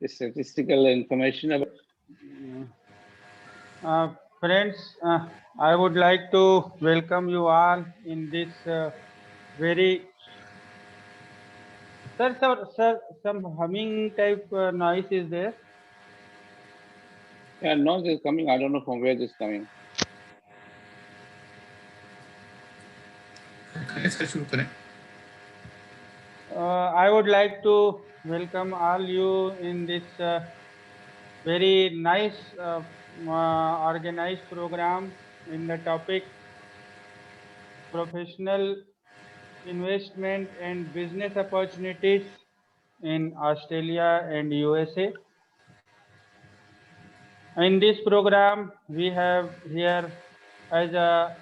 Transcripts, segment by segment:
statistical information about. Friends, I would like to welcome you all in this very sir, some humming type noise is there. Yeah, noise is coming. I don't know from where this is coming. करें sir शुरू करें I would like to welcome all you in this very nice organized program in the topic professional investment and business opportunities in Australia and USA. In this program, we have here as a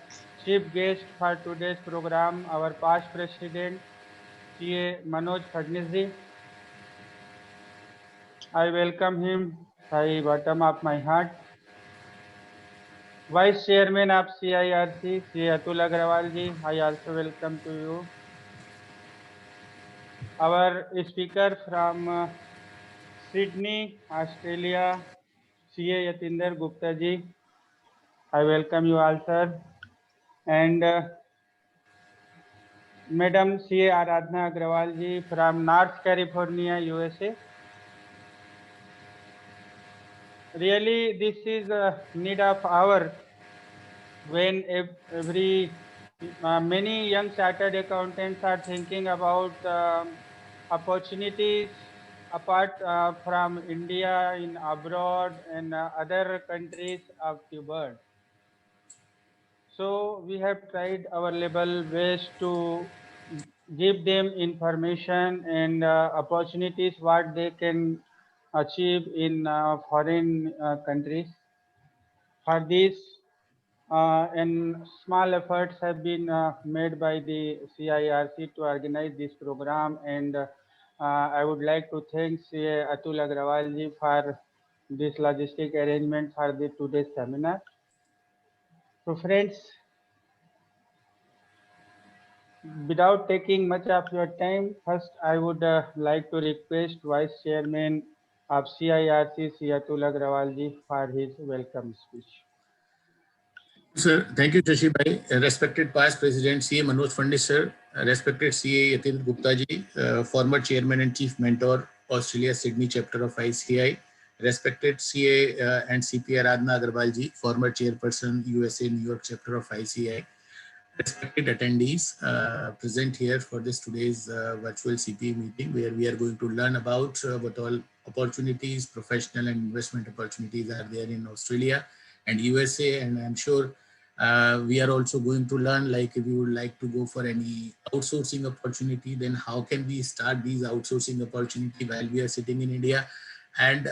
chief guest for today's program our past president, CA Manoj Phadnisji. I welcome him by bottom of my heart. Vice Chairman of CIRC, CA Atul Agrawalji, I also welcome to you. Our speaker from Sydney, Australia, CA Yatinder Gupta ji, I welcome you all, sir. And Madam CA Aradhna Agrawal ji from North California, USA. Really, this is a need of hour when many young chartered accountants are thinking about opportunities apart from India in abroad and other countries of the world. So we have tried our level best to give them information and opportunities what they can achieve in foreign countries. For this, and small efforts have been made by the CIRC to organize this program, and I would like to thank CA Atul Agrawal ji for this logistic arrangement for the today's seminar. So friends, without taking much of your time, first I would like to request Vice Chairman of CIRC, Atul Agrawal ji, for his welcome speech. Sir, thank you, Shashi Bhai. Respected past President C.A. Manoj Phadnis, sir. Respected C.A. Yatinder Gupta ji, former Chairman and Chief Mentor, Australia Sydney Chapter of ICI. Respected C.A. And C.P. Aradhna Agarwal ji, former Chairperson, USA New York Chapter of ICI. Respected attendees present here for this today's virtual CPA meeting, where we are going to learn about what all opportunities, professional and investment opportunities are there in Australia and USA. And I'm sure we are also going to learn, like, if you would like to go for any outsourcing opportunity, then how can we start these outsourcing opportunity while we are sitting in India. And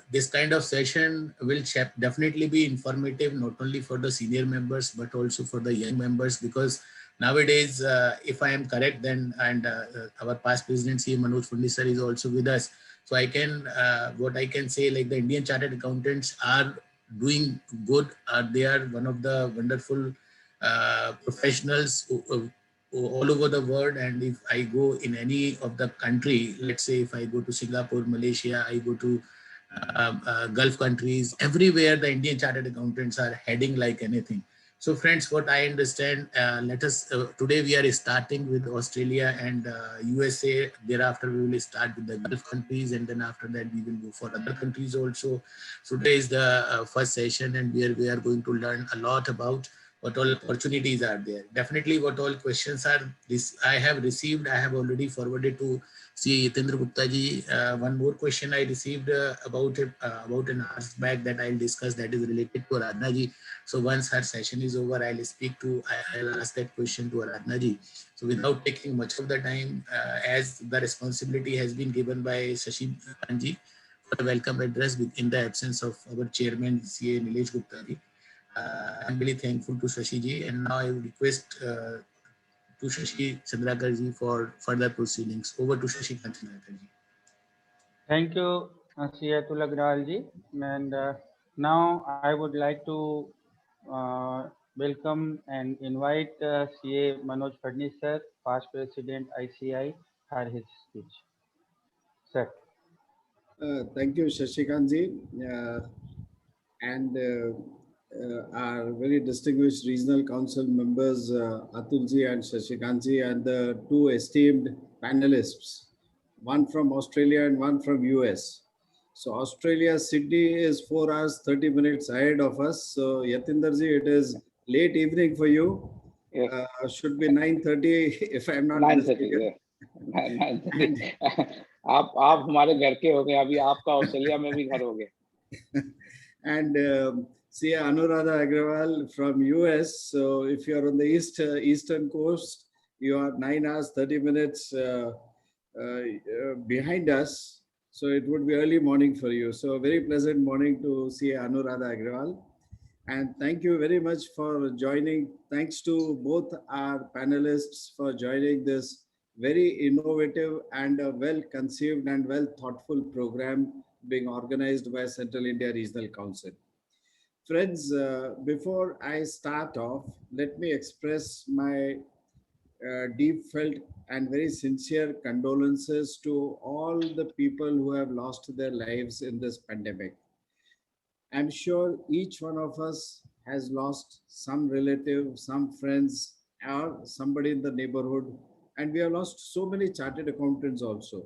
this kind of session will definitely be informative, not only for the senior members, but also for the young members, because nowadays, if I am correct, then, and our past president, C. Manoj Phadnis sir, is also with us. So I can, what I can say, like, the Indian Chartered Accountants are doing good. They are one of the wonderful professionals all over the world. And if I go in any of the country, let's say if I go to Singapore, Malaysia, I go to Gulf countries, everywhere the Indian Chartered Accountants are heading like anything. So friends, what I understand, let us, today we are starting with Australia and USA. Thereafter we will start with the Gulf countries, and then after that we will go for other countries also. So today is the first session, and we are going to learn a lot about what all opportunities are there. Definitely what all questions are this I have received, I have already forwarded to C. Yatindra Gupta ji. One more question I received about an hour back that I'll discuss, that is related to Aradhna ji. So once her session is over, I'll ask that question to Aradhna ji. So without taking much of the time, as the responsibility has been given by Shashi Khan ji for a welcome address in the absence of our chairman, CA Nilesh Gupta ji. I'm really thankful to Shashi ji, and now I would request to Shashi Chandrakar ji for further proceedings. Over to Shashi Chandrakar ji. Thank you, CA Atul Agrawal ji. And now I would like to welcome and invite CA Manoj Phadnis sir, past president ICI, for his speech. Sir. Thank you, Shashikanji, and our very distinguished regional council members, Atulji and Shashikanji, and the two esteemed panelists, one from Australia and one from US. So Australia, Sydney is 4 hours, 30 minutes ahead of us. So Yatindarji, it is late evening for you. Yes, Should be 9:30 if I'm not 9:30, mistaken. yes. 9:30. And आप हमारे घर के हो गए, अभी आपका Australia में भी घर हो गए. and see Anuradha Agrawal from US. So if you are on the eastern coast, you are 9 hours 30 minutes behind us. So it would be early morning for you. So a very pleasant morning to see Anuradha Agrawal. And thank you very much for joining. Thanks to both our panelists for joining this very innovative and a well conceived and well thoughtful program being organized by Central India Regional Council. Friends, before I start off, let me express my deep felt and very sincere condolences to all the people who have lost their lives in this pandemic. I'm sure each one of us has lost some relative, some friends, or somebody in the neighborhood, and we have lost so many chartered accountants also.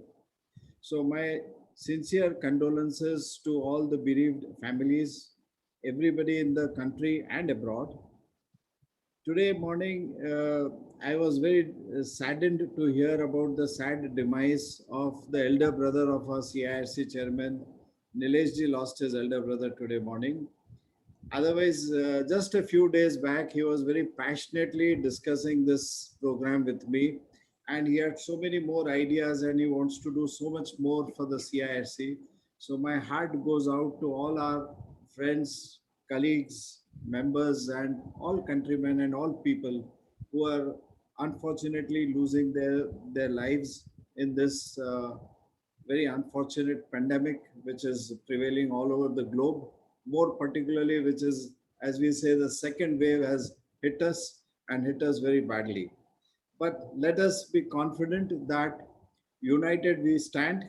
So, my sincere condolences to all the bereaved families, everybody in the country and abroad. Today morning, I was very saddened to hear about the sad demise of the elder brother of our CIRC chairman. Nilesh ji lost his elder brother today morning. Otherwise, just a few days back, he was very passionately discussing this program with me, and he had so many more ideas, and he wants to do so much more for the CIRC. So my heart goes out to all our friends, colleagues, members, and all countrymen and all people who are unfortunately losing their lives in this very unfortunate pandemic which is prevailing all over the globe, more particularly, which is, as we say, the second wave has hit us and hit us very badly. But let us be confident that united we stand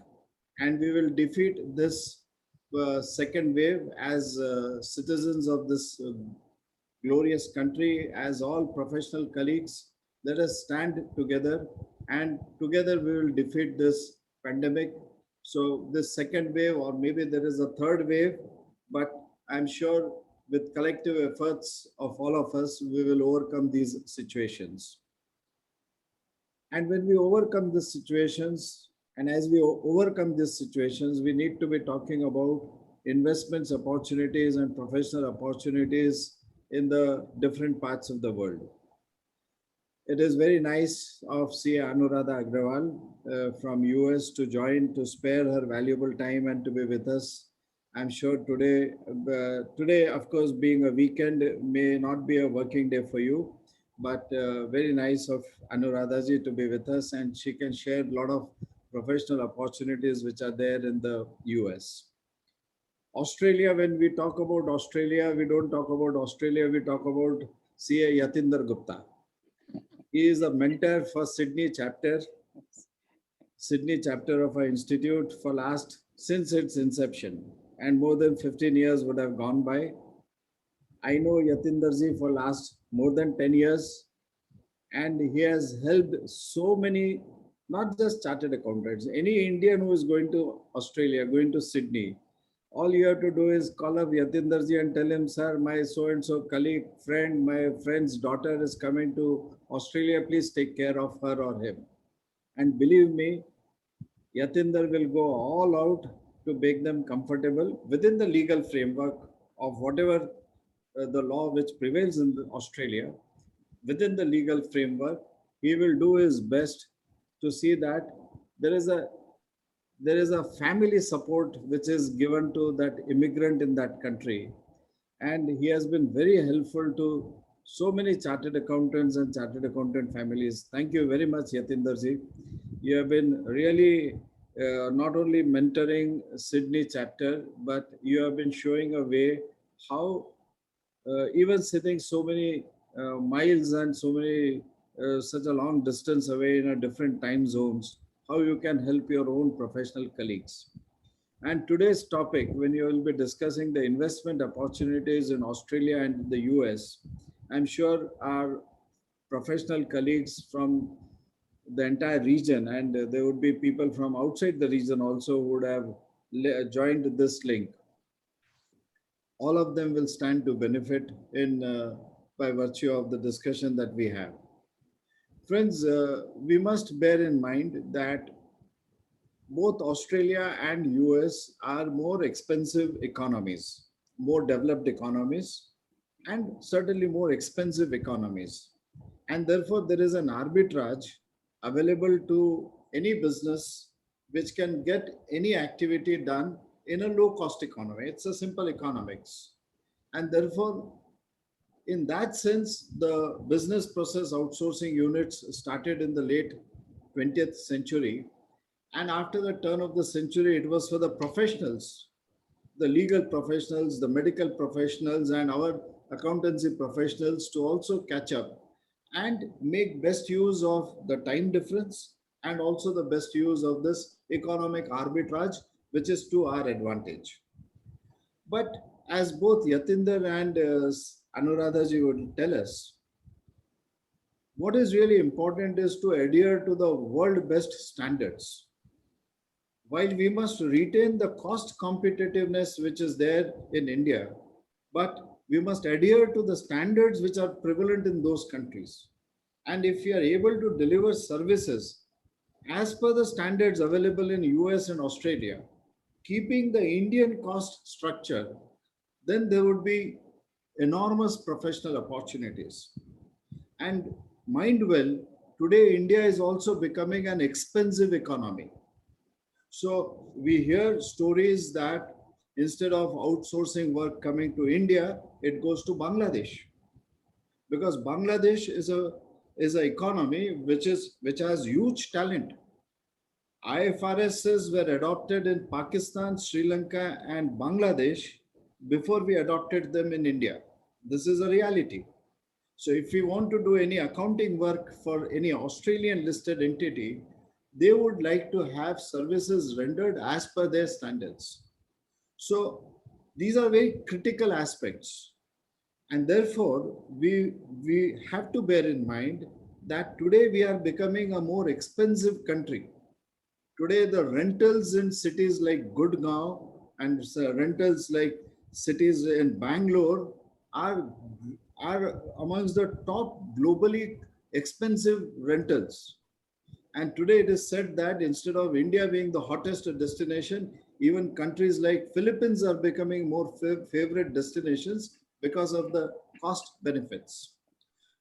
and we will defeat this second wave as citizens of this glorious country, as all professional colleagues. Let us stand together and together we will defeat this pandemic. So, this second wave, or maybe there is a third wave, but I'm sure with collective efforts of all of us, we will overcome these situations. And when we overcome these situations, and as we overcome these situations, we need to be talking about investments, opportunities, and professional opportunities in the different parts of the world. It is very nice of C. Anuradha Agrawal from US to join, to spare her valuable time and to be with us. I'm sure today, of course, being a weekend, may not be a working day for you, but very nice of Anuradha to be with us, and she can share a lot of professional opportunities which are there in the US. Australia, when we talk about Australia, we don't talk about Australia, we talk about CA Yatinder Gupta. He is a mentor for Sydney chapter of our institute for since its inception, and more than 15 years would have gone by. I know Yatindarji for last more than 10 years, and he has helped so many, not just chartered accountants, any Indian who is going to Australia, going to Sydney. All you have to do is call up Yatindarji and tell him, sir, my so-and-so colleague, friend, my friend's daughter is coming to Australia. Please take care of her or him. And believe me, Yatinder will go all out to make them comfortable within the legal framework of whatever the law which prevails in Australia. Within the legal framework, he will do his best to see that there is a family support which is given to that immigrant in that country, and he has been very helpful to so many chartered accountants and chartered accountant families. Thank you very much, Yatindarji. You have been really not only mentoring Sydney chapter, but you have been showing a way how even sitting so many miles and so many such a long distance away in a different time zones, how you can help your own professional colleagues. And today's topic, when you will be discussing the investment opportunities in Australia and the US, I'm sure our professional colleagues from the entire region, and there would be people from outside the region also who would have joined this link. All of them will stand to benefit in by virtue of the discussion that we have. Friends, we must bear in mind that both Australia and US are more expensive economies, more developed economies, and certainly more expensive economies. And therefore, there is an arbitrage available to any business which can get any activity done in a low cost economy. It's a simple economics. And therefore, in that sense, the business process outsourcing units started in the late 20th century. And after the turn of the century, it was for the professionals, the legal professionals, the medical professionals, and our accountancy professionals to also catch up and make best use of the time difference and also the best use of this economic arbitrage, which is to our advantage. But as both Yatinder and Anuradhaji would tell us, what is really important is to adhere to the world best standards. While we must retain the cost competitiveness which is there in India, but we must adhere to the standards which are prevalent in those countries. And if we are able to deliver services as per the standards available in US and Australia, keeping the Indian cost structure, then there would be enormous professional opportunities. And mind well, today India is also becoming an expensive economy. So we hear stories that instead of outsourcing work coming to India, it goes to Bangladesh, because Bangladesh is an economy which has huge talent. IFRSs were adopted in Pakistan, Sri Lanka, and Bangladesh before we adopted them in India. This is a reality. So if we want to do any accounting work for any Australian listed entity, they would like to have services rendered as per their standards. So these are very critical aspects. And therefore, we have to bear in mind that today we are becoming a more expensive country. Today, the rentals in cities like Gurgaon and rentals like cities in Bangalore are, are amongst the top globally expensive rentals. And today it is said that instead of India being the hottest destination, even countries like Philippines are becoming more favorite destinations because of the cost benefits.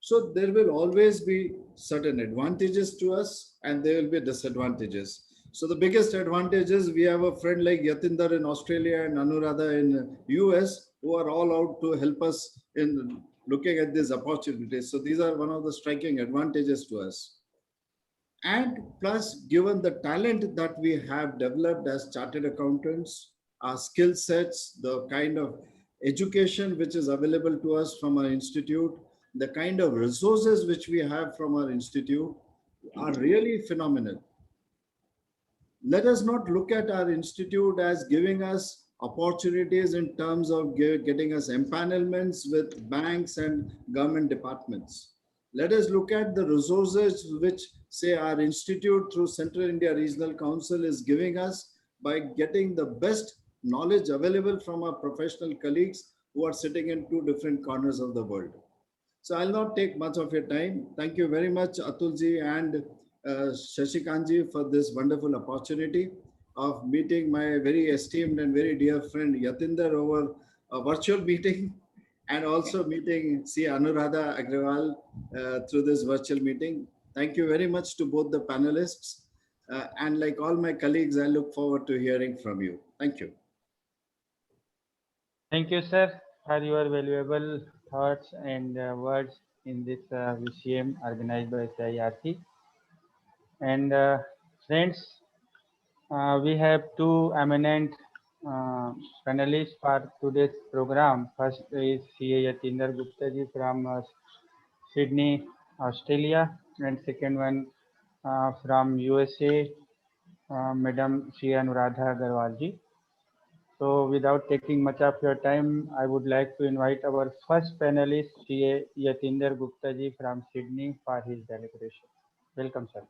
So there will always be certain advantages to us and there will be disadvantages. So the biggest advantage is we have a friend like Yatinder in Australia and Anuradha in US who are all out to help us in looking at these opportunities. So these are one of the striking advantages to us. And plus, given the talent that we have developed as chartered accountants, our skill sets, the kind of education which is available to us from our institute, the kind of resources which we have from our institute are really phenomenal. Let us not look at our institute as giving us opportunities in terms of getting us empanelments with banks and government departments. Let us look at the resources which, say, our institute through Central India Regional Council is giving us by getting the best knowledge available from our professional colleagues who are sitting in two different corners of the world. So I'll not take much of your time. Thank you very much, Atulji and Shashikanji, for this wonderful opportunity of meeting my very esteemed and very dear friend Yatinder over a virtual meeting and also meeting C. Anuradha Agrawal through this virtual meeting. Thank you very much to both the panelists. And like all my colleagues, I look forward to hearing from you. Thank you. Thank you, sir, for your valuable thoughts and words in this VCM organized by CIRC. And friends, we have two eminent panelists for today's program. First is CA Yatinder Gupta ji from Sydney, Australia, and second one from USA, Madam C. Anuradha Agarwal ji. So without taking much of your time, I would like to invite our first panelist, CA Yatinder Gupta ji from Sydney for his deliberation. Welcome, sir.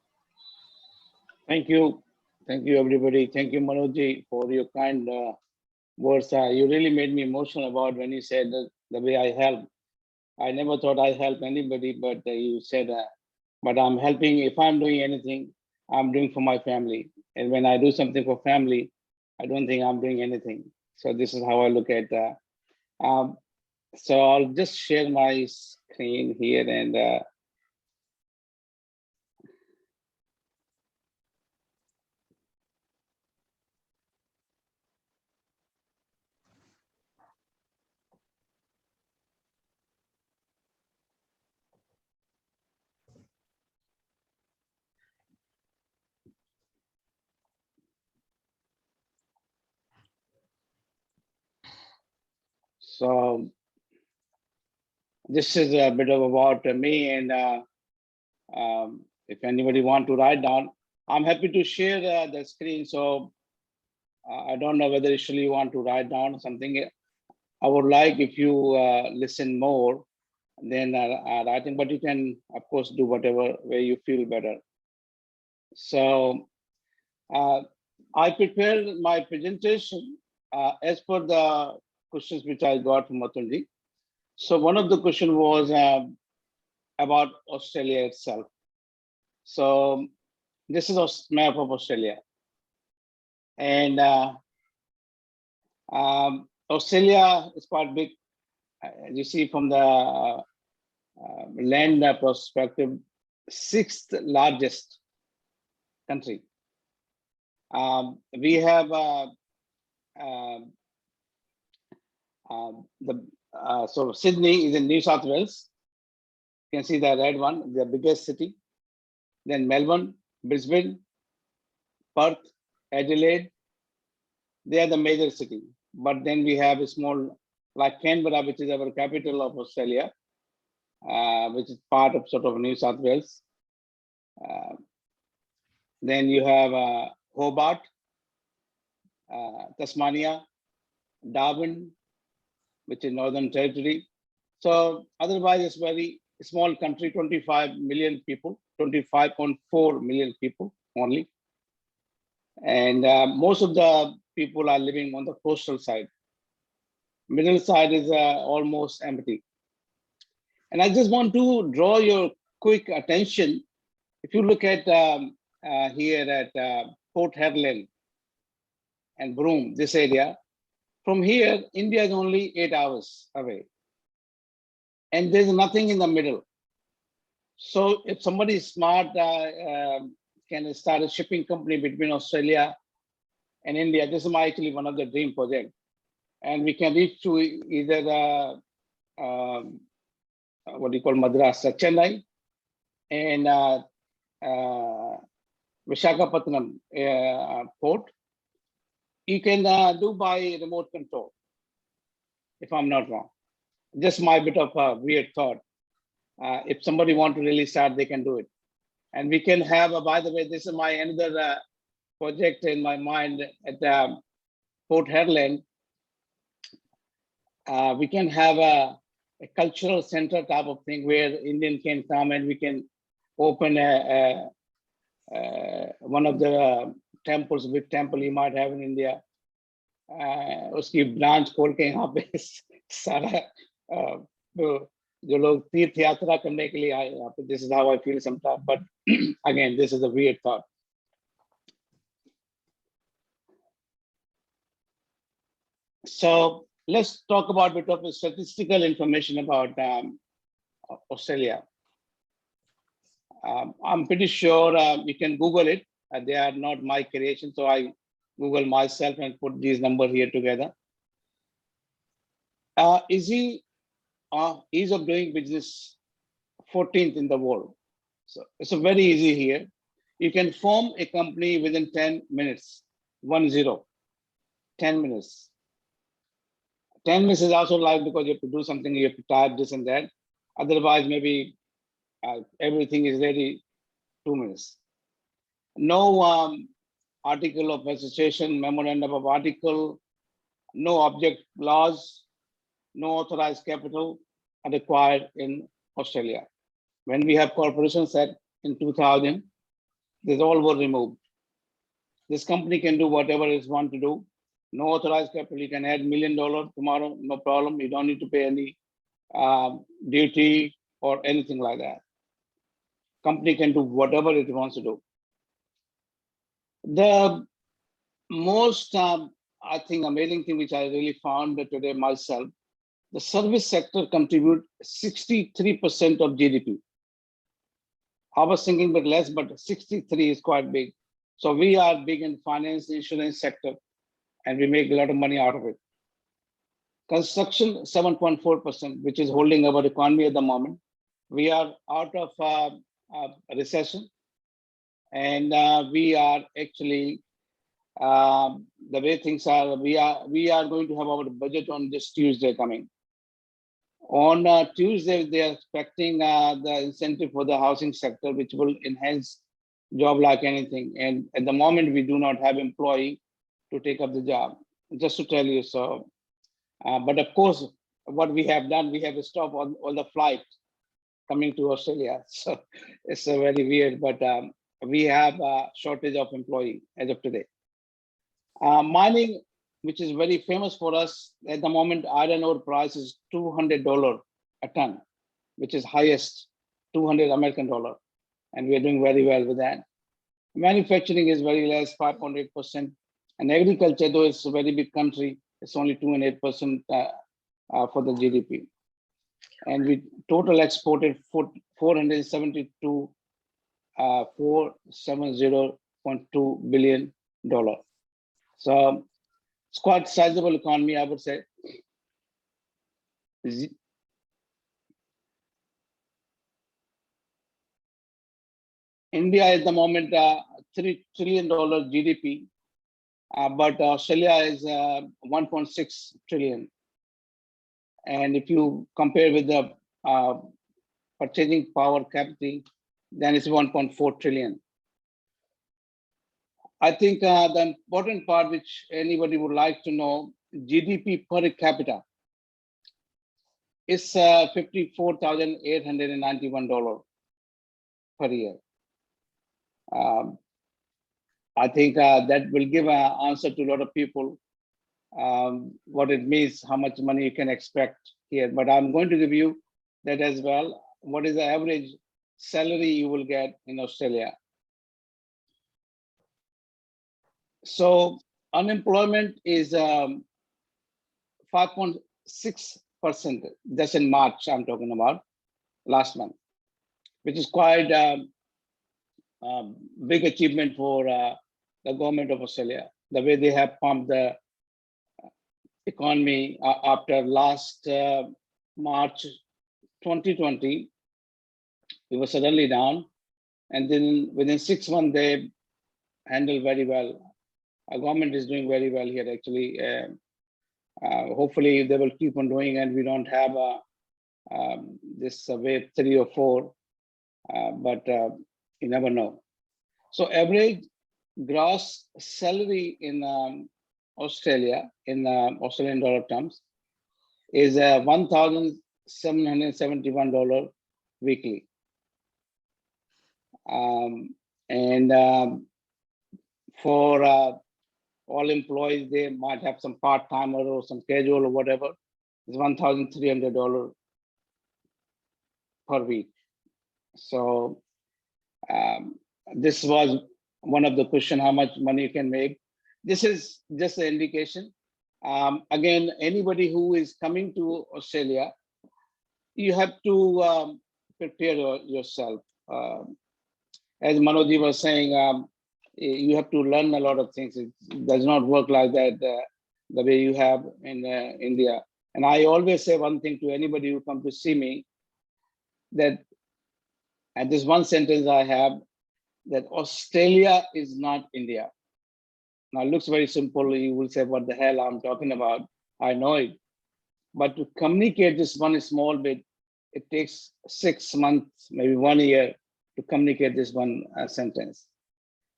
Thank you. Thank you, everybody. Thank you, Manoj, for your kind words. You really made me emotional about when you said the way I help. I never thought I help anybody, but you said, but I'm helping. If I'm doing anything, I'm doing for my family. And when I do something for family, I don't think I'm doing anything. So this is how I look at. Um, so I'll just share my screen here and. So this is a bit of about me, and if anybody want to write down, I'm happy to share the screen. So I don't know whether actually you want to write down something. I would like if you listen more than writing, but you can of course do whatever way you feel better. So I prepared my presentation as per the questions which I got from Matunji. So one of the question was about Australia itself. So this is a map of Australia. And Australia is quite big. As you see from the land perspective, sixth largest country. We have so Sydney is in New South Wales. You can see the red one, the biggest city. Then Melbourne, Brisbane, Perth, Adelaide. They are the major city. But then we have a small, like Canberra, which is our capital of Australia, which is part of sort of New South Wales. Then you have Hobart, Tasmania, Darwin, which is Northern Territory. So otherwise, it's very small country, 25 million people, 25.4 million people only. And most of the people are living on the coastal side. Middle side is almost empty. And I just want to draw your quick attention. If you look at here at Port Hedland and Broome, this area, from here, India is only 8 hours away. And there's nothing in the middle. So if somebody is smart, can start a shipping company between Australia and India. This is actually one of the dream projects. And we can reach to either what do you call Madras, Chennai, and Visakhapatnam port. You can do by remote control, if I'm not wrong. Just my bit of a weird thought. If somebody want to really start, they can do it. And we can have, by the way, this is my another project in my mind at Port Hedland. We can have a cultural center type of thing where Indian can come and we can open one of the temples, big temple you might have in India. उसकी branch खोल के यहाँ पे सारा जो लोग तीर्थ यात्रा करने के लिए आए यहाँ पे. This is how I feel sometimes, but again, this is a weird thought. So let's talk about a bit of statistical information about Australia. I'm pretty sure you can Google it. They are not my creation, so I Google myself and put these numbers here together. Ease of doing business, 14th in the world. So it's a very easy here. You can form a company within 10 minutes, 10 minutes. 10 minutes is also like because you have to do something, you have to type this and that. Otherwise, maybe everything is ready 2 minutes. No article of association, memorandum of article, no object laws, no authorized capital are required in Australia. When we have Corporations Act in 2000, these all were removed. This company can do whatever it wants to do. No authorized capital. You can add $1 million tomorrow, no problem. You don't need to pay any duty or anything like that. Company can do whatever it wants to do. The most, I think, amazing thing which I really found today myself, the service sector contribute 63% of GDP. I was thinking but less, but 63 is quite big. So we are big in finance, insurance sector, and we make a lot of money out of it. Construction, 7.4%, which is holding our economy at the moment. We are out of a recession, and we are actually, the way things are, we are going to have our budget on this Tuesday coming. On Tuesday, they are expecting the incentive for the housing sector, which will enhance job like anything. And at the moment, we do not have employee to take up the job, just to tell you so. But of course, what we have done, we have stopped all the flight coming to Australia. So it's very weird, but we have a shortage of employee as of today. Mining, which is very famous for us at the moment, iron ore price is $200 a ton, which is highest, 200 American dollar. And we are doing very well with that. Manufacturing is very less, 5.8%. And agriculture, though it's a very big country, it's only 2.8% for the GDP. And we total exported $470.2 billion. So it's quite sizable economy, I would say. India is at the moment $3 trillion GDP, but Australia is 1.6 trillion. And if you compare with the purchasing power capacity, then it's 1.4 trillion. I think the important part which anybody would like to know, GDP per capita is $54,891 per year. I think that will give an answer to a lot of people what it means, how much money you can expect here. But I'm going to give you that as well. What is the average salary you will get in Australia? So unemployment is 5.6%. That's in March, I'm talking about, last month, which is quite big achievement for the government of Australia, the way they have pumped the economy after last March 2020. It was suddenly down, and then within 6 months they handled very well. Our government is doing very well here, actually. Hopefully they will keep on doing, and we don't have this wave 3 or 4, but you never know. So average gross salary in Australia, in Australian dollar terms, is $1,771 weekly. For all employees, they might have some part-timer or some casual or whatever. It's $1,300 per week. So this was one of the questions, how much money you can make. This is just an indication. Again, anybody who is coming to Australia, you have to prepare yourself. As Manoj was saying, you have to learn a lot of things. It does not work like that the way you have in India. And I always say one thing to anybody who comes to see me, that, and this one sentence I have, that Australia is not India. Now, it looks very simple. You will say, what the hell I'm talking about? I know it. But to communicate this one small bit, it takes 6 months, maybe 1 year to communicate this one sentence.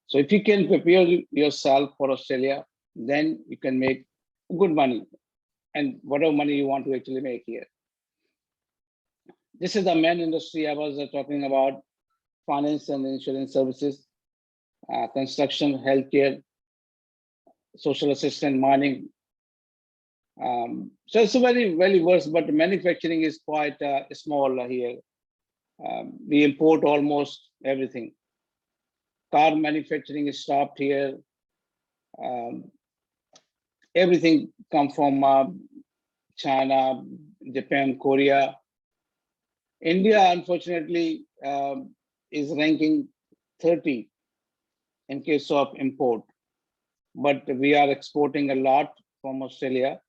So if you can prepare yourself for Australia, then you can make good money and whatever money you want to actually make here. This is the main industry I was talking about: finance and insurance services, construction, healthcare, social assistance, mining. So it's a very, very worse, but manufacturing is quite small here. We import almost everything. Car manufacturing is stopped here. Everything come from China, Japan, Korea. India, unfortunately, is ranking 30 in case of import, but we are exporting a lot from Australia.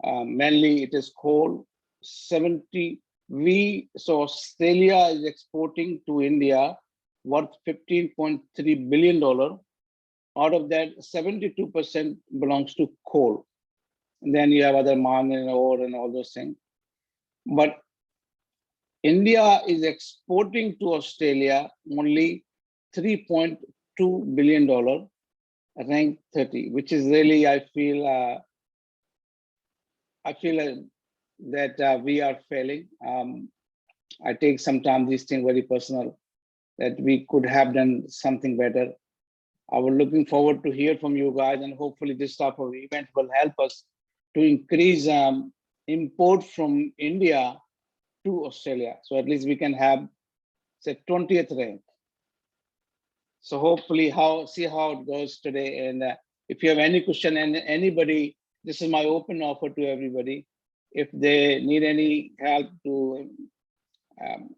Mainly it is coal. 70. So Australia is exporting to India worth $15.3 billion. Out of that, 72% belongs to coal. And then you have other mine and ore and all those things. But India is exporting to Australia only $3.2 billion, rank 30, which is really, I feel that we are failing. I take sometimes these things very personal, that we could have done something better. I was looking forward to hear from you guys, and hopefully this type of event will help us to increase import from India to Australia. So at least we can have, say, 20th rank. So hopefully see how it goes today. And if you have any question and anybody, this is my open offer to everybody. If they need any help to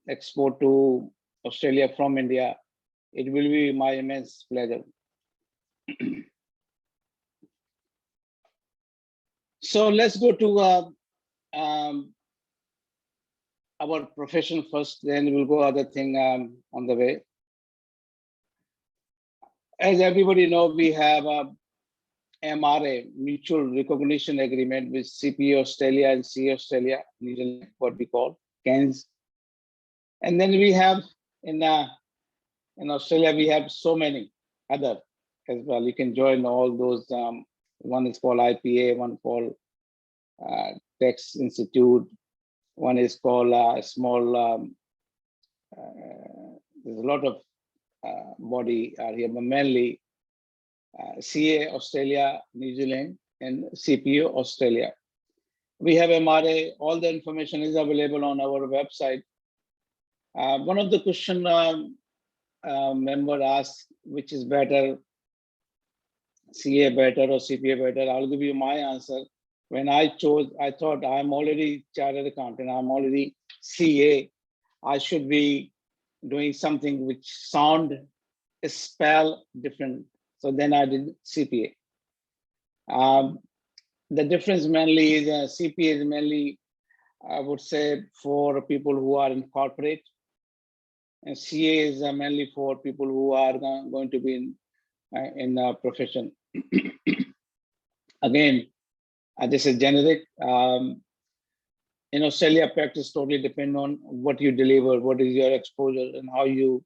export to Australia from India, it will be my immense pleasure. So let's go to our profession first, then we'll go other thing on the way. As everybody knows, we have a MRA, Mutual Recognition Agreement, with CPA Australia and CA Australia, New Zealand, what we call CANS. And then we have in Australia, we have so many other as well. You can join all those. One is called IPA, one called Tax Institute, one is called small. There's a lot of body are here, but mainly CA Australia, New Zealand, and CPO Australia. We have MRA. All the information is available on our website. One of the question member asked, which is better, CA better or CPA better? I'll give you my answer. When I chose, I thought I'm already chartered accountant, I'm already CA. I should be doing something which spell different. So then I did CPA. The difference mainly is CPA is mainly, I would say, for people who are in corporate, and CA is mainly for people who are going to be in a profession. Again, this is generic. In Australia, practice totally depend on what you deliver, what is your exposure, and how you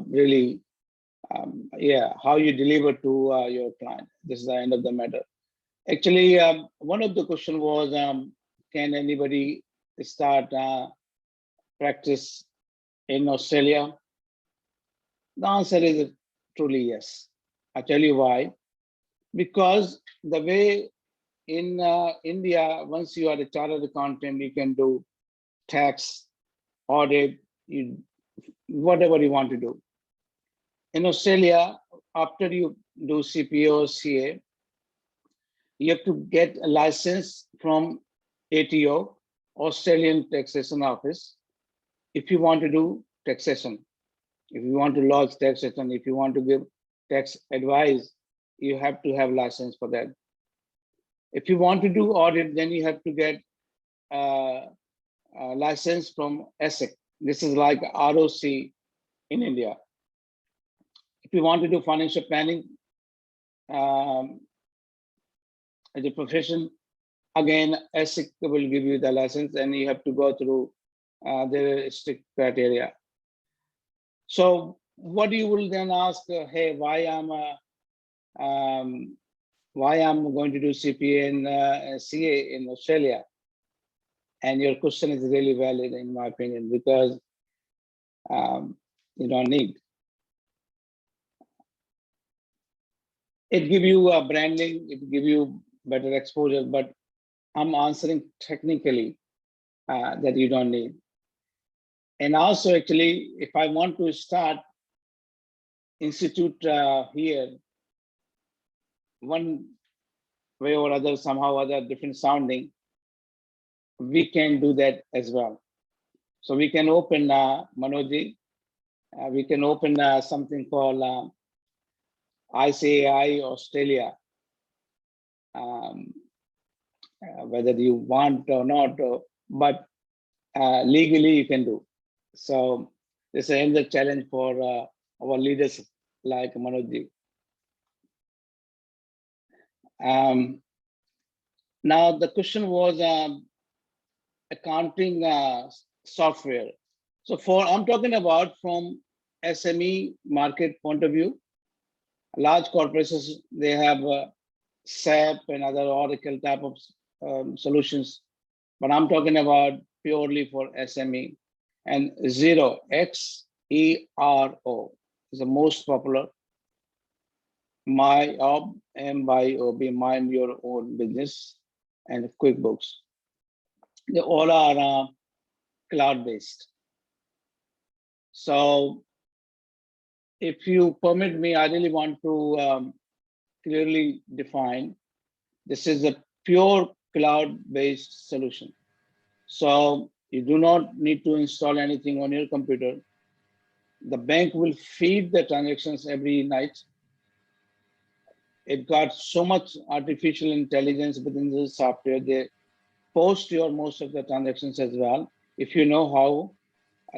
really, how you deliver to your client. This is the end of the matter. Actually, one of the question was, can anybody start practice in Australia? The answer is truly yes. I'll tell you why. Because the way in India, once you are a chartered accountant, you can do tax, audit, whatever you want to do. In Australia, after you do CPO or CA, you have to get a license from ATO, Australian Taxation Office, if you want to do taxation. If you want to lodge taxation, if you want to give tax advice, you have to have license for that. If you want to do audit, then you have to get a license from ASIC. This is like ROC in India. If you want to do financial planning as a profession, again, ASIC will give you the license, and you have to go through their strict criteria. So what you will then ask, hey, why why I'm going to do CPA and CA in Australia. And your question is really valid in my opinion, because you don't need. It give you a branding, it give you better exposure, but I'm answering technically that you don't need. And also actually, if I want to start institute here, one way or other, somehow other different sounding, we can do that as well. So we can open Manoji, we can open something called ICAI Australia, whether you want or not, but legally you can do. So this is another challenge for our leaders like Manojji. Now the question was accounting software. So I'm talking about from SME market point of view. Large corporations, they have SAP and other Oracle type of solutions, but I'm talking about purely for SME. And Xero, Xero, is the most popular. MyOb, MYOB, mind your own business, and QuickBooks. They all are cloud-based. So if you permit me, I really want to clearly define, this is a pure cloud-based solution. So you do not need to install anything on your computer. The bank will feed the transactions every night. It got so much artificial intelligence within the software. They post your most of the transactions as well, if you know how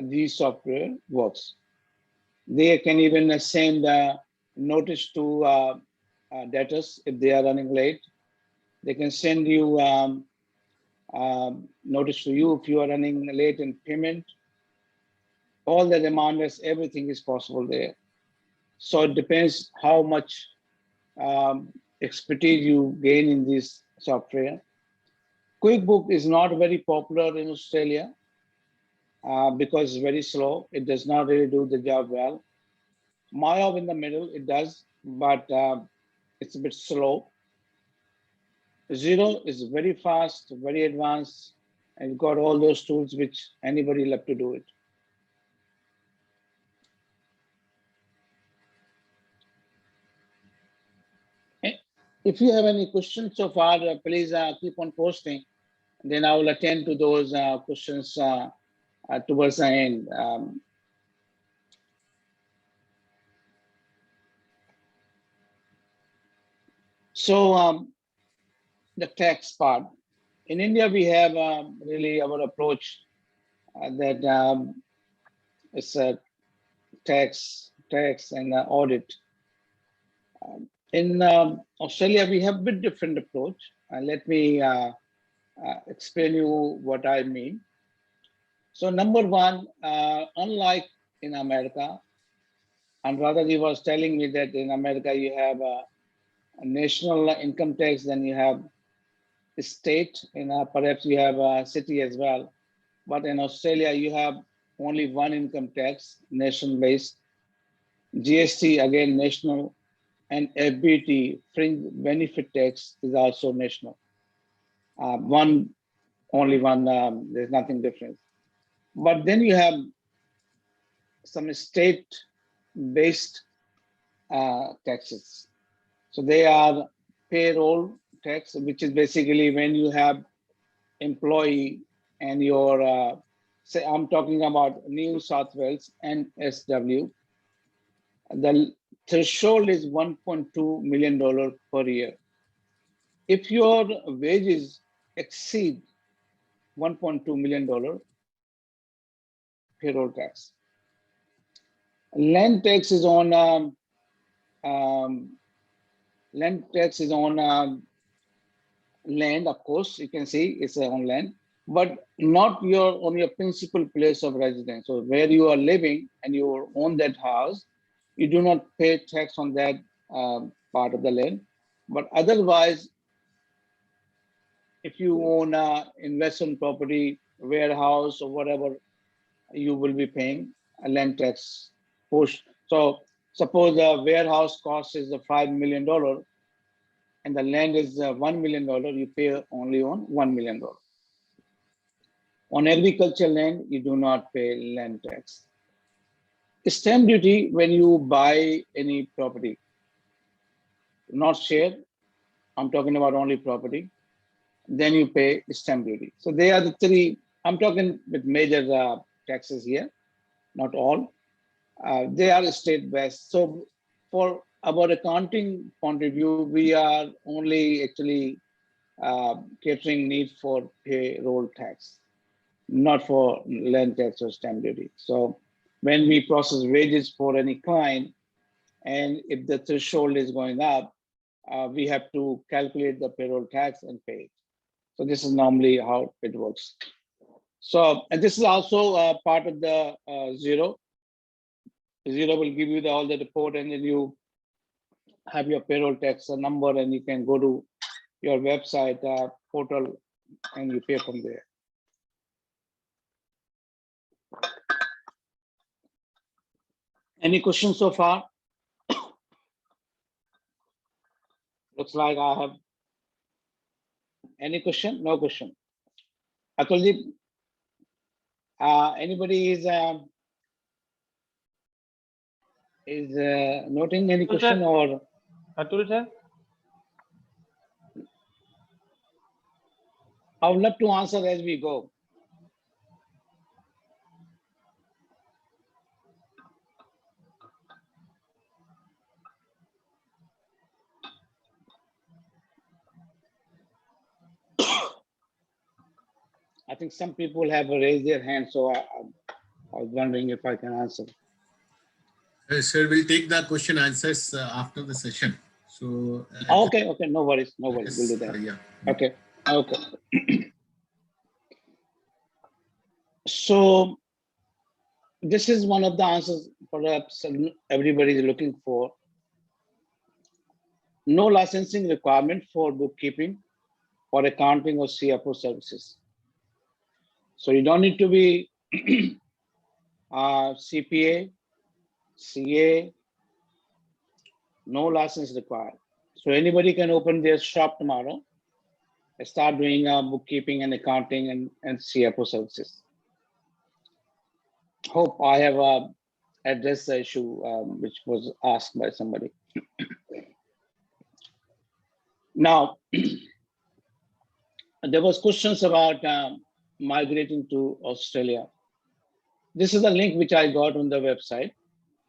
this software works. They can even send a notice to debtors if they are running late. They can send you notice to you if you are running late in payment. All the reminders, everything is possible there. So it depends how much expertise you gain in this software. QuickBook is not very popular in Australia because it's very slow. It does not really do the job well. MyOb in the middle, it does, but it's a bit slow. Xero is very fast, very advanced, and got all those tools which anybody love to do it. If you have any questions so far, please keep on posting. Then I will attend to those questions towards the end. So the tax part. In India, we have really our approach that it's a tax and audit. In Australia, we have a bit different approach. Let me explain you what I mean. So number one, unlike in America, and rather he was telling me that in America you have a national income tax, then you have state, and perhaps you have a city as well. But in Australia, you have only one income tax, nation-based. GST, again, national, and FBT, fringe benefit tax, is also national. Only one, there's nothing different. But then you have some state-based taxes. So they are payroll tax, which is basically when you have employee and your, say I'm talking about New South Wales and SW, the threshold is $1.2 million per year. If your wages exceed $1.2 million, payroll tax. Land tax is on land, of course, you can see it's on land, but not on your principal place of residence. So where you are living and you own that house, you do not pay tax on that part of the land. But otherwise, if you own a investment property, warehouse or whatever, you will be paying a land tax push. So suppose the warehouse cost is $5 million and the land is $1 million, you pay only on $1 million. On agricultural land, you do not pay land tax. Stamp duty when you buy any property, not share, I'm talking about only property, then you pay stamp duty. So they are the three, I'm talking with major taxes here, not all. They are state-based. So for our accounting point of view, we are only actually catering need for payroll tax, not for land tax or stamp duty. So when we process wages for any client, and if the threshold is going up, we have to calculate the payroll tax and pay it. So this is normally how it works. So, and this is also part of the zero. Zero will give you all the report, and then you have your payroll tax number, and you can go to your website portal and you pay from there. Any questions so far? Looks like I have. Any question? No question. Atulji, anybody is noting any question or? Atul sir? I would love to answer as we go. I think some people have raised their hand, so I was wondering if I can answer. Sir, we'll take the question answers after the session. So okay, no worries, no worries. We'll do that. Yeah. Okay. So this is one of the answers perhaps everybody is looking for. No licensing requirement for bookkeeping or accounting or CFO services. So you don't need to be CPA, CA, no license required. So anybody can open their shop tomorrow and start doing bookkeeping and accounting and CFO services. Hope I have addressed the issue which was asked by somebody. Now, there was questions about migrating to Australia. This is a link which I got on the website.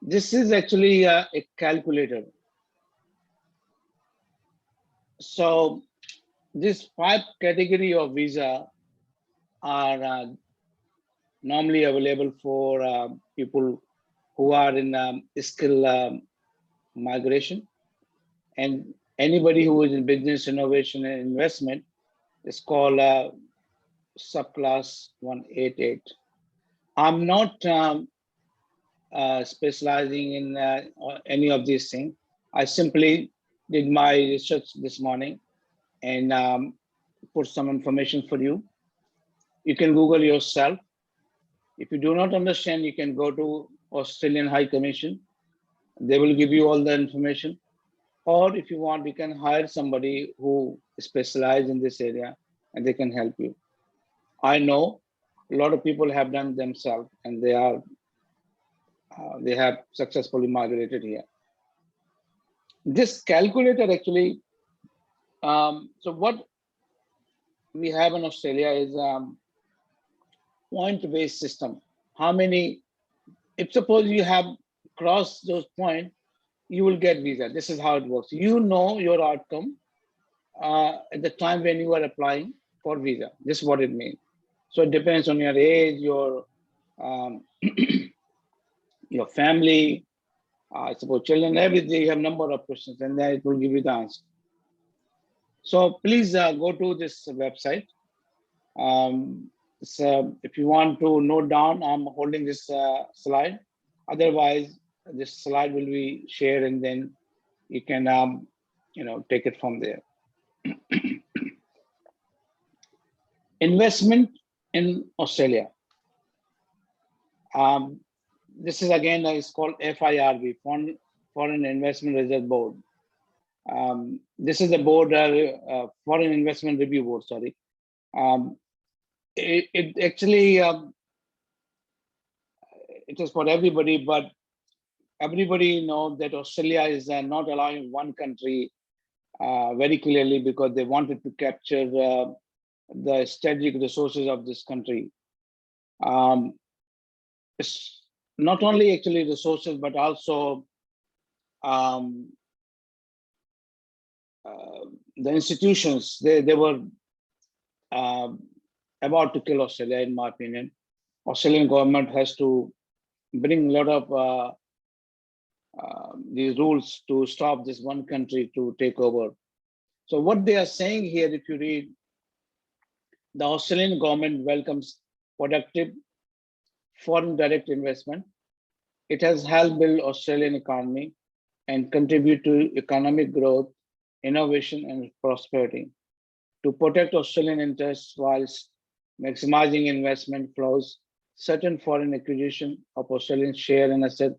This is actually a calculator. So these 5 category of visa are normally available for people who are in skill migration, and anybody who is in business, innovation, and investment is called subclass 188. I'm not specializing in any of these things. I simply did my research this morning and put some information for you. You can Google yourself. If you do not understand, you can go to Australian High Commission. They will give you all the information. Or if you want, you can hire somebody who specializes in this area and they can help you. I know a lot of people have done themselves and they have successfully migrated here. This calculator actually, so what we have in Australia is point-based system. How many, if suppose you have crossed those points, you will get visa. This is how it works. You know your outcome at the time when you are applying for visa. This is what it means. So it depends on your age, your your family, I suppose children, everything. You have number of questions, and then it will give you the answer. So please go to this website. So if you want to note down, I'm holding this slide. Otherwise, this slide will be shared, and then you can take it from there. Investment in Australia. This is again, it's called FIRB, Foreign Investment Reserve Board. This is the board, Foreign Investment Review Board, sorry. It actually, it is for everybody, but everybody knows that Australia is not allowing one country very clearly because they wanted to capture the strategic resources of this country. It's not only actually resources, but also the institutions. They were about to kill Australia, in my opinion. Australian government has to bring a lot of these rules to stop this one country to take over. So what they are saying here, if you read, the Australian government welcomes productive foreign direct investment. It has helped build Australian economy and contribute to economic growth, innovation, and prosperity. To protect Australian interests whilst maximizing investment flows, certain foreign acquisition of Australian share and asset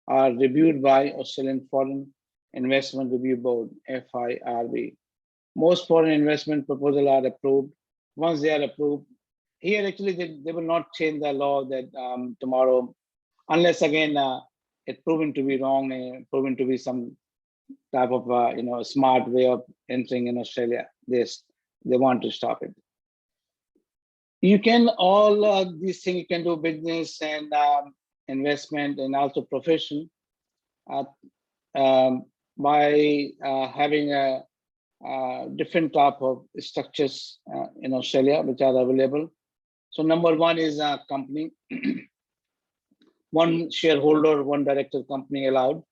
are reviewed by Australian Foreign Investment Review Board, FIRB. Most foreign investment proposals are approved. Once they are approved, here actually they will not change the law that tomorrow, unless again it's proven to be wrong and proven to be some type of smart way of entering in Australia. They want to stop it. You can all these things you can do business and investment and also profession by having a different type of structures in Australia which are available. So number one is a company, one shareholder, one director company allowed.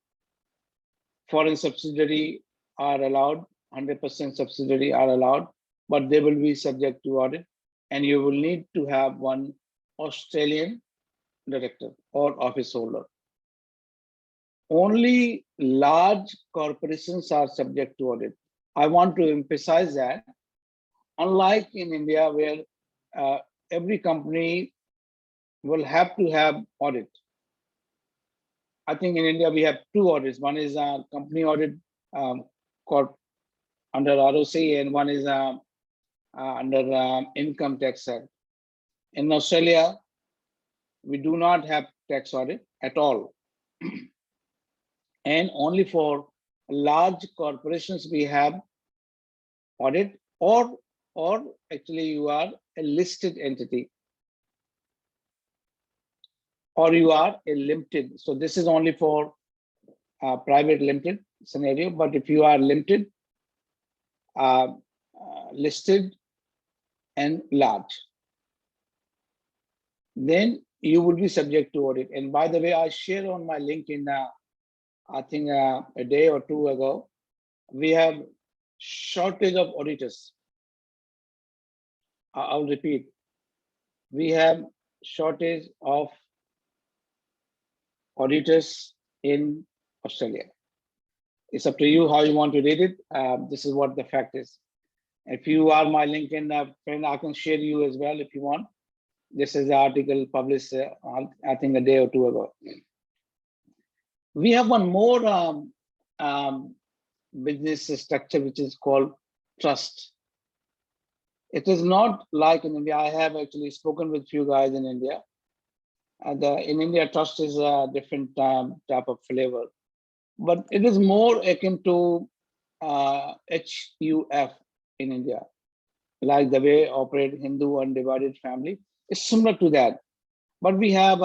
Foreign subsidiary are allowed, 100% subsidiary are allowed, but they will be subject to audit. And you will need to have one Australian director or office holder. Only large corporations are subject to audit. I want to emphasize that, unlike in India, where every company will have to have audit. I think in India we have two audits. One is a company audit under ROC, and one is under Income Tax Act. In Australia, we do not have tax audit at all. And only for large corporations we have audit, or actually you are a listed entity, or you are a limited. So this is only for private limited scenario, but if you are limited, listed and large, then you will be subject to audit. And by the way, I shared on my LinkedIn, I think a day or two ago, we have shortage of auditors. I'll repeat, we have shortage of auditors in Australia. It's up to you how you want to read it. This is what the fact is. If you are my LinkedIn friend, I can share you as well if you want. This is the article published, I think a day or two ago. We have one more business structure, which is called trust. It is not like in India. I have actually spoken with few guys in India. In India, trust is a different type of flavor, but it is more akin to HUF in India, like the way operate Hindu undivided family. It's similar to that, but we have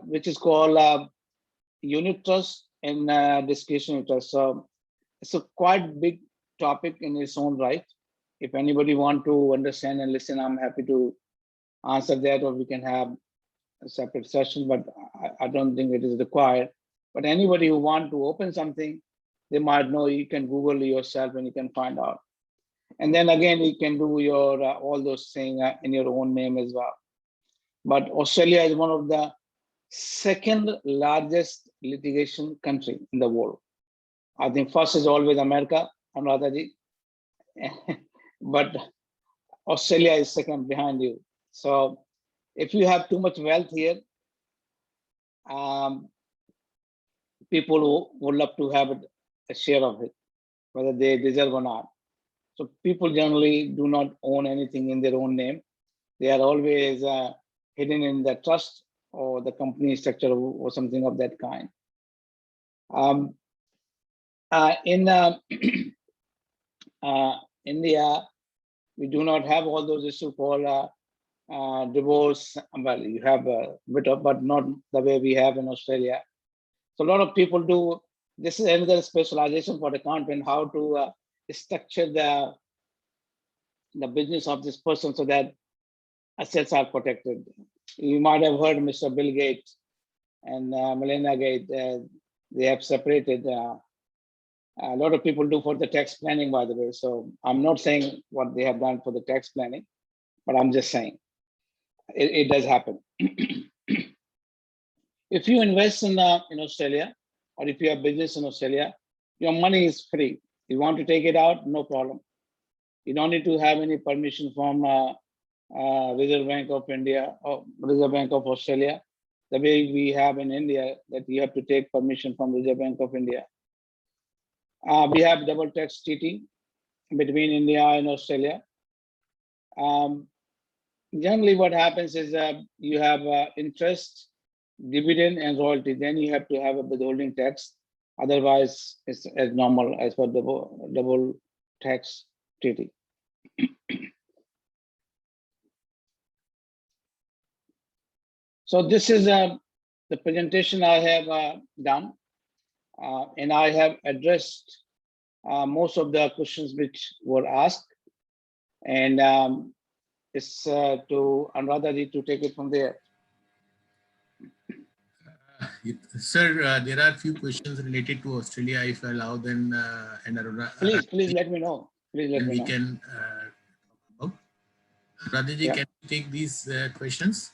which is called unit trust and discretionary trust. So it's a quite big topic in its own right. If anybody want to understand and listen, I'm happy to answer that, or we can have a separate session, but I don't think it is required. But anybody who want to open something, they might know. You can Google yourself and you can find out. And then again, you can do your all those things in your own name as well. But Australia is one of the second largest litigation country in the world I think first is always America, Anuradhaji, but Australia is second behind you. So if you have too much wealth here, people who would love to have a share of it, whether they deserve or not. So people generally do not own anything in their own name. They are always hidden in the trust or the company structure or something of that kind. In India, we do not have all those issues called divorce. Well, you have a bit of, but not the way we have in Australia. So a lot of people do. This is another specialization for the accountant, how to structure the business of this person so that assets are protected. You might have heard Mr. Bill Gates and Melinda Gates. They have separated. A lot of people do for the tax planning, by the way. So I'm not saying what they have done for the tax planning, but I'm just saying it does happen. If you invest in Australia, or if you have business in Australia, your money is free. You want to take it out, no problem. You don't need to have any permission from Reserve Bank of India or Reserve Bank of Australia. The way we have in India, that you have to take permission from Reserve Bank of India. We have double tax treaty between India and Australia. Generally, what happens is you have interest, dividend, and royalty. Then you have to have a withholding tax. Otherwise, it's as normal as per double tax treaty. So this is the presentation I have done, and I have addressed most of the questions which were asked, and it's to Anuradhaji to take it from there. Sir, there are a few questions related to Australia. If I allow, then and Please let me know. Please let me know. We can talk about. Radhiji, Yeah. can you take these questions?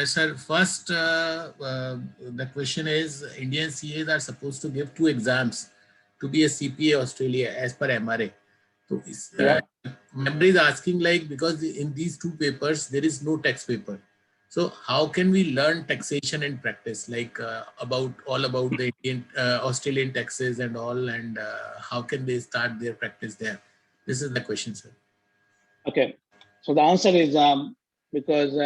Sir, first, the question is, Indian CAs are supposed to give 2 exams to be a CPA Australia as per MRA. So, member is asking, like, because in these 2 papers, there is no tax paper. So how can we learn taxation and practice, like about the Indian, Australian taxes and all, and how can they start their practice there? This is the question, sir. Okay, so the answer is because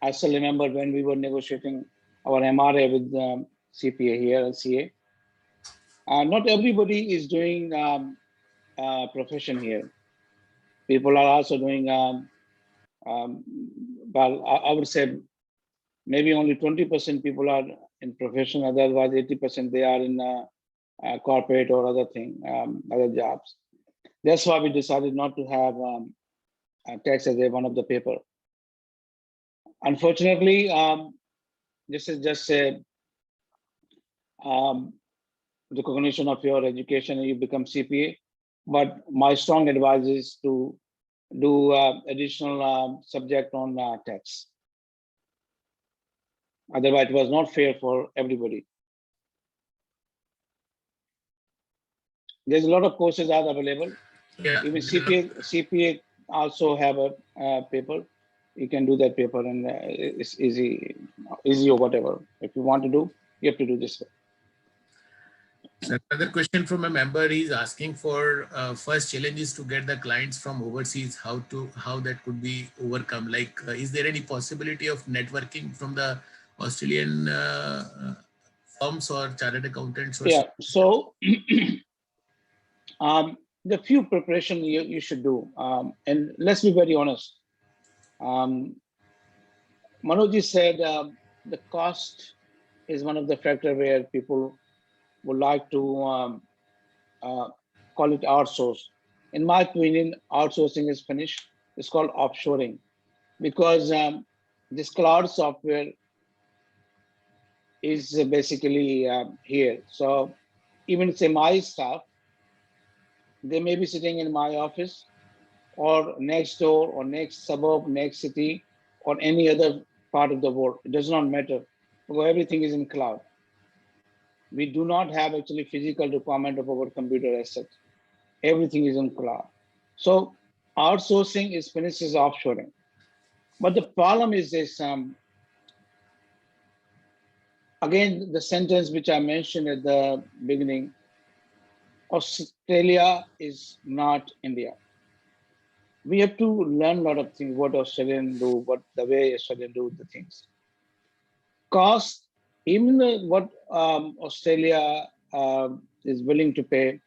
I still remember when we were negotiating our MRA with CPA here at CA. Not everybody is doing profession here. People are also doing, well, I would say maybe only 20% people are in profession, otherwise 80% they are in corporate or other thing, other jobs. That's why we decided not to have tax as one of the paper. Unfortunately, this is just a recognition of your education and you become CPA. But my strong advice is to do additional subject on tax. Otherwise, it was not fair for everybody. There's a lot of courses are available. Yeah. Even CPA also have a paper. You can do that paper, and it's easy or whatever. If you want to do, you have to do this way. So another question from a member is asking for first challenges to get the clients from overseas, how that could be overcome. Like, is there any possibility of networking from the Australian firms or chartered accountants? Or yeah. So the few preparation you should do, and let's be very honest. Manoj said the cost is one of the factor where people would like to call it outsource. In my opinion, outsourcing is finished. It's called offshoring, because this cloud software is basically here. So even say my staff, they may be sitting in my office or next door or next suburb, next city, or any other part of the world. It does not matter, because everything is in cloud. We do not have actually physical requirement of our computer assets. Everything is on cloud. So outsourcing is finished as offshoring. But the problem is this, again, the sentence which I mentioned at the beginning, Australia is not India. We have to learn a lot of things, what Australians do, what the way Australians do the things. Cost, even what Australia is willing to pay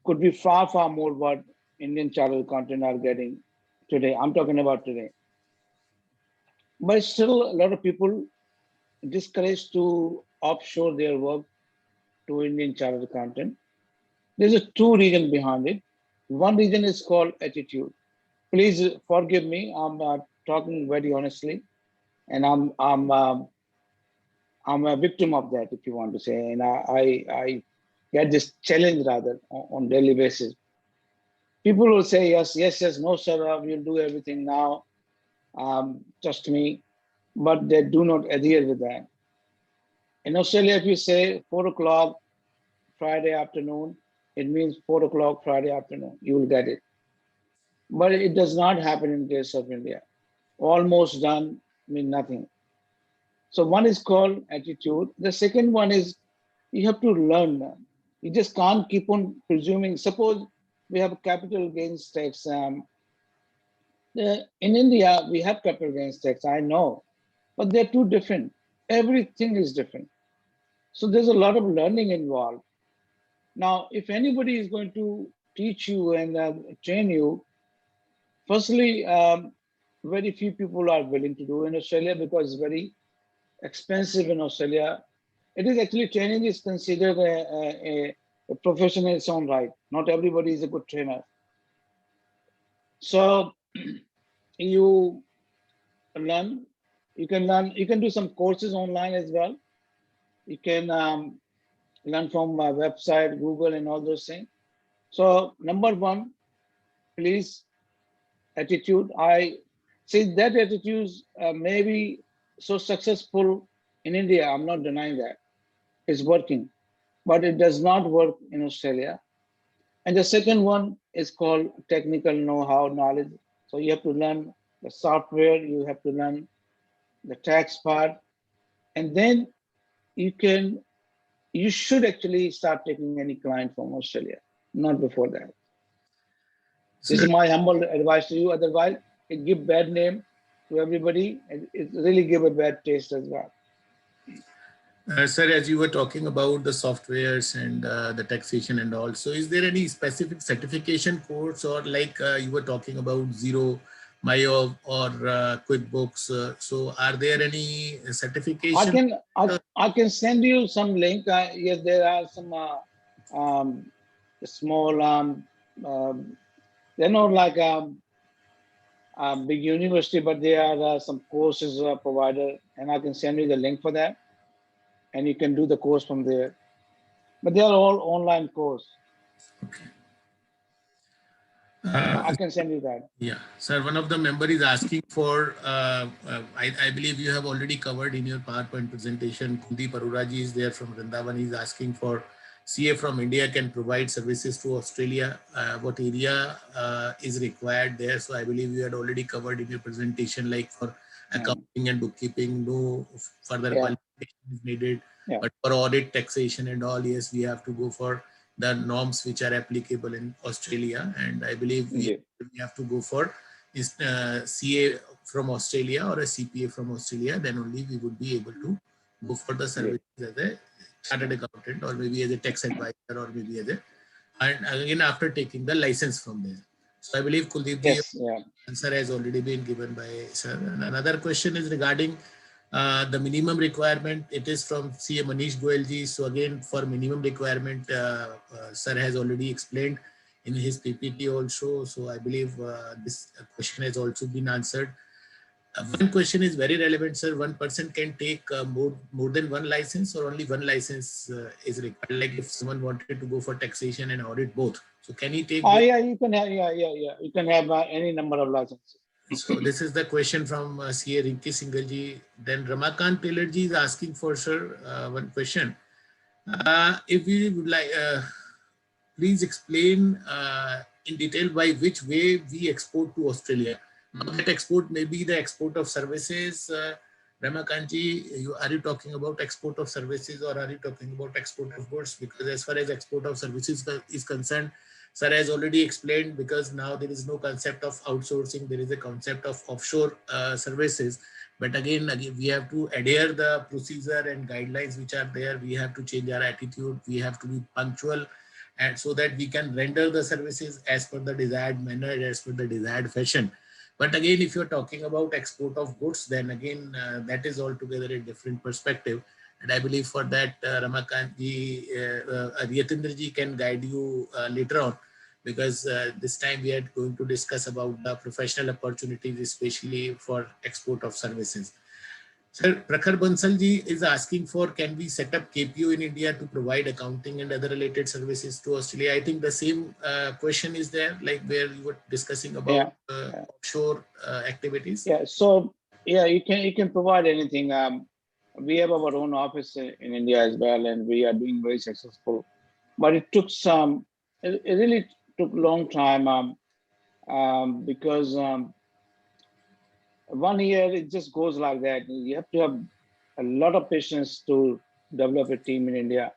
could be far, far more what Indian chartered accountant are getting today. I'm talking about today. But still, a lot of people discouraged to offshore their work to Indian chartered accountant. There's a two reason behind it. One reason is called attitude. Please forgive me. I'm talking very honestly, and I'm a victim of that, if you want to say. And I get this challenge rather on daily basis. People will say yes, yes, yes, no, sir, we'll do everything now. Trust me, but they do not adhere with that. In Australia, if you say 4 o'clock Friday afternoon, it means 4 o'clock Friday afternoon. You will get it. But it does not happen in case of India. Almost done mean nothing. So one is called attitude. The second one is you have to learn. You just can't keep on presuming. Suppose we have capital gains tax. In India, we have capital gains tax, I know, but they're too different. Everything is different. So there's a lot of learning involved. Now, if anybody is going to teach you and train you, firstly, very few people are willing to do in Australia because it's very expensive in Australia. It is actually training is considered a profession in its own right. Not everybody is a good trainer. So you learn, you can do some courses online as well. You can learn from my website, Google, and all those things. So number one, please, attitude. I see that attitudes may be so successful in India. I'm not denying that. It's working, but it does not work in Australia. And the second one is called technical know-how knowledge. So you have to learn the software, you have to learn the tax part, and then you should actually start taking any client from Australia, not before that. This is my humble advice to you. Otherwise, it give bad name to everybody, and it really give a bad taste as well. Sir, as you were talking about the softwares and the taxation and all, so is there any specific certification course or like you were talking about Zero, Mayo or QuickBooks? So are there any certification? I can send you some link. Yes, there are some small, they're not like big university, but there are some courses provided, and I can send you the link for that, and you can do the course from there. But they are all online course. Okay. I can send you that. Yeah, sir, one of the member is asking for, I believe you have already covered in your PowerPoint presentation. Kuldeep Aruraji is there from Vrindavan. He's asking for CA from India can provide services to Australia. What area is required there? So I believe you had already covered in your presentation, like for accounting and bookkeeping, no further qualification is needed. But for audit, taxation and all, yes, we have to go for the norms which are applicable in Australia. And I believe we have to go for is CA from Australia or a CPA from Australia, then only we would be able to go for the services as a chartered accountant or maybe as a tax advisor or maybe as a, and again after taking the license from there. So I believe Kuldeep ji answer has already been given by sir. And another question is regarding the minimum requirement. It is from CA Manish Goyal ji. So again, for minimum requirement, sir has already explained in his PPT also. So I believe this question has also been answered. One question is very relevant, sir. One person can take more than one license, or only one license is required. Like if someone wanted to go for taxation and audit both, so can he take? Yeah, you can have, you can have any number of licenses. So this is the question from CA Rinki Singhal ji. Then Ramakant Taylor ji is asking for, sir, one question. If we would like, please explain in detail by which way we export to Australia. Now that export may be the export of services. Ramakanji, are you talking about export of services or are you talking about export of goods? Because as far as export of services is concerned, sir has already explained, because now there is no concept of outsourcing, there is a concept of offshore services. But again, we have to adhere the procedure and guidelines which are there. We have to change our attitude. We have to be punctual, and so that we can render the services as per the desired manner, as per the desired fashion. But again, if you're talking about export of goods, then again, that is altogether a different perspective. And I believe for that, Ramakant ji, Yatindra ji can guide you later on, because this time we are going to discuss about the professional opportunities, especially for export of services. Sir, Prakhar Bansal ji is asking for, can we set up KPO in India to provide accounting and other related services to Australia? I think the same question is there, like where you were discussing about offshore activities. Yeah. So yeah, you can provide anything. We have our own office in India as well, and we are doing very successful. But it took it really took a long time because 1 year it just goes like that. You have to have a lot of patience to develop a team in India.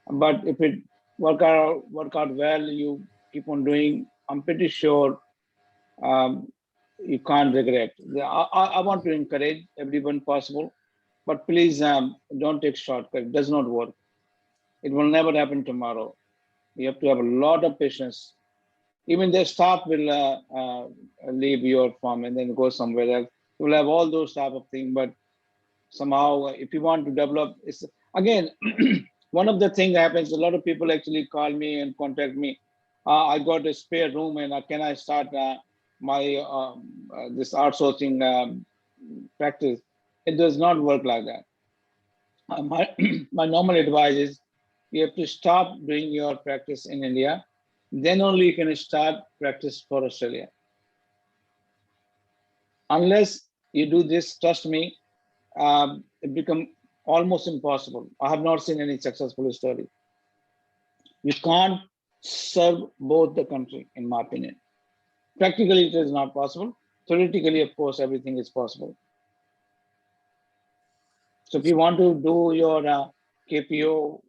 But if it work out well, you keep on doing. I'm pretty sure you can't regret. I want to encourage everyone possible, but please don't take shortcut. It does not work. It will never happen tomorrow. You have to have a lot of patience. Even the staff will leave your firm and then go somewhere else. You will have all those type of things, but somehow, if you want to develop, it's again one of the things happens. A lot of people actually call me and contact me. I got a spare room, and can I start my this outsourcing practice? It does not work like that. My my normal advice is you have to stop doing your practice in India, then only you can start practice for Australia. Unless you do this, trust me, it become almost impossible. I have not seen any successful story. You can't serve both the country, in my opinion. Practically, it is not possible. Theoretically, of course, everything is possible. So if you want to do your KPO,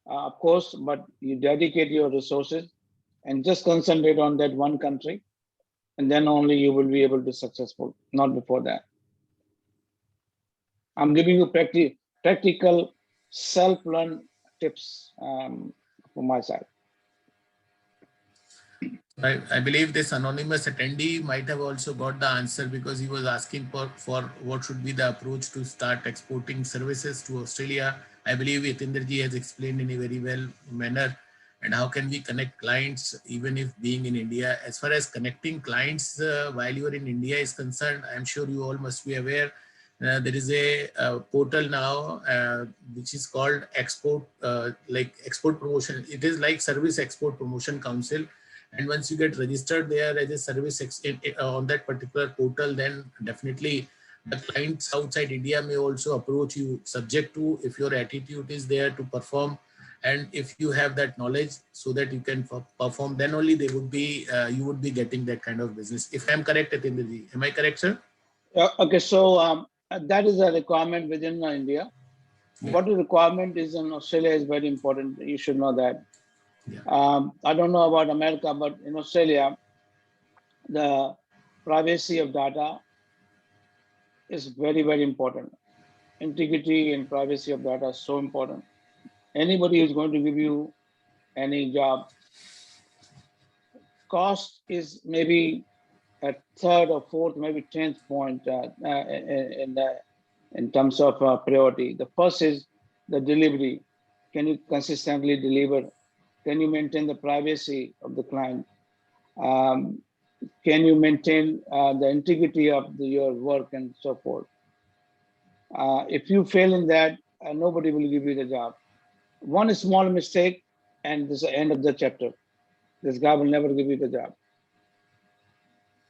of course, but you dedicate your resources and just concentrate on that one country, and then only you will be able to successful, not before that. I'm giving you practical self-learn tips from my side. I believe this anonymous attendee might have also got the answer, because he was asking for what should be the approach to start exporting services to Australia. I believe Yatindra ji has explained in a very well manner. And how can we connect clients even if being in India? As far as connecting clients while you are in India is concerned, I'm sure you all must be aware there is a portal now which is called Export Promotion. It is like Service Export Promotion Council. And once you get registered there as a service on that particular portal, then definitely the clients outside India may also approach you, subject to if your attitude is there to perform, and if you have that knowledge so that you can perform, then only they would be you would be getting that kind of business. If I'm correct, Atinderji, am I correct, sir? Okay, so that is a requirement within India. Yeah. What the requirement is in Australia is very important. You should know that. Yeah. I don't know about America, but in Australia, the privacy of data is very, very important. Integrity and privacy of data is so important. Anybody who's going to give you any job, cost is maybe a third or fourth, maybe 10th point in terms of priority. The first is the delivery. Can you consistently deliver? Can you maintain the privacy of the client? Can you maintain the integrity of your work and so forth? If you fail in that, nobody will give you the job. One small mistake, and this is the end of the chapter. This guy will never give you the job.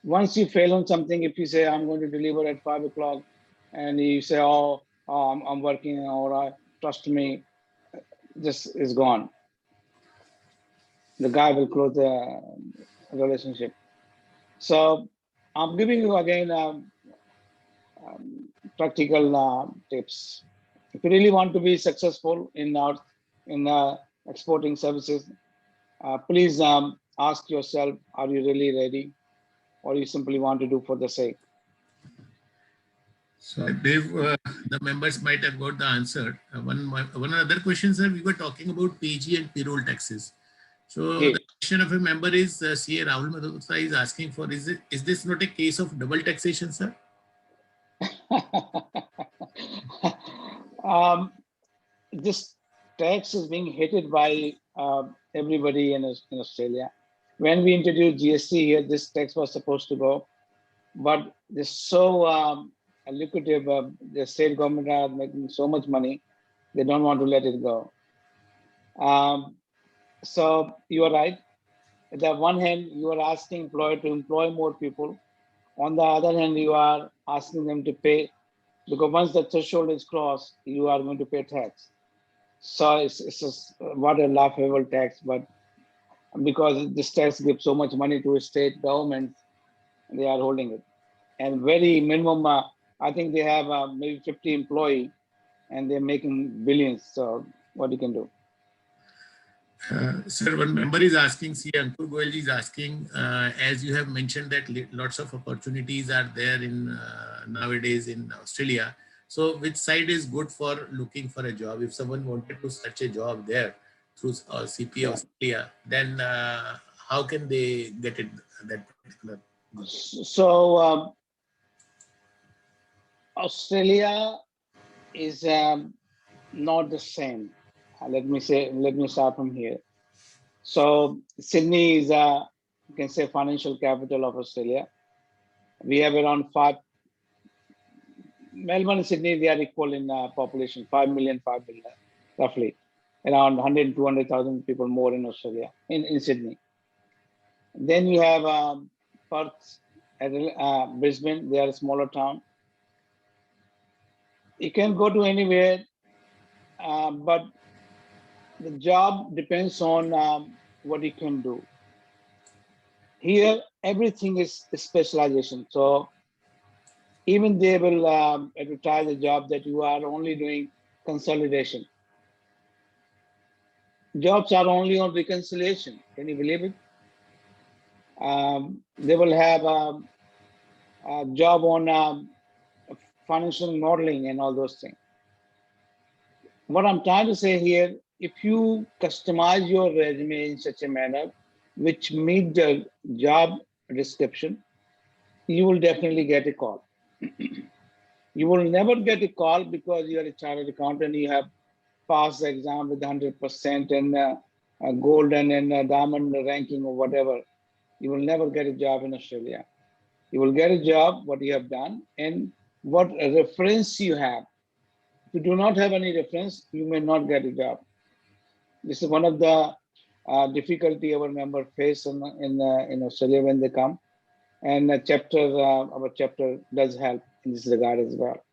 Once you fail on something, if you say, I'm going to deliver at 5 o'clock, and you say, I'm working, all right, trust me, just is gone. The guy will close the relationship. So I'm giving you again practical tips. If you really want to be successful in exporting services, please ask yourself, are you really ready, or you simply want to do for the sake? So I believe the members might have got the answer. One other question, sir, we were talking about PG and payroll taxes. So the question of a member is CA Rahul Madhukta is asking for, is this not a case of double taxation, sir? This tax is being hated by everybody in Australia. When we introduced GST here, this tax was supposed to go, but it's so lucrative. The state government are making so much money, they don't want to let it go. So you are right. On the one hand, you are asking employer to employ more people. On the other hand, you are asking them to pay, because once the threshold is crossed, you are going to pay tax. So it's just what a laughable tax, but because this tax gives so much money to state governments, they are holding it. And very minimum, I think they have maybe 50 employee, and they're making billions. So what you can do? Sir, one member is asking, C. Ankur Goyal is asking, as you have mentioned that lots of opportunities are there in nowadays in Australia. So which side is good for looking for a job? If someone wanted to search a job there through CP Australia, then how can they get it, that particular? So Australia is not the same. Let me start from here. So Sydney is you can say financial capital of Australia. We have around Melbourne and Sydney, they are equal in population, 5 million, roughly. Around 100 and 200,000 people more in Australia, in Sydney. Then you have Perth, Brisbane, they are a smaller town. You can go to anywhere, but the job depends on what you can do. Here, everything is specialization. So even they will advertise a job that you are only doing consolidation. Jobs are only on reconciliation. Can you believe it? They will have a job on financial modeling and all those things. What I'm trying to say here, if you customize your resume in such a manner which meet the job description, you will definitely get a call. You will never get a call because you are a chartered accountant, you have passed the exam with 100% and golden and diamond ranking or whatever. You will never get a job in Australia. You will get a job, what you have done, and what reference you have. If you do not have any reference, you may not get a job. This is one of the difficulty our members face in Australia when they come. And our chapter does help in this regard as well.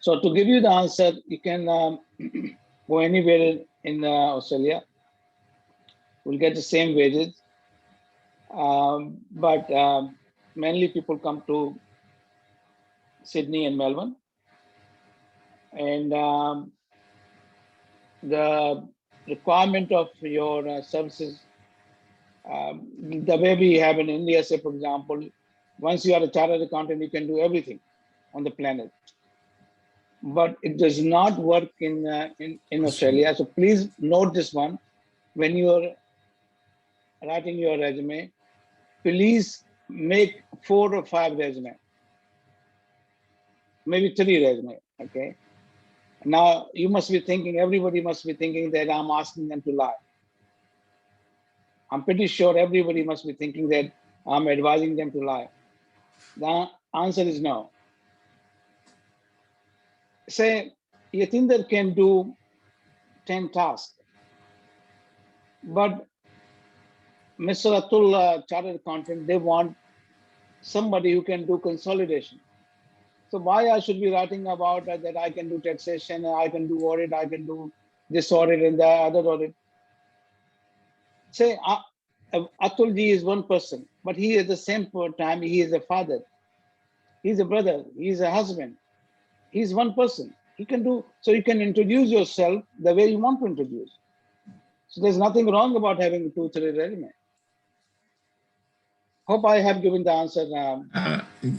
So to give you the answer, you can go anywhere in Australia. We'll get the same wages. But mainly people come to Sydney and Melbourne. And the requirement of your services, the way we have in India, say, for example, once you are a chartered accountant, you can do everything on the planet. But it does not work in Australia. So please note this one. When you are writing your resume, please make 4 or 5 resumes, maybe 3 resumes, okay? Now, you must be thinking, everybody must be thinking that I'm asking them to lie. I'm pretty sure everybody must be thinking that I'm advising them to lie. The answer is no. Say, Yatinder can do 10 tasks, but Mr. Atul, chartered accountant, they want somebody who can do consolidation. So why I should be writing about that I can do taxation, I can do audit, I can do this audit and the other audit. Say, Atulji is one person, but he at the same time, he is a father, he's a brother, he's a husband, he's one person. He can do, so you can introduce yourself the way you want to introduce. So there's nothing wrong about having 2-3 resume. Hope I have given the answer.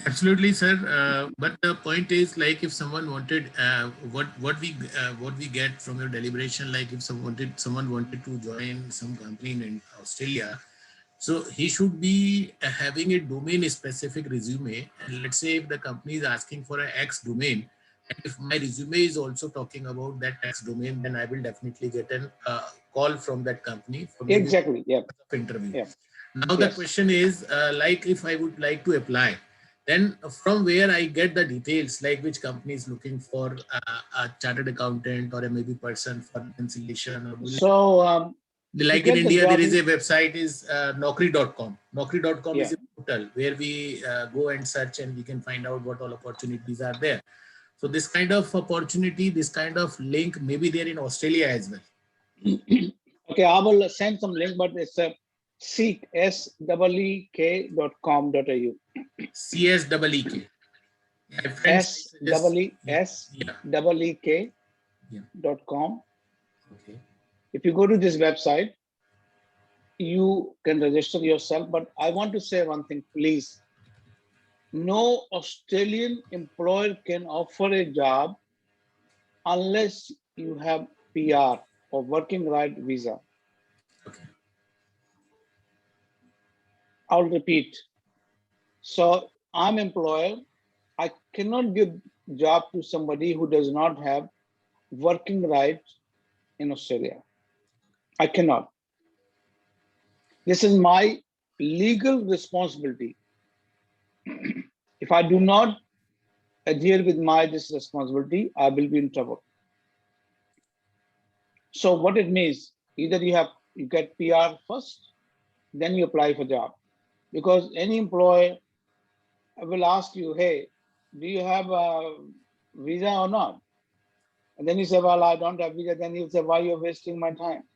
Absolutely, sir. But the point is, like, if someone wanted, what we get from your deliberation, like if someone wanted to join some company in Australia, so he should be having a domain specific resume. And let's say if the company is asking for an X domain, and if my resume is also talking about that X domain, then I will definitely get an call from that company for maybe Exactly. Yeah. interview. Yeah. Now the Yes. question is, like if I would like to apply, then from where I get the details, like which company is looking for a chartered accountant or a maybe person for reconciliation, or So to like in get the India, there job, is a website is Naukri.com. Naukri.com yeah. is a portal where we go and search and we can find out what all opportunities are there. So this kind of opportunity, this kind of link may be there in Australia as well. Okay, I will send some link, but it's a seek seek.com.au. CSEEK. My friends suggest, seek.com. Okay. If you go to this website, you can register yourself. But I want to say one thing, please. No Australian employer can offer a job unless you have PR or working right visa. Okay. I'll repeat. So I'm employer. I cannot give job to somebody who does not have working right in Australia. I cannot. This is my legal responsibility. If I do not adhere with this responsibility, I will be in trouble. So what it means, either you get PR first, then you apply for job. Because any employer will ask you, hey, do you have a visa or not? And then you say, well, I don't have visa. Then you say, why you're wasting my time?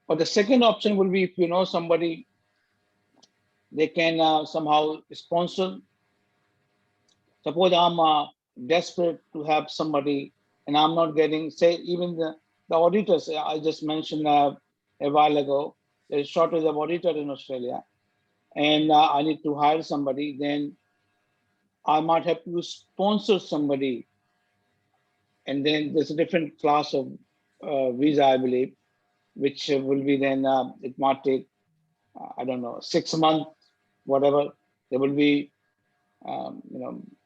Or the second option will be, if you know somebody, they can somehow sponsor. Suppose I'm desperate to have somebody and I'm not getting, say, even the auditors I just mentioned a while ago, there's shortage of auditor in Australia, and I need to hire somebody, then I might have to sponsor somebody. And then there's a different class of visa, I believe, which will be then, it might take, I don't know, 6 months, whatever. There will be,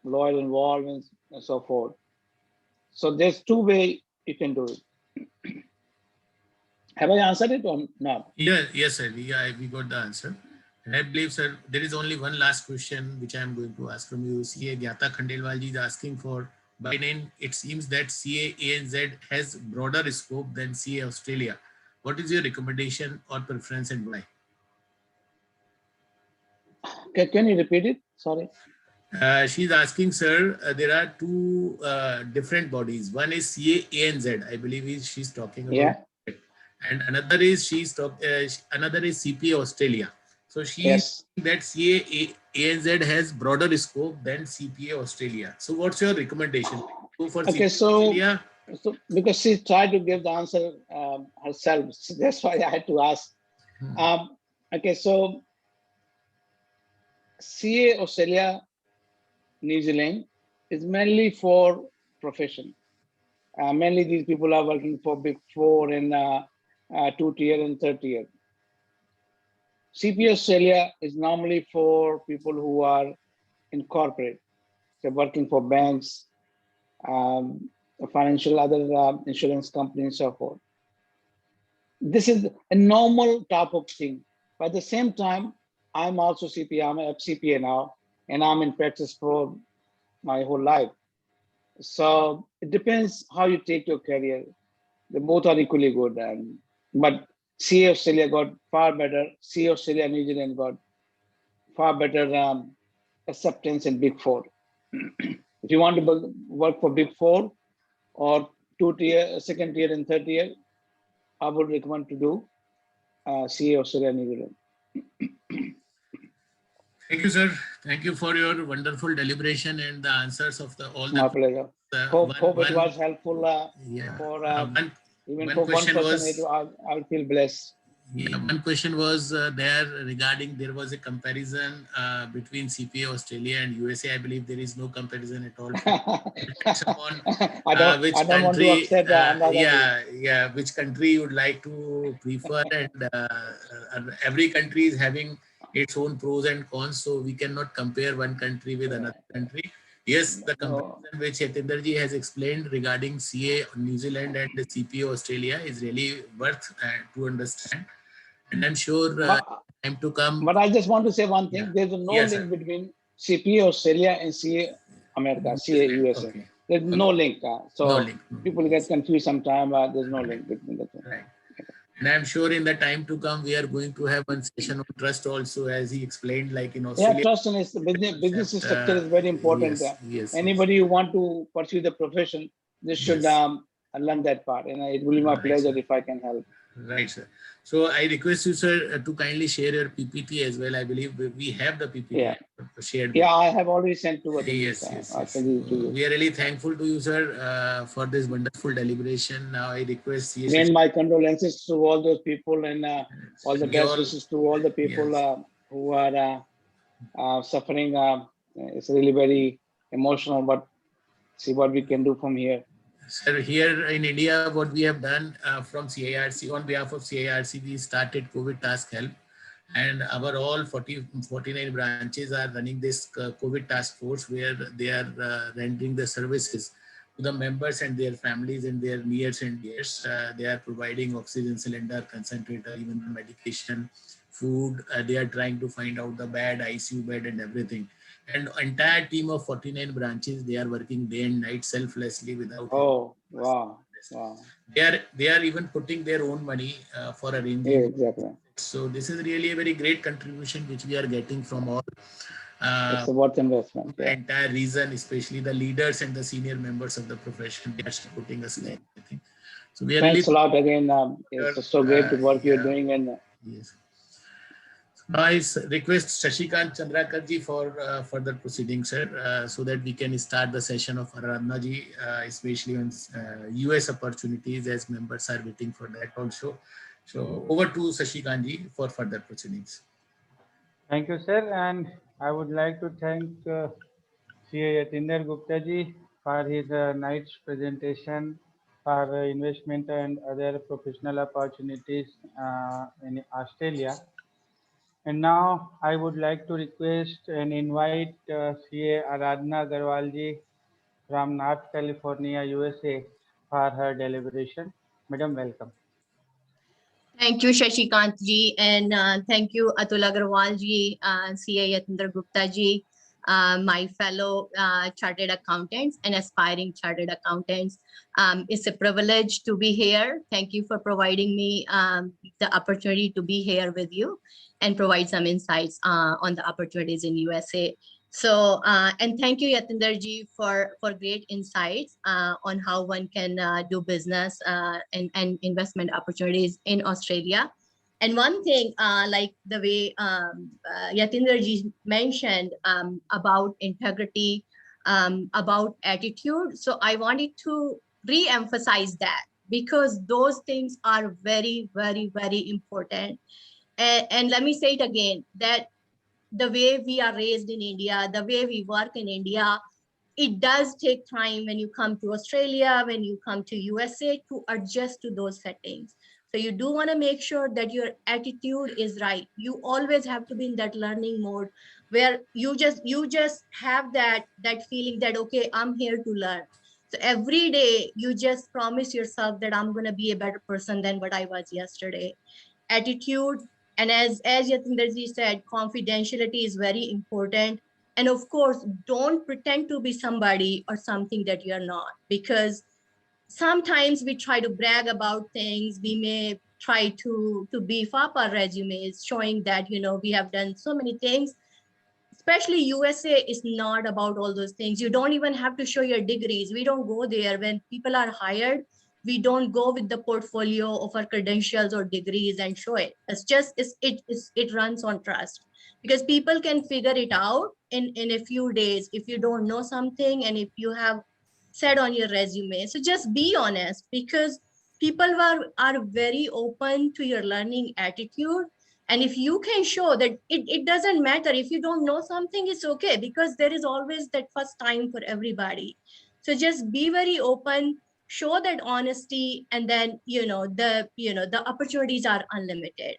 lawyer involved and so forth. So there's two ways you can do it. Have I answered it or not? Yes, sir. We got the answer. And I believe, sir, there is only one last question which I am going to ask from you. CA Gyata Khandelwal ji is asking for, by name, it seems that CA ANZ has broader scope than CA Australia. What is your recommendation or preference and why? Can you repeat it? Sorry. She's asking, sir, there are two different bodies. One is CA ANZ, I believe she's talking about. Yeah. And another is another is CPA Australia. So she's saying that CA ANZ has broader scope than CPA Australia. So what's your recommendation? Go for Okay, CPA Australia? so because she tried to give the answer herself, so that's why I had to ask. Okay, so CA Australia, New Zealand is mainly for profession. Mainly these people are working for Big Four and 2-tier and 3rd-tier. CPA Australia is normally for people who are in corporate, they're working for banks, financial, other insurance companies, so forth. This is a normal type of thing. But at the same time, I'm also CPA, I'm a CPA now, and I'm in practice for my whole life. So it depends how you take your career. They both are equally good. But CA Australia got far better. CA Australia New Zealand got far better acceptance in Big Four. If you want to work for Big Four or 2 tier, second tier, and third tier, I would recommend to do CA Australia New Zealand. Thank you, sir. Thank you for your wonderful deliberation and the answers of all the. My pleasure. Hope it was helpful yeah. for even one for one question person. was, I'll feel blessed. yeah, one question was there regarding there was a comparison between CPA Australia and USA. I believe there is no comparison at all. Depends upon I don't want to upset which country you would like to prefer, and every country is having its own pros and cons, so we cannot compare one country with another country. Yes, the comparison which Yatinderji has explained regarding CA New Zealand and the CPA Australia is really worth to understand. And I'm sure time to come. But I just want to say one thing. Yeah. There's no Yes, link sir. between CPA Australia and CA America, CA USA. Okay. There's no link. So No link. people get confused sometimes. There's no link between the two. Right. And I'm sure in the time to come, we are going to have one session on trust also, as he explained, like in Australia. Yeah, trust and business structure is very important. Anybody who want to pursue the profession, they should learn that part. And it will be my pleasure if I can help. Right, sir. So I request you, sir, to kindly share your PPT as well. I believe we have the PPT shared. Yeah, I have already sent to Yes. We are really thankful to you, sir, for this wonderful deliberation. Now I request you. Again, my condolences to all those people, and all the best wishes to all the people who are suffering. It's really very emotional, but see what we can do from here. Sir, here in India, what we have done from CIRC, on behalf of CIRC, we started COVID Task Help, and our all 49 branches are running this COVID Task Force, where they are rendering the services to the members and their families and their nears and dears. They are providing oxygen cylinder, concentrator, even medication, food. They are trying to find out the bed, ICU bed, and everything. And entire team of 49 branches, they are working day and night selflessly without. Oh, wow. They are even putting their own money for arranging. Yeah, exactly. So this is really a very great contribution which we are getting from all. It's a worth investment. The entire reason, especially the leaders and the senior members of the profession, they are supporting us. Yeah. So we are Thanks really a lot again. It's so great the work you're doing. And yes. Now I request Shashikant Chandrakar ji for further proceedings, sir, so that we can start the session of Aradhana ji, especially on US opportunities, as members are waiting for that also. So over to Shashikant ji for further proceedings. Thank you, sir. And I would like to thank CA Yatinder Gupta ji for his nice presentation for investment and other professional opportunities in Australia. And now I would like to request and invite CA Aradhana Agarwal ji from North California, USA for her deliberation. Madam, welcome. Thank you, Shashikant ji, and thank you, Atul Agarwal ji, CA Yatinder Gupta ji, my fellow chartered accountants and aspiring chartered accountants. It's a privilege to be here. Thank you for providing me the opportunity to be here with you and provide some insights on the opportunities in USA. So, and thank you, Yatinder ji, for great insights on how one can do business and investment opportunities in Australia. And one thing, like the way Yatinder ji mentioned about integrity, about attitude. So I wanted to re-emphasize that, because those things are very, very, very important. And let me say it again, that the way we are raised in India, the way we work in India, it does take time when you come to Australia, when you come to USA, to adjust to those settings. So you do want to make sure that your attitude is right. You always have to be in that learning mode where you just have that feeling that, okay, I'm here to learn. So every day you just promise yourself that I'm going to be a better person than what I was yesterday. Attitude, and as Yatinderji said, confidentiality is very important. And of course, don't pretend to be somebody or something that you're not, because sometimes we try to brag about things. We may try to beef up our resumes, showing that, you know, we have done so many things. especially USA is not about all those things. You don't even have to show your degrees. We don't go there. When people are hired, we don't go with the portfolio of our credentials or degrees and show it. It's just, it runs on trust, because people can figure it out in a few days if you don't know something and if you have said on your resume. So just be honest, because people are very open to your learning attitude. And if you can show that it doesn't matter if you don't know something, it's okay, because there is always that first time for everybody. So just be very open, show that honesty, and then the opportunities are unlimited.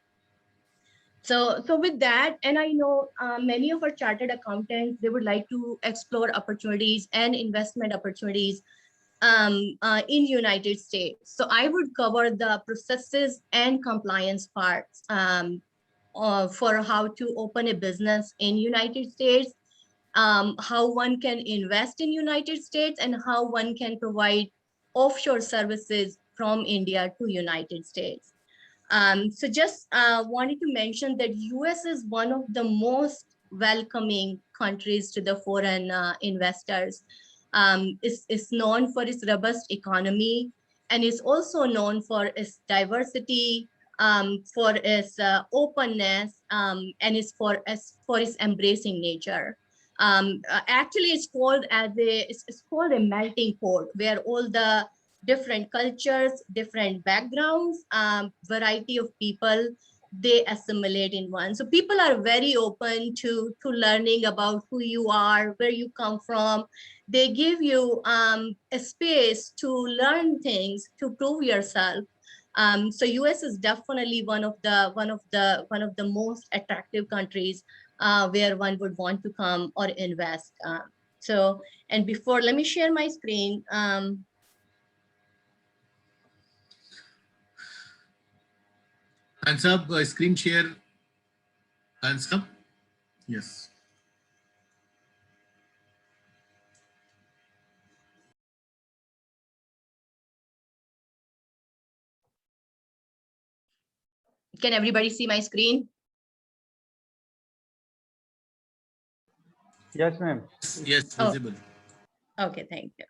So with that, and I know many of our chartered accountants, they would like to explore opportunities and investment opportunities in United States. So I would cover the processes and compliance parts for how to open a business in United States, how one can invest in United States, and how one can provide offshore services from India to United States. So just wanted to mention that US is one of the most welcoming countries to the foreign investors. It's known for its robust economy, and is also known for its diversity, for its openness, and for its embracing nature. Actually, it's called it's called a melting pot, where all the different cultures, different backgrounds, variety of people, they assimilate in one. So people are very open to learning about who you are, where you come from. They give you a space to learn things, to prove yourself. So US is definitely one of the most attractive countries where one would want to come or invest. And before, let me share my screen. Hands up, screen share. Hands up. Yes. Can everybody see my screen? Yes, ma'am. Yes, visible. Okay, thank you.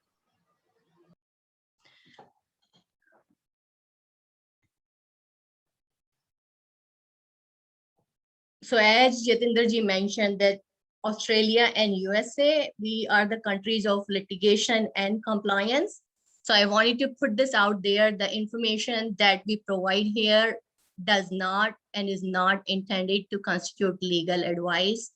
So as Jatinder ji mentioned, that Australia and USA, we are the countries of litigation and compliance. So I wanted to put this out there. The information that we provide here does not and is not intended to constitute legal advice.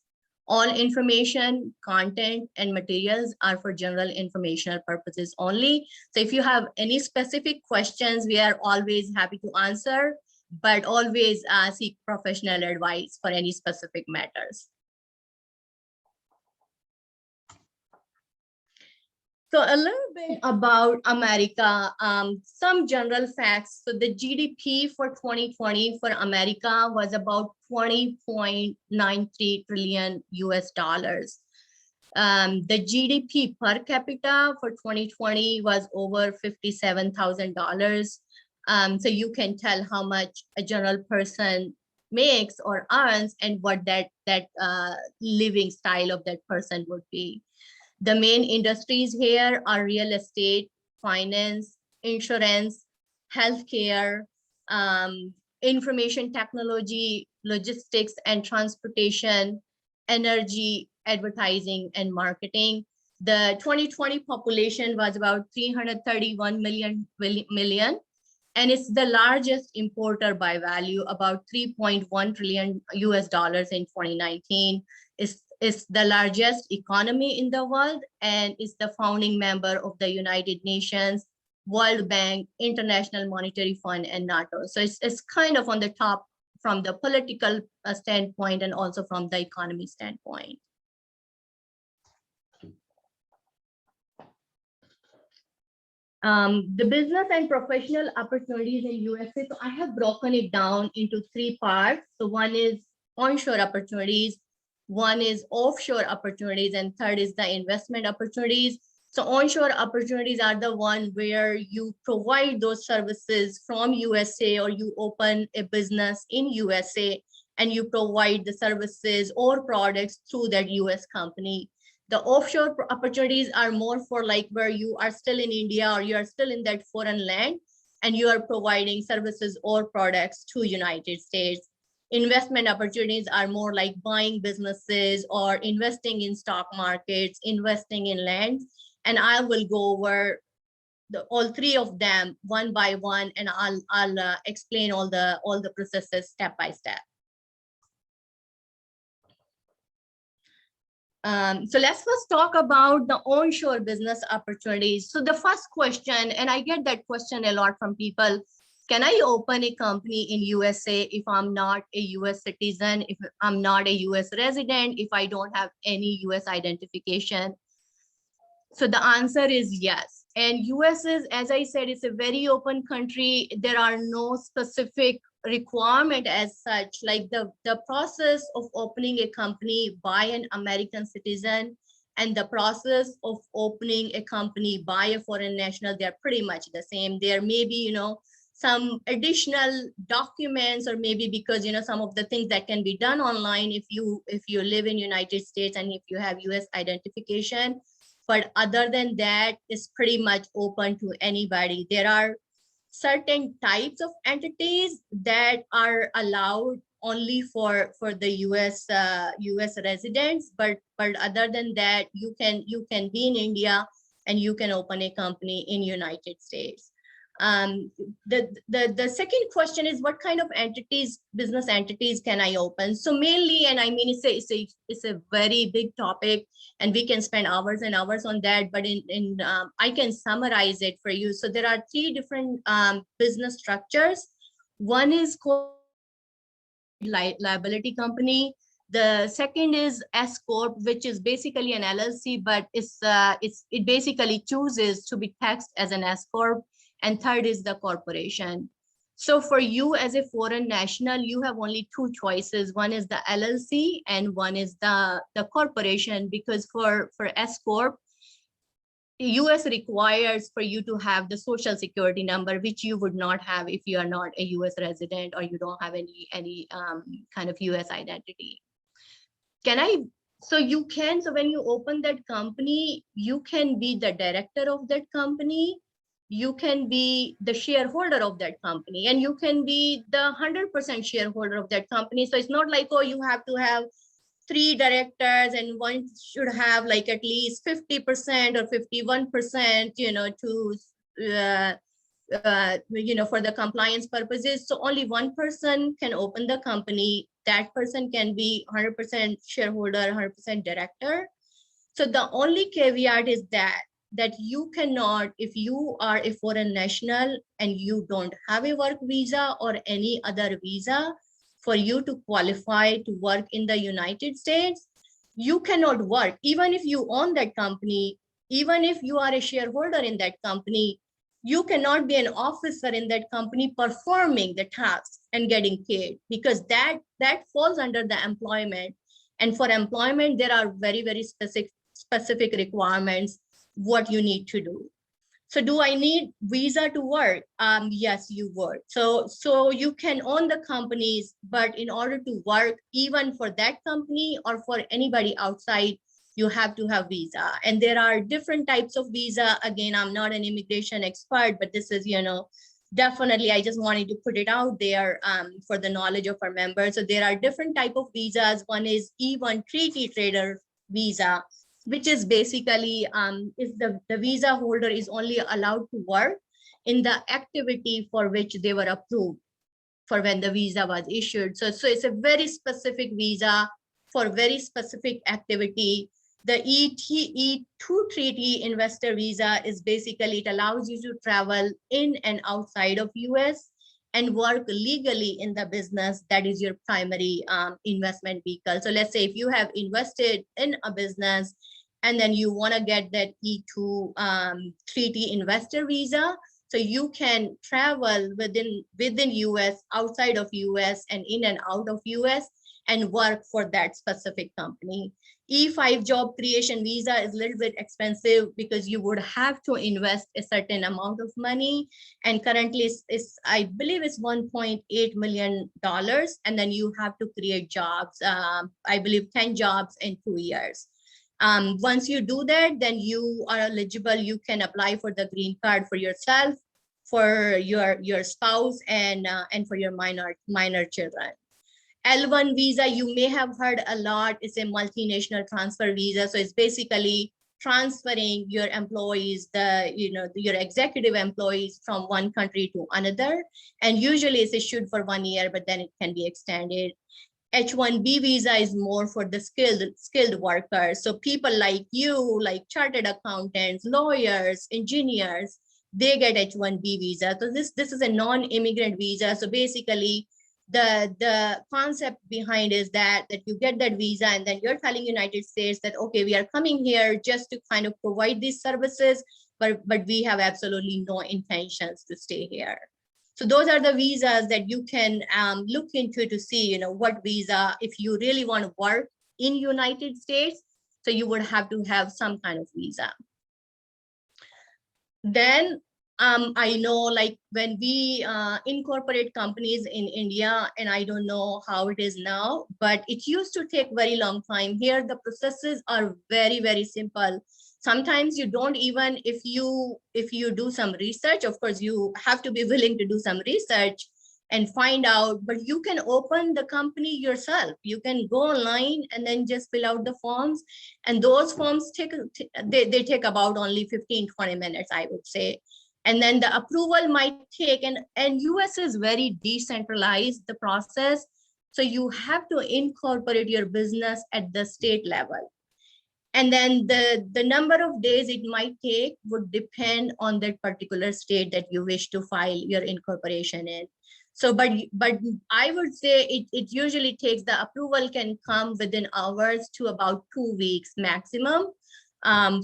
All information, content, and materials are for general informational purposes only. So if you have any specific questions, we are always happy to answer, but always seek professional advice for any specific matters. So a little bit about America, some general facts. So the GDP for 2020 for America was about 20.93 trillion US dollars. The GDP per capita for 2020 was over $57,000. So you can tell how much a general person makes or earns and what that living style of that person would be. The main industries here are real estate, finance, insurance, healthcare, information technology, logistics and transportation, energy, advertising, and marketing. The 2020 population was about 331 million, and it's the largest importer by value, about 3.1 trillion US dollars in 2019. Is the largest economy in the world, and is the founding member of the United Nations, World Bank, International Monetary Fund, and NATO. So it's kind of on the top from the political standpoint and also from the economy standpoint. The business and professional opportunities in USA. So I have broken it down into three parts. So one is onshore opportunities, one is offshore opportunities, and third is the investment opportunities. So onshore opportunities are the one where you provide those services from USA, or you open a business in USA and you provide the services or products through that US company. The offshore opportunities are more for like where you are still in India or you are still in that foreign land and you are providing services or products to United States. Investment opportunities are more like buying businesses or investing in stock markets, investing in land. And I will go over all three of them one by one, and I'll explain all the processes step by step. So let's first talk about the onshore business opportunities. So the first question, and I get that question a lot from people, can I open a company in USA if I'm not a US citizen, if I'm not a US resident, if I don't have any US identification? So the answer is yes. And US is, as I said, it's a very open country. There are no specific requirement as such, like the process of opening a company by an American citizen and the process of opening a company by a foreign national, they're pretty much the same. There may be, some additional documents, or maybe because, some of the things that can be done online if you live in United States and if you have US identification. But other than that, it's pretty much open to anybody. There are certain types of entities that are allowed only for the US residents, but other than that, you can be in India and you can open a company in United States. The second question is, what kind of entities, business entities, can I open? So mainly, and I mean, it's a very big topic and we can spend hours and hours on that, but I can summarize it for you. So there are three different business structures. One is called liability company. The second is S Corp, which is basically an LLC, but it basically chooses to be taxed as an S Corp. And third is the corporation. So for you as a foreign national, you have only two choices. One is the LLC and one is the corporation, because for S Corp, US requires for you to have the social security number, which you would not have if you are not a US resident or you don't have any kind of US identity. So when you open that company, you can be the director of that company, you can be the shareholder of that company, and you can be the 100% shareholder of that company. So it's not like, oh, you have to have 3 directors and one should have like at least 50% or 51%, for the compliance purposes. So only one person can open the company. That person can be 100% shareholder, 100% director. So the only caveat is that you cannot, if you are a foreign national and you don't have a work visa or any other visa, for you to qualify to work in the United States, you cannot work. Even if you own that company, even if you are a shareholder in that company, you cannot be an officer in that company performing the tasks and getting paid, because that falls under the employment. And for employment, there are very, very specific requirements what you need to do. So do I need visa to work? Yes, you would. So you can own the companies, but in order to work, even for that company or for anybody outside, you have to have visa. And there are different types of visa. Again, I'm not an immigration expert, but this is, definitely, I just wanted to put it out there for the knowledge of our members. So there are different type of visas. One is E1 treaty trader visa, which is basically is the visa holder is only allowed to work in the activity for which they were approved for when the visa was issued. So it's a very specific visa for very specific activity. The E2 treaty investor visa is basically, it allows you to travel in and outside of US and work legally in the business that is your primary investment vehicle. So let's say if you have invested in a business and then you want to get that E2 treaty investor visa, So you can travel within US, outside of US, and in and out of US, and work for that specific company. E5 job creation visa is a little bit expensive because you would have to invest a certain amount of money. And currently I believe it's $1.8 million. And then you have to create jobs, I believe 10 jobs in 2 years. Once you do that, then you are eligible. You can apply for the green card for yourself, for your spouse, and for your minor children. L1 visa, you may have heard a lot, is a multinational transfer visa. So it's basically transferring your employees, your executive employees from one country to another. And usually it's issued for 1 year, but then it can be extended. H1B visa is more for the skilled workers. So people like you, like chartered accountants, lawyers, engineers, they get H1B visa. So this is a non-immigrant visa. So basically, the concept behind is that you get that visa, and then you're telling United States that, okay, we are coming here just to kind of provide these services, but we have absolutely no intentions to stay here. So those are the visas that you can look into to see, what visa, if you really want to work in United States, so you would have to have some kind of visa. Then I know, like, when we incorporate companies in India, and I don't know how it is now, but it used to take very long time. Here, the processes are very, very simple. Sometimes you don't even, if you do some research, of course, you have to be willing to do some research and find out, but you can open the company yourself. You can go online and then just fill out the forms. And those forms they take about only 15-20 minutes, I would say. And then the approval might take, and US is very decentralized, the process. So you have to incorporate your business at the state level. And then the number of days it might take would depend on that particular state that you wish to file your incorporation in. So, but I would say it usually takes, the approval can come within hours to about 2 weeks maximum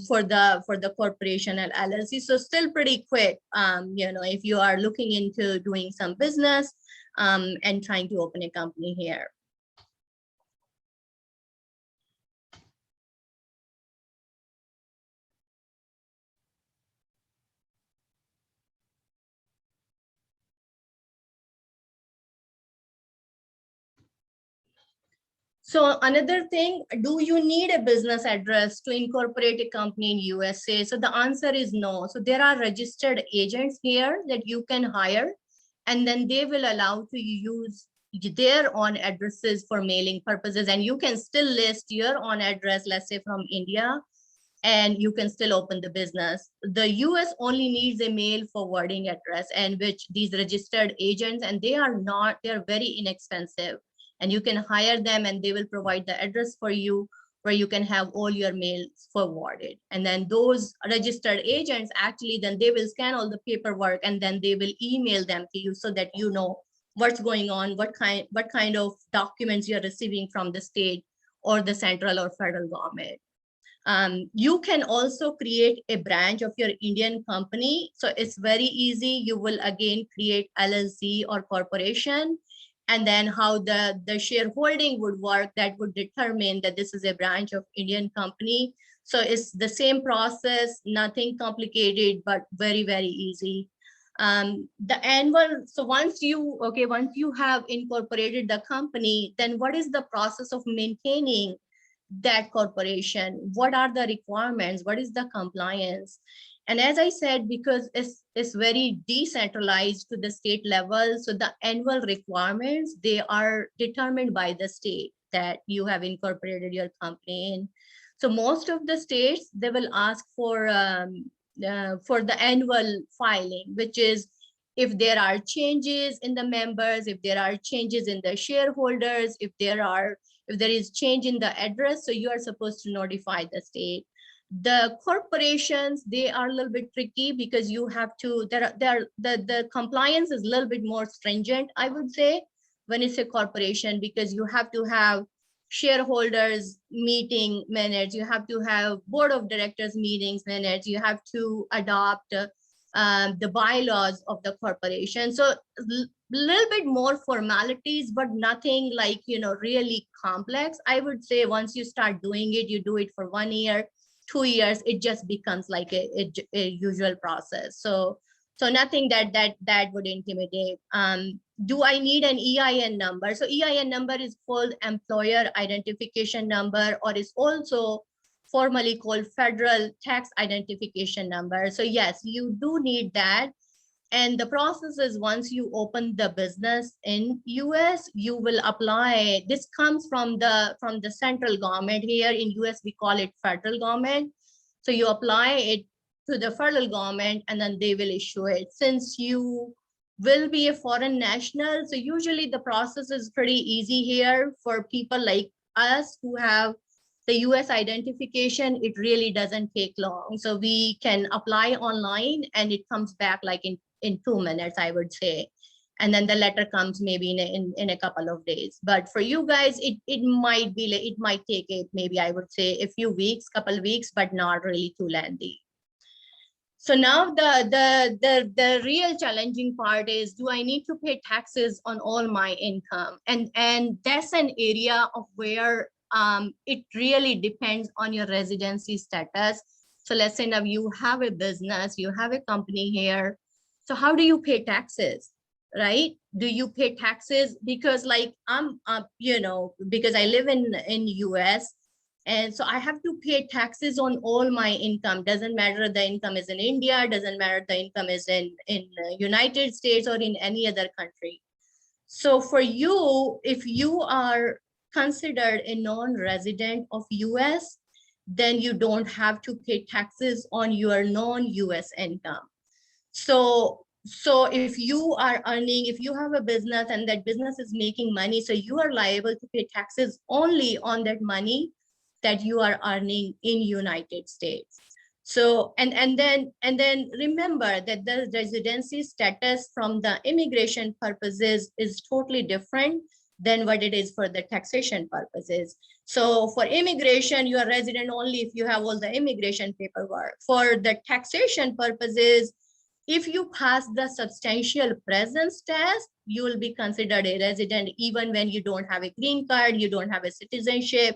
for the corporation and LLC. So still pretty quick, if you are looking into doing some business and trying to open a company here. So another thing, do you need a business address to incorporate a company in USA? So the answer is no. So there are registered agents here that you can hire, and then they will allow to use their own addresses for mailing purposes. And you can still list your own address, let's say from India, and you can still open the business. The US only needs a mail forwarding address, and which these registered agents, and they're very inexpensive. And you can hire them, and they will provide the address for you where you can have all your mails forwarded. And then those registered agents, actually, then they will scan all the paperwork, and then they will email them to you so that you know what's going on, what kind of documents you're receiving from the state or the central or federal government. You can also create a branch of your Indian company. So it's very easy. You will again create LLC or corporation. And then how the shareholding would work, that would determine that this is a branch of Indian company. So it's the same process, nothing complicated, but very, very easy. So once you have incorporated the company, then what is the process of maintaining that corporation? What are the requirements? What is the compliance? And as I said, because it's very decentralized to the state level, so the annual requirements, they are determined by the state that you have incorporated your company in. So most of the states, they will ask for the annual filing, which is if there are changes in the members, if there are changes in the shareholders, if there is change in the address, so you are supposed to notify the state. The corporations, they are a little bit tricky because you have to, the compliance is a little bit more stringent, I would say, when it's a corporation, because you have to have shareholders meeting minutes, you have to have board of directors meetings minutes, you have to adopt the bylaws of the corporation. So a little bit more formalities, but nothing like, really complex. I would say once you start doing it, you do it for 1 year, 2 years, it just becomes like a usual process. So nothing that would intimidate. Do I need an EIN number? So EIN number is called employer identification number, or is also formally called federal tax identification number. So yes, you do need that. And the process is, once you open the business in US, you will apply. This comes from the central government. Here in US, we call it federal government. So you apply it to the federal government, and then they will issue it. Since you will be a foreign national, so usually the process is pretty easy here for people like us who have the US identification. It really doesn't take long. So we can apply online and it comes back like in 2 minutes, I would say. And then the letter comes maybe in a couple of days. But for you guys, it might take maybe, I would say, a few weeks, couple of weeks, but not really too lengthy. So now the real challenging part is, do I need to pay taxes on all my income? And that's an area of where it really depends on your residency status. So let's say now you have a business, you have a company here. So how do you pay taxes, right? Do you pay taxes? Because like because I live in US, and so I have to pay taxes on all my income. Doesn't matter the income is in India, doesn't matter the income is in United States or in any other country. So for you, if you are considered a non-resident of US, then you don't have to pay taxes on your non-US income. So if you are earning, if you have a business and that business is making money, so you are liable to pay taxes only on that money that you are earning in United States. So and then remember that the residency status from the immigration purposes is totally different than what it is for the taxation purposes. So for immigration, you are resident only if you have all the immigration paperwork. For the taxation purposes, if you pass the substantial presence test, you will be considered a resident even when you don't have a green card, you don't have a citizenship.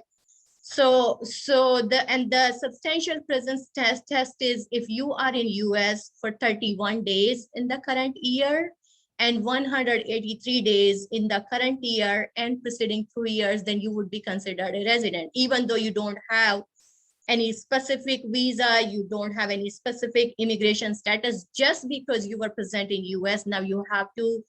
So the substantial presence test is if you are in US for 31 days in the current year and 183 days in the current year and preceding 2 years, then you would be considered a resident, even though you don't have any specific visa, you don't have any specific immigration status. Just because you were present in US, now you have to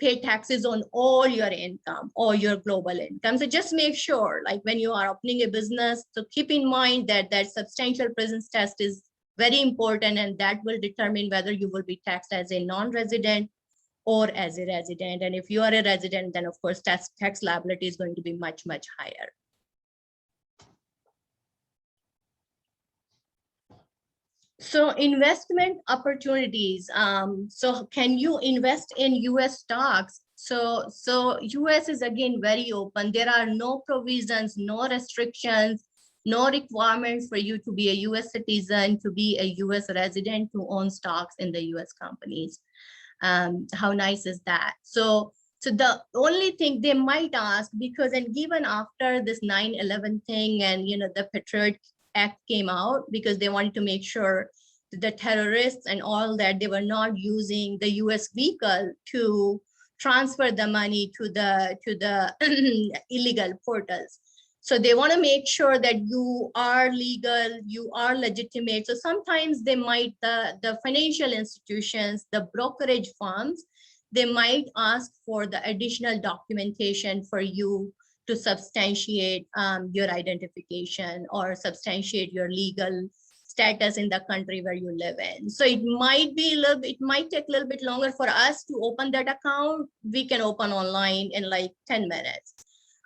pay taxes on all your income or your global income. So just make sure, like when you are opening a business, so keep in mind that that substantial presence test is very important, and that will determine whether you will be taxed as a non-resident or as a resident. And if you are a resident, then of course tax liability is going to be much, much higher. So investment opportunities. So can you invest in US stocks? So US is again very open. There are no provisions, no restrictions, no requirements for you to be a US citizen, to be a US resident, to own stocks in the US companies. How nice is that? So the only thing they might ask, because and given after this 9/11 thing and the Patriot Act came out, because they wanted to make sure the terrorists and all that, they were not using the US vehicle to transfer the money to the illegal portals. So they want to make sure that you are legal, you are legitimate. So sometimes they might, the financial institutions, the brokerage firms, they might ask for the additional documentation for you to substantiate your identification or substantiate your legal status in the country where you live in. So it might be it might take a little bit longer for us to open that account. We can open online in like 10 minutes.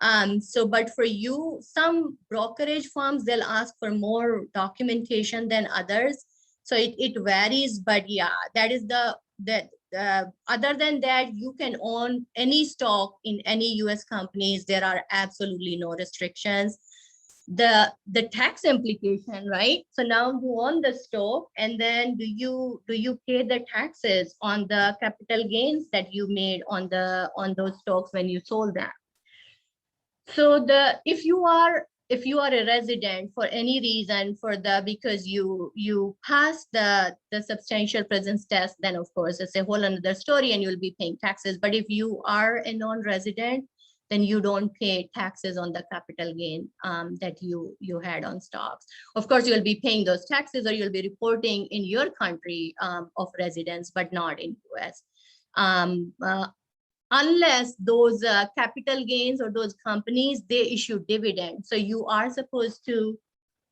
But for you, some brokerage firms, they'll ask for more documentation than others. So it varies, but yeah, that is other than that, you can own any stock in any US companies. There are absolutely no restrictions. the tax implication, right? So now you own the stock, and then do you pay the taxes on the capital gains that you made on those stocks when you sold them? So if you are a resident for any reason, because you pass the substantial presence test, then of course it's a whole another story and you'll be paying taxes. But if you are a non-resident, then you don't pay taxes on the capital gain that you had on stocks. Of course, you'll be paying those taxes, or you'll be reporting in your country of residence, but not in US. Unless those capital gains or those companies, they issue dividends. So you are supposed to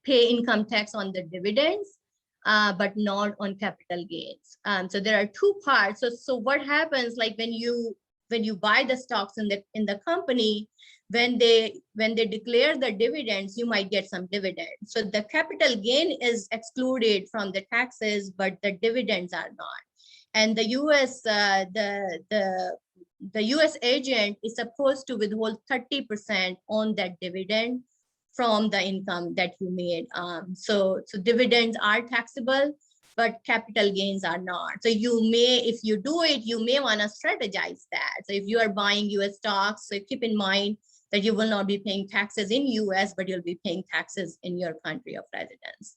pay income tax on the dividends, but not on capital gains. So there are two parts. So what happens, like when you buy the stocks in the company, when they declare the dividends, you might get some dividends. So the capital gain is excluded from the taxes, but the dividends are not. And the US the US agent is supposed to withhold 30% on that dividend from the income that you made. So dividends are taxable, but capital gains are not. So you may, if you do it, you may want to strategize that. So if you are buying US stocks, so keep in mind that you will not be paying taxes in US, but you'll be paying taxes in your country of residence.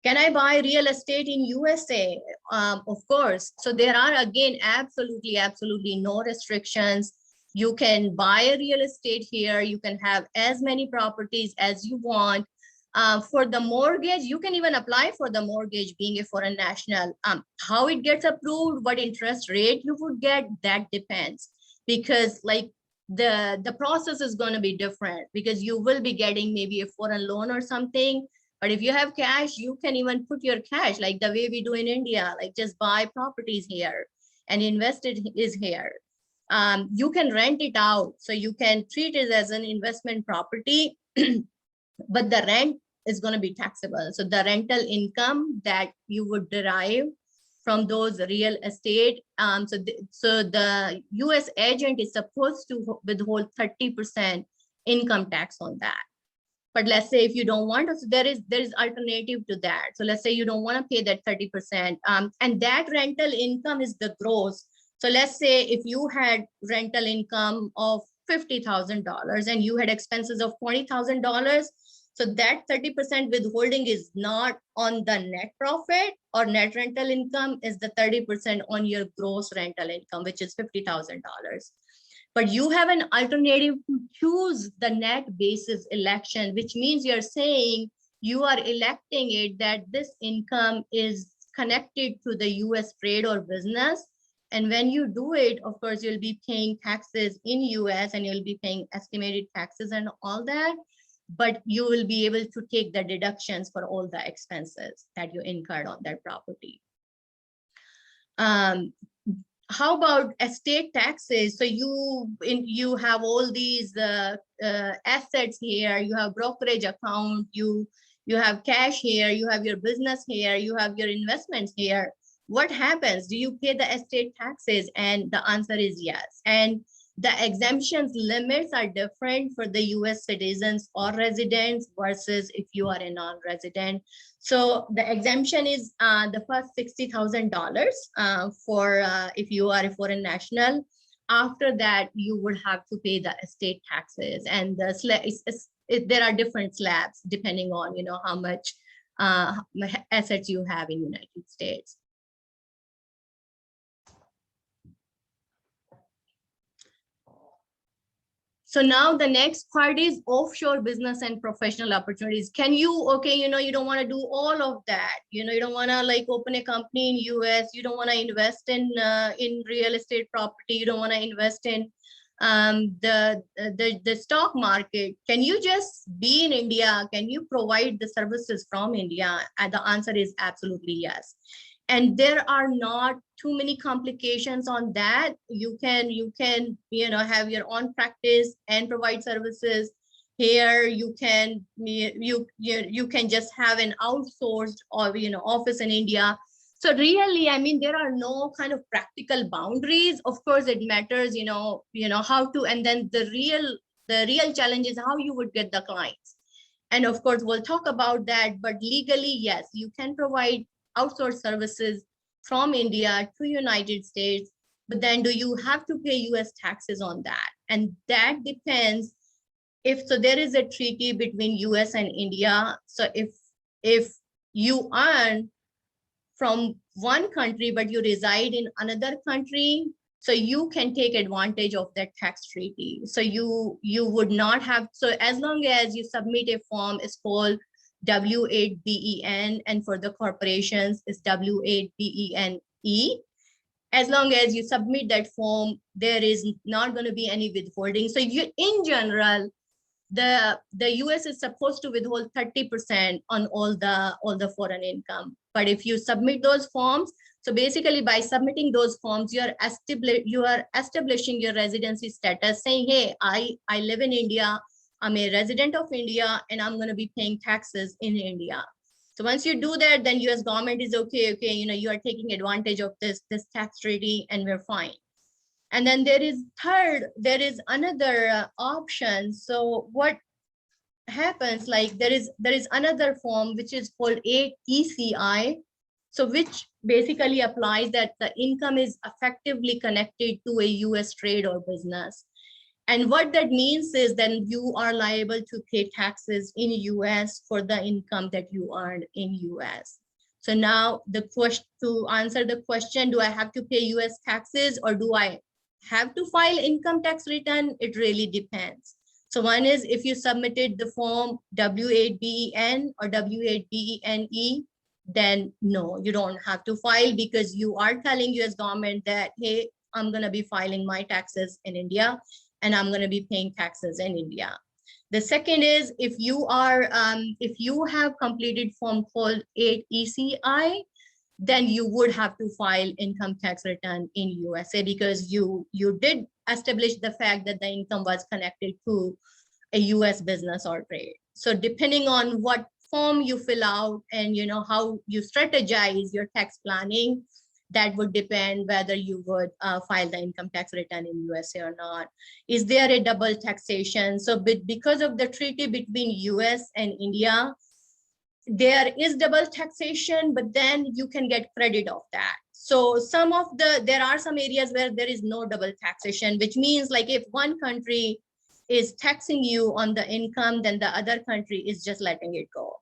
Can I buy real estate in USA? Of course. So there are, again, absolutely no restrictions. You can buy a real estate here. You can have as many properties as you want. For the mortgage, you can even apply for the mortgage being a foreign national. How it gets approved, what interest rate you would get, that depends. Because like the process is going to be different, because you will be getting maybe a foreign loan or something. But if you have cash, you can even put your cash like the way we do in India, like just buy properties here and invest it is here. You can rent it out. So you can treat it as an investment property, but the rent is going to be taxable. So the rental income that you would derive from those real estate. So the US agent is supposed to withhold 30% income tax on that. But let's say if you don't want to, so there is alternative to that. So let's say you don't want to pay that 30%, and that rental income is the gross. So let's say if you had rental income of $50,000 and you had expenses of $20,000, so that 30% withholding is not on the net profit or net rental income, is the 30% on your gross rental income, which is $50,000. But you have an alternative to choose the net basis election, which means you're saying you are electing it that this income is connected to the US trade or business. And when you do it, of course, you'll be paying taxes in US and you'll be paying estimated taxes and all that, but you will be able to take the deductions for all the expenses that you incurred on that property. How about estate taxes? So you have all these assets here, you have brokerage account, you have cash here, you have your business here, you have your investments here. What happens? Do you pay the estate taxes? And the answer is yes. And the exemptions limits are different for the US citizens or residents versus if you are a non-resident. So the exemption is the first $60,000 for if you are a foreign national. After that, you would have to pay the estate taxes, and there are different slabs depending on how much assets you have in the United States. So now the next part is offshore business and professional opportunities. Can you, okay, you don't want to do all of that. You don't want to like open a company in US. You don't want to invest in real estate property. You don't want to invest in the stock market. Can you just be in India? Can you provide the services from India? And the answer is absolutely yes. And there are not too many complications on that. You can have your own practice and provide services here. You can just have an outsourced or office in India. So really, I mean, there are no kind of practical boundaries. Of course, it matters, how to, and then the real The real challenge is how you would get the clients. And of course, we'll talk about that, but legally, yes, you can provide outsourced services from India to United States, but then do you have to pay US taxes on that? And that depends. If so, there is a treaty between US and India. So if you earn from one country, but you reside in another country, so you can take advantage of that tax treaty. So you would not have, so as long as you submit a form, it's called W-8-BEN, and for the corporations, it's W-8-BENE. As long as you submit that form, there is not going to be any withholding. So you, in general, the US is supposed to withhold 30% on all the foreign income. But if you submit those forms, so basically by submitting those forms, you are establishing your residency status, saying, hey, I live in India, I'm a resident of India, and I'm going to be paying taxes in India. So once you do that, then US government is okay, you are taking advantage of this tax treaty, and we're fine. And then there is another option. So what happens, like there is another form which is called 8ECI, so which basically applies that the income is effectively connected to a US trade or business. And what that means is then you are liable to pay taxes in US for the income that you earned in US. So now to answer the question, do I have to pay US taxes or do I have to file income tax return? It really depends. So one is if you submitted the form W-8-BEN or W-8-BENE, then no, you don't have to file, because you are telling US government that, hey, I'm going to be filing my taxes in India and I'm going to be paying taxes in India. The second is if you have completed form called 8ECI, then you would have to file income tax return in USA, because you did establish the fact that the income was connected to a US business or trade. So depending on what form you fill out and how you strategize your tax planning, that would depend whether you would file the income tax return in USA or not. Is there a double taxation? So because of the treaty between US and India, there is double taxation, but then you can get credit of that. So there are some areas where there is no double taxation, which means like if one country is taxing you on the income, then the other country is just letting it go.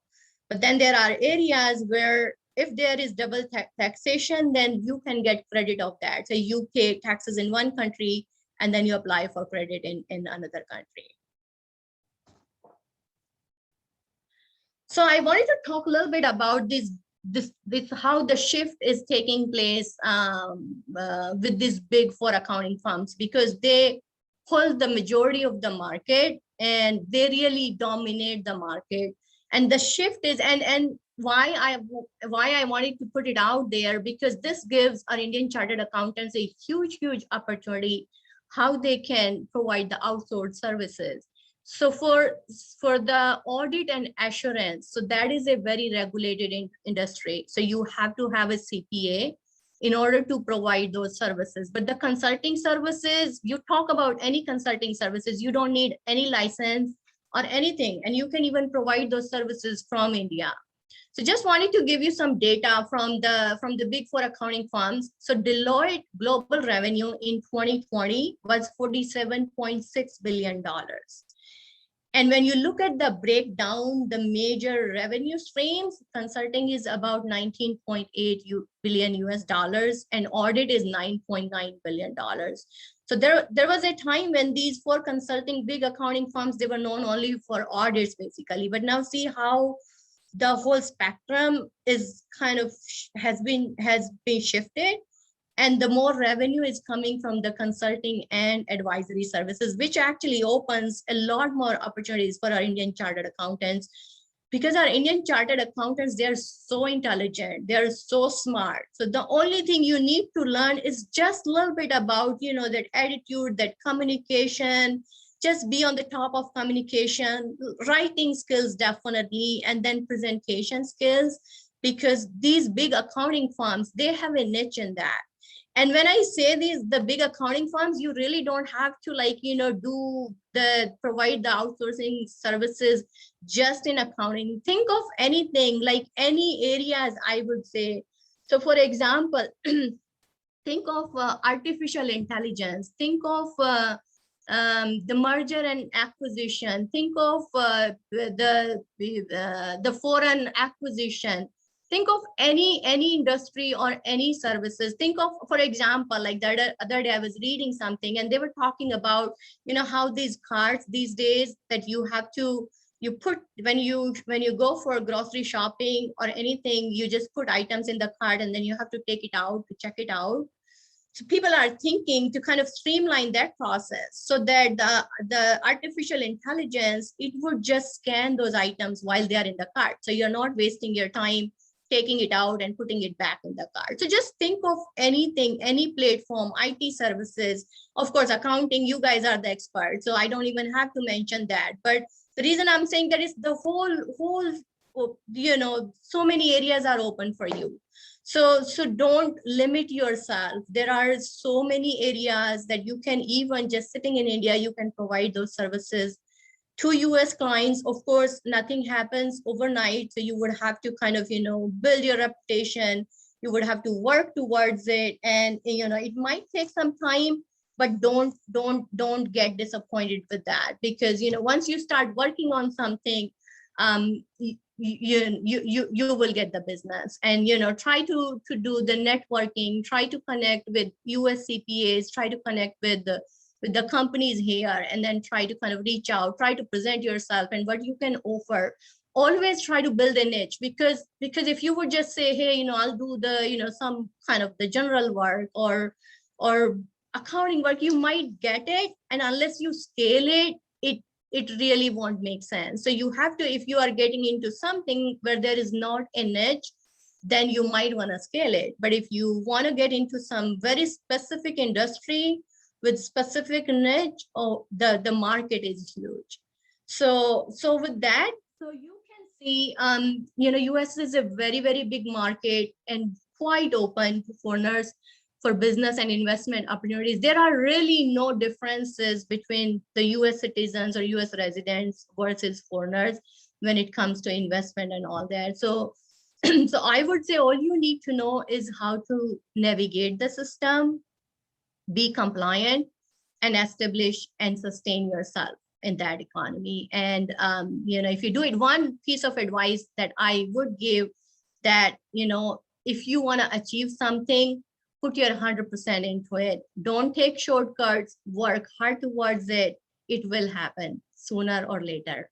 But then there are areas where if there is double taxation, then you can get credit of that. So you pay taxes in one country and then you apply for credit in another country. So I wanted to talk a little bit about this how the shift is taking place with these big four accounting firms, because they hold the majority of the market and they really dominate the market. And the shift is, and why I wanted to put it out there, because this gives our Indian chartered accountants a huge opportunity how they can provide the outsourced services. So for the audit and assurance, so that is a very regulated industry. So you have to have a CPA in order to provide those services. But the consulting services, you talk about any consulting services, you don't need any license or anything, and you can even provide those services from India. So just wanted to give you some data from the big four accounting firms. So Deloitte global revenue in 2020 was $47.6 billion. And when you look at the breakdown, the major revenue streams, consulting is about 19.8 billion US dollars and audit is $9.9 billion. So there was a time when these four consulting big accounting firms, they were known only for audits basically, but now see how the whole spectrum is kind of has been shifted. And the more revenue is coming from the consulting and advisory services, which actually opens a lot more opportunities for our Indian chartered accountants, because our Indian chartered accountants, they're so intelligent, they're so smart. So the only thing you need to learn is just a little bit about, that attitude, that communication, just be on the top of communication, writing skills definitely, and then presentation skills, because these big accounting firms, they have a niche in that. And when I say these, the big accounting firms, you really don't have to provide the outsourcing services just in accounting. Think of anything, like any areas, I would say. So for example, think of artificial intelligence, think of the merger and acquisition, think of the foreign acquisition, think of any industry or any services. Think of, for example, like the other day I was reading something and they were talking about, how these cards these days that you put when you go for grocery shopping or anything, you just put items in the cart and then you have to take it out to check it out. So people are thinking to kind of streamline that process so that the artificial intelligence, it would just scan those items while they are in the cart. So you're not wasting your time taking it out and putting it back in the cart. So just think of anything, any platform, IT services, of course, accounting, you guys are the experts, so I don't even have to mention that. But the reason I'm saying that is the whole, so many areas are open for you. So don't limit yourself. There are so many areas that you can, even just sitting in India, you can provide those services to US clients. Of course, nothing happens overnight. So you would have to kind of, build your reputation. You would have to work towards it. And, it might take some time, but don't get disappointed with that, because, once you start working on something, you will get the business. And try to do the networking, try to connect with US CPAs, try to connect with the companies here, and then try to kind of reach out, try to present yourself and what you can offer. Always try to build a niche, because if you would just say, hey, I'll do the some kind of the general work or accounting work, you might get it, and unless you scale it really won't make sense. So you have to, if you are getting into something where there is not a niche, then you might want to scale it. But if you want to get into some very specific industry with specific niche, the market is huge. So with that, so you can see, US is a very, very big market and quite open to foreigners for business and investment opportunities. There are really no differences between the US citizens or US residents versus foreigners when it comes to investment and all that. So so I would say all you need to know is how to navigate the system, be compliant, and establish and sustain yourself in that economy. And if you do it, one piece of advice that I would give, that if you want to achieve something, put your 100% into it. Don't take shortcuts, work hard towards it. It will happen sooner or later.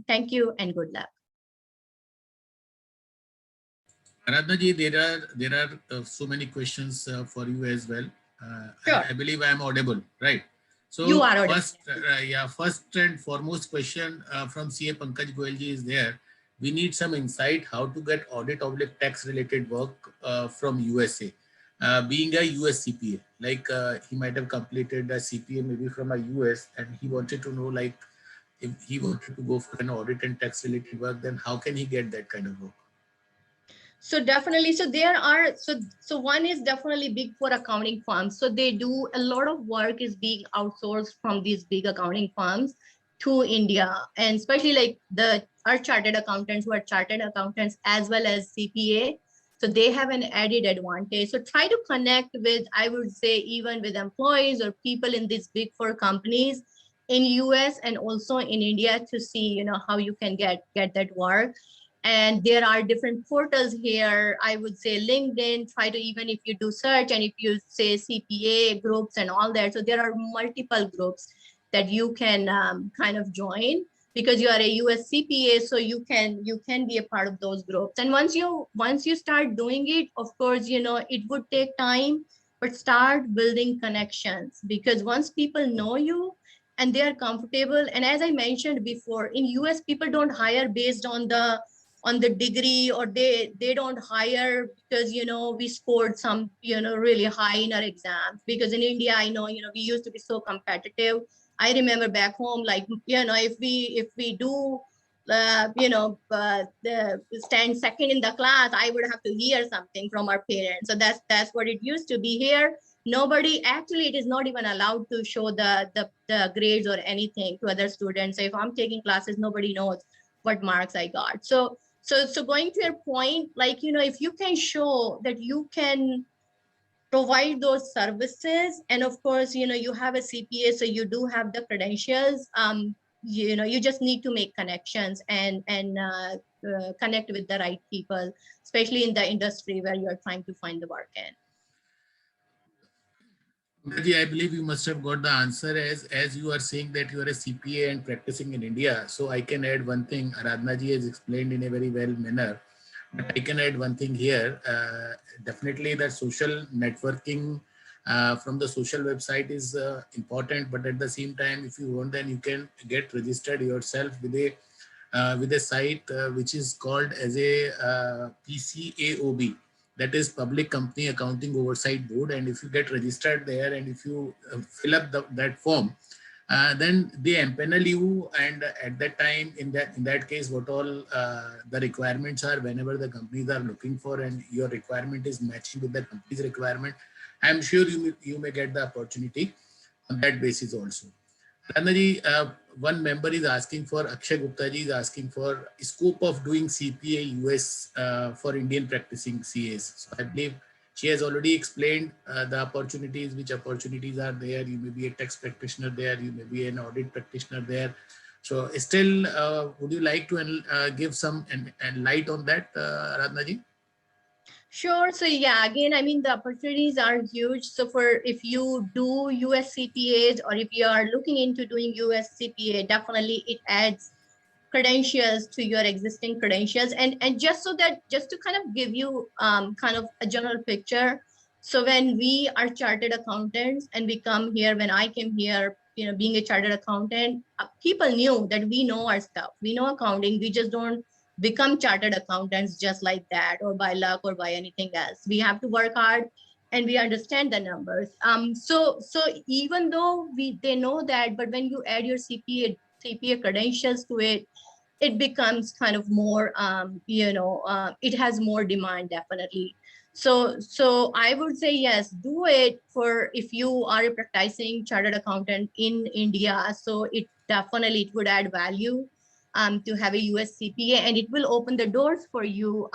Thank you and good luck. Aradhana ji, there are so many questions for you as well. Sure. I believe I am audible, right? So you are audible. First and foremost question from CA Pankaj Goyal ji is there. We need some insight how to get audit/tax related work from USA. Being a US CPA, like he might have completed a CPA maybe from a US, and he wanted to know, like, if he wanted to go for an audit and tax related work, then how can he get that kind of work? So definitely, so there are, so one is definitely big four accounting firms. So they do a lot of work is being outsourced from these big accounting firms to India, and especially like our chartered accountants who are chartered accountants as well as CPA. So they have an added advantage. So try to connect with, I would say, even with employees or people in these big four companies in US and also in India to see, how you can get that work. And there are different portals here. I would say LinkedIn, try to, even if you do search and if you say CPA groups and all that. So there are multiple groups that you can kind of join, because you are a US CPA, so you can be a part of those groups. And once you start doing it, of course, it would take time, but start building connections, because once people know you and they are comfortable, and as I mentioned before, in US people don't hire based on the degree, or they don't hire because we scored some really high in our exams. Because in India, I know we used to be so competitive. I remember back home, like if we do stand second in the class, I would have to hear something from our parents. So that's what it used to be. Here nobody, actually it is not even allowed to show the grades or anything to other students. So if I'm taking classes, nobody knows what marks I got. So going to your point, like, if you can show that you can provide those services, and of course, you have a CPA, so you do have the credentials. You just need to make connections and connect with the right people, especially in the industry where you're trying to find the work in. Ji, I believe you must have got the answer, as you are saying that you are a CPA and practicing in India. So I can add one thing. Aradhana ji has explained in a very well manner. But I can add one thing here. Definitely the social networking from the social website is important. But at the same time, if you want, then you can get registered yourself with a site which is called as a PCAOB. That is Public Company Accounting Oversight Board. And if you get registered there and if you fill up that form, then they empanel you, and at that time, in that case, what all the requirements are, whenever the companies are looking for, and your requirement is matching with the company's requirement, I'm sure you may get the opportunity on that basis also. Rana ji, one member is asking for, Akshay Gupta ji is asking for scope of doing CPA US for Indian practicing CAs. So I believe she has already explained the opportunities, which opportunities are there. You may be a tax practitioner there, you may be an audit practitioner there. So still, would you like to give some light on that, Aradhana ji? Sure. So yeah, again, I mean, the opportunities are huge. So if you do US CPAs, or if you are looking into doing US CPA, definitely it adds credentials to your existing credentials. And just to kind of give you kind of a general picture. So when we are chartered accountants and we come here, when I came here, being a chartered accountant, people knew that we know our stuff. We know accounting. We just don't become chartered accountants just like that, or by luck, or by anything else. We have to work hard and we understand the numbers. So even though they know that, but when you add your CPA credentials to it, it becomes kind of more, it has more demand, definitely. So I would say, yes, do it if you are a practicing chartered accountant in India. So it would add value to have a US CPA, and it will open the doors for you,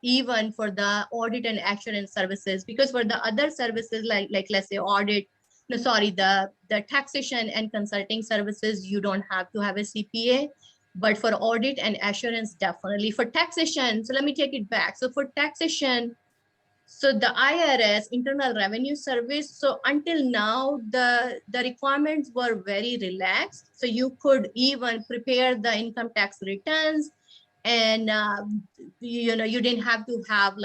even for the audit and assurance services. Because for the other services, like let's say audit, no, sorry, the taxation and consulting services, you don't have to have a CPA. But for audit and assurance, definitely. For taxation, so let me take it back. So for taxation, so the IRS, Internal Revenue Service, so until now, the requirements were very relaxed. So you could even prepare the income tax returns, and you didn't have to have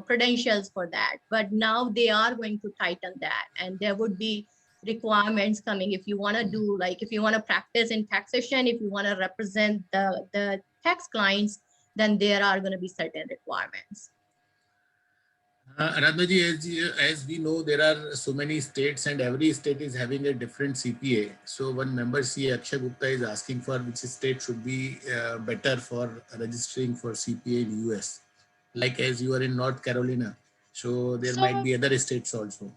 credentials for that. But now they are going to tighten that, and there would be requirements coming if you want to do, if you want to practice in taxation, if you want to represent the tax clients, then there are going to be certain requirements. Aradhana ji, as we know, there are so many states and every state is having a different CPA. So one member, Akshay Gupta, is asking for which state should be better for registering for CPA in US. Like as you are in North Carolina, so there might be other states also.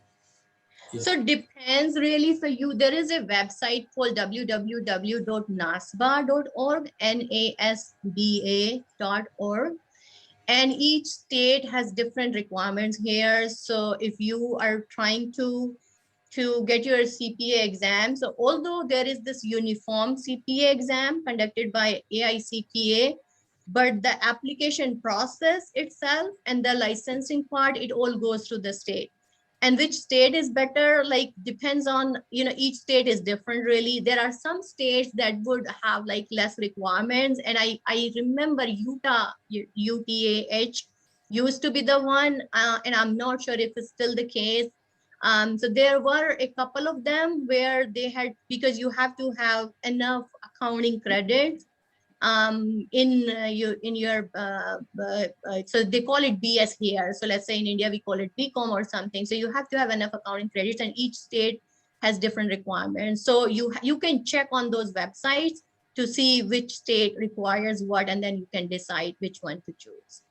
Yes. So it depends really. So there is a website called www.nasba.org, NASBA.org. And each state has different requirements here. So if you are trying to get your CPA exam, so although there is this uniform CPA exam conducted by AICPA, but the application process itself and the licensing part, it all goes to the state. And which state is better, depends on, each state is different really. There are some states that would have less requirements. And I remember UTAH used to be the one, and I'm not sure if it's still the case. So there were a couple of them where they had, because you have to have enough accounting credits so they call it BS here. So let's say in India, we call it BCom or something. So you have to have enough accounting credits, and each state has different requirements. So you can check on those websites to see which state requires what, and then you can decide which one to choose.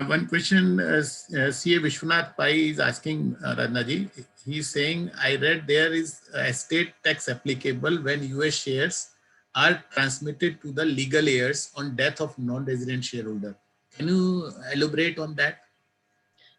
One question CA Vishwanath Pai is asking Radnaji. He's saying, I read there is a state tax applicable when US shares are transmitted to the legal heirs on death of non-resident shareholder. Can you elaborate on that?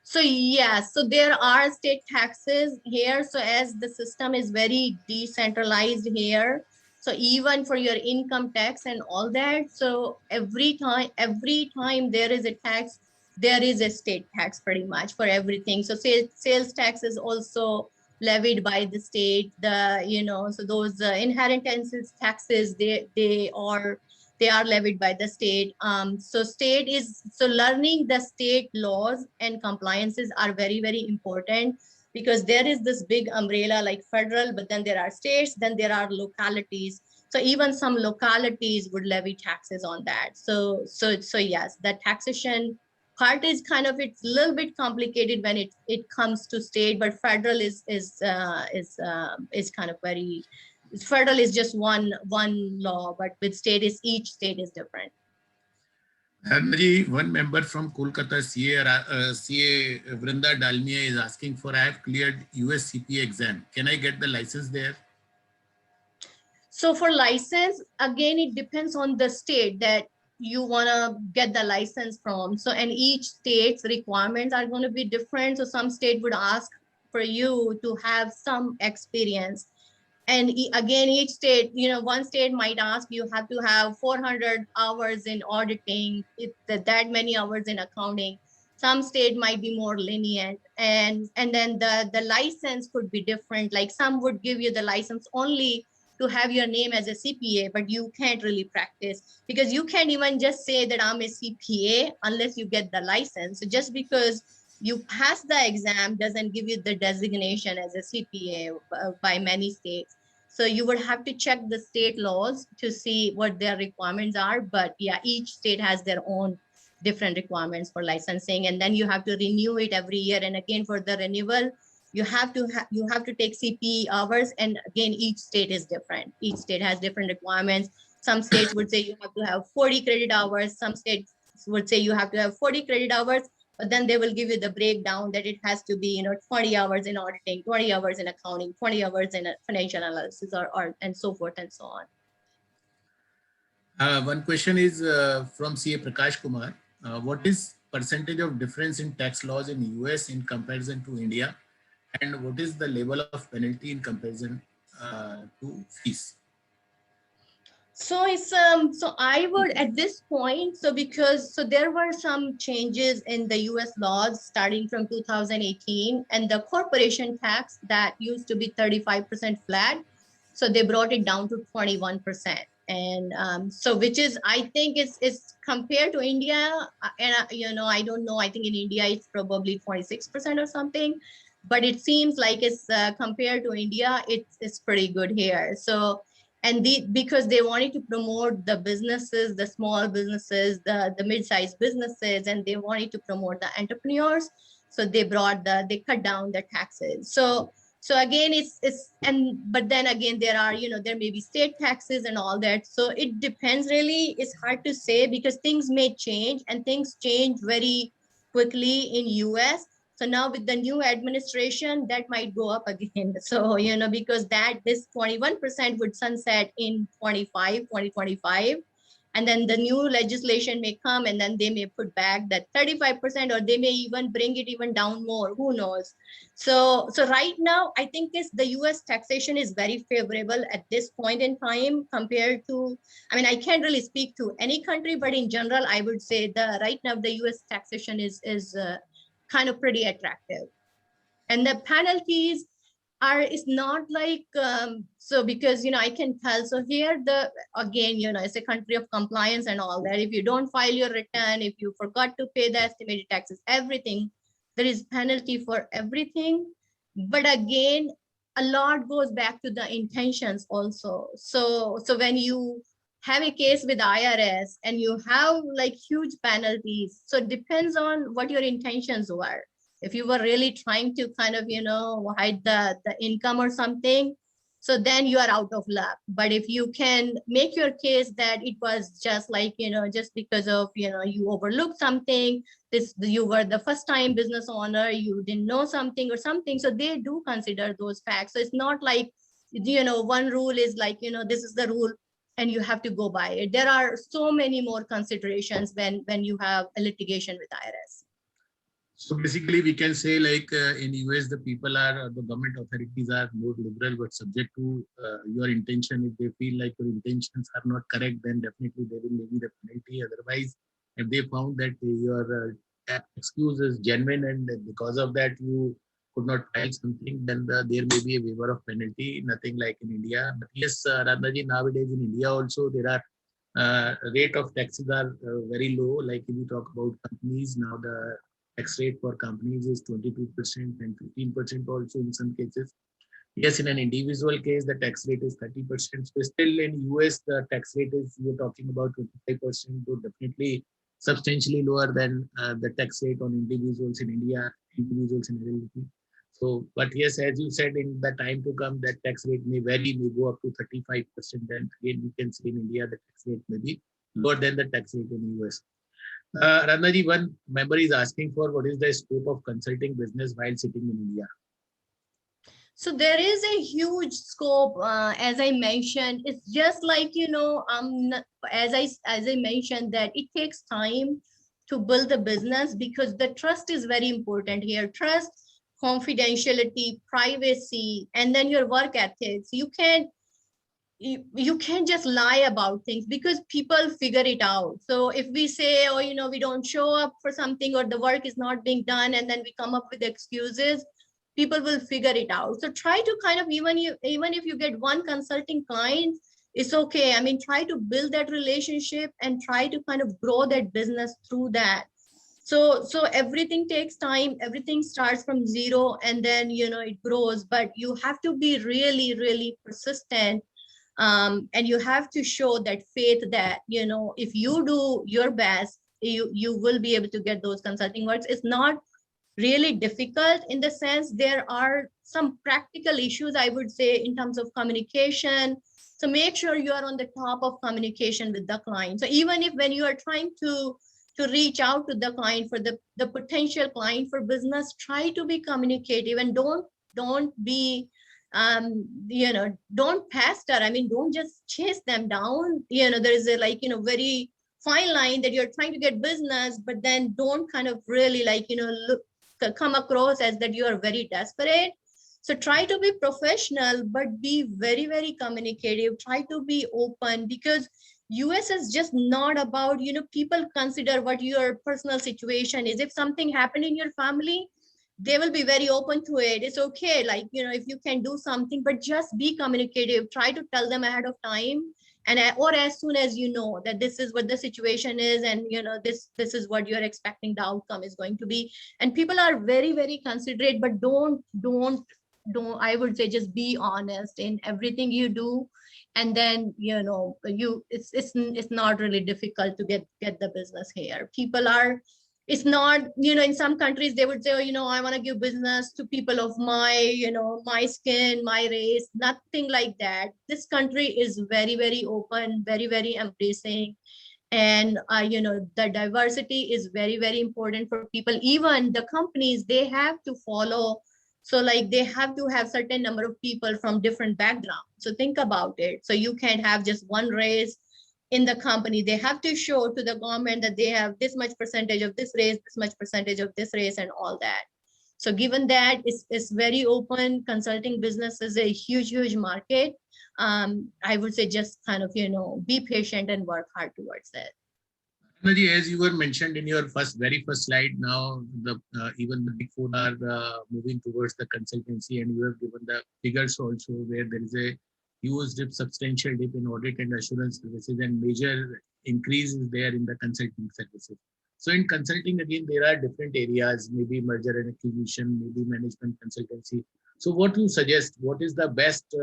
So yes, so there are state taxes here. So as the system is very decentralized here, so even for your income tax and all that, so every time there is a tax, there is a state tax pretty much for everything. So sales tax is also levied by the state. So those inheritance taxes, they are levied by the state. So learning the state laws and compliances are very, very important, because there is this big umbrella like federal, but then there are states, then there are localities. So even some localities would levy taxes on that. So yes, the taxation part is kind of, it's a little bit complicated when it comes to state, but federal is kind of very, federal is just one law, but with state is, each state is different. Radnaji, one member from Kolkata, CA Vrinda Dalmia is asking for, I have cleared US CPA exam. Can I get the license there? So for license, again, it depends on the state that you want to get the license from. So, and each state's requirements are going to be different. So some state would ask for you to have some experience. And again, each state, one state might ask you have to have 400 hours in auditing, that many hours in accounting. Some state might be more lenient, and then the license could be different. Like some would give you the license only to have your name as a CPA, but you can't really practice, because you can't even just say that I'm a CPA unless you get the license. So just because you pass the exam doesn't give you the designation as a CPA by many states. So you would have to check the state laws to see what their requirements are. But yeah, each state has their own different requirements for licensing, and then you have to renew it every year. And again, for the renewal, you have to take CPE hours, and again, each state is different. Each state has different requirements. Some states would say you have to have 40 credit hours. Some states would say you have to have 40 credit hours, but then they will give you the breakdown that it has to be 20 hours in auditing, 20 hours in accounting, 20 hours in financial analysis, or and so forth and so on. One question is from CA Prakash Kumar. What is percentage of difference in tax laws in US in comparison to India? And what is the level of penalty in comparison to fees? So it's so I would at this point, so there were some changes in the US laws starting from 2018, and the corporation tax that used to be 35% flat, so they brought it down to 21%. And so which is, I think it's compared to India, and I don't know, I think in India it's probably 26% or something, but it seems like it's compared to India, it's pretty good here. So, and because they wanted to promote the businesses, the small businesses, the mid-sized businesses, and they wanted to promote the entrepreneurs, so they cut down the taxes. So again, but then again, there may be state taxes and all that. So it depends really. It's hard to say, because things may change, and things change very quickly in US. So now with the new administration, that might go up again. So, because this 21% would sunset in 2025. And then the new legislation may come, and then they may put back that 35%, or they may even bring it even down more. Who knows? So right now, I think the US taxation is very favorable at this point in time compared to, I can't really speak to any country, but in general, I would say right now the US taxation is kind of pretty attractive. And the penalties is not like, so because, I can tell, so here again, it's a country of compliance and all that. If you don't file your return, if you forgot to pay the estimated taxes, everything, there is penalty for everything. But again, a lot goes back to the intentions also. So when you have a case with IRS and you have like huge penalties, so it depends on what your intentions were. If you were really trying to kind of, hide the income or something, So then you are out of luck. But if you can make your case that it was just like, just because of, you overlooked something, you were the first time business owner, you didn't know something or something. So they do consider those facts. So it's not like, one rule is like, this is the rule and you have to go by it. There are so many more considerations when you have a litigation with IRS. So basically, we can say like in US, the people are, the government authorities are more liberal, but subject to your intention. If they feel like your intentions are not correct, then definitely they will levy the penalty. Otherwise, if they found that your excuse is genuine and because of that you could not file something, then there may be a waiver of penalty, nothing like in India. But yes, Radhaji, nowadays in India also, there are rate of taxes are very low. Like if you talk about companies, now the tax rate for companies is 22% and 15% also in some cases. Yes, in an individual case, the tax rate is 30%. So still in US, the tax rate is, we're talking about 25%, so definitely substantially lower than the tax rate on individuals in India, individuals in LLP. So, but yes, as you said, in the time to come, that tax rate may vary, may go up to 35%. And again, we can say in India, the tax rate may be lower than the tax rate in US. Rannaji, one member is asking for what is the scope of consulting business while sitting in India? So there is a huge scope, as I mentioned. It's just like, as I mentioned, that it takes time to build the business because the trust is very important here. Trust, confidentiality, privacy, and then your work ethics. You can't just lie about things because people figure it out. So if we say, oh, we don't show up for something or the work is not being done, and then we come up with excuses, people will figure it out. So try to kind of, even if you get one consulting client, it's okay. I mean, try to build that relationship and try to kind of grow that business through that. So everything takes time. Everything starts from zero and then, it grows, but you have to be really, really persistent. And you have to show that faith that, if you do your best, you will be able to get those consulting works. It's not really difficult in the sense there are some practical issues, I would say, in terms of communication. So make sure you are on the top of communication with the client. So even if when you are trying to reach out to the client for the potential client for business, try to be communicative and don't be don't pester. I mean, don't just chase them down. There is a very fine line that you're trying to get business, but then don't kind of really come across as that you are very desperate. So try to be professional, but be very, very communicative. Try to be open because US is just not about, people consider what your personal situation is. If something happened in your family, they will be very open to it. It's okay. If you can do something, but just be communicative. Try to tell them ahead of time. And or as soon as you know that this is what the situation is, and this is what you're expecting the outcome is going to be. And people are very, very considerate, but don't I would say just be honest in everything you do, and then it's not really difficult to get the business here. People are, it's not, in some countries they would say, oh, I want to give business to people of my, my skin, my race. Nothing like that. This country is very, very open, very, very embracing. And, the diversity is very, very important for people. Even the companies, they have to follow. So they have to have certain number of people from different backgrounds. So think about it. So you can't have just one race in the company. They have to show to the government that they have this much percentage of this race, this much percentage of this race, and all that. So given that it's very open, consulting business is a huge, huge market. I would say just kind of, be patient and work hard towards it. As you were mentioned in your very first slide, now even the Big Four are moving towards the consultancy, and you have given the figures also where there is a huge dip, substantial dip in audit and assurance services, and major increase is there in the consulting services. So in consulting, again, there are different areas, maybe merger and acquisition, maybe management consultancy. So what do you suggest? What is the best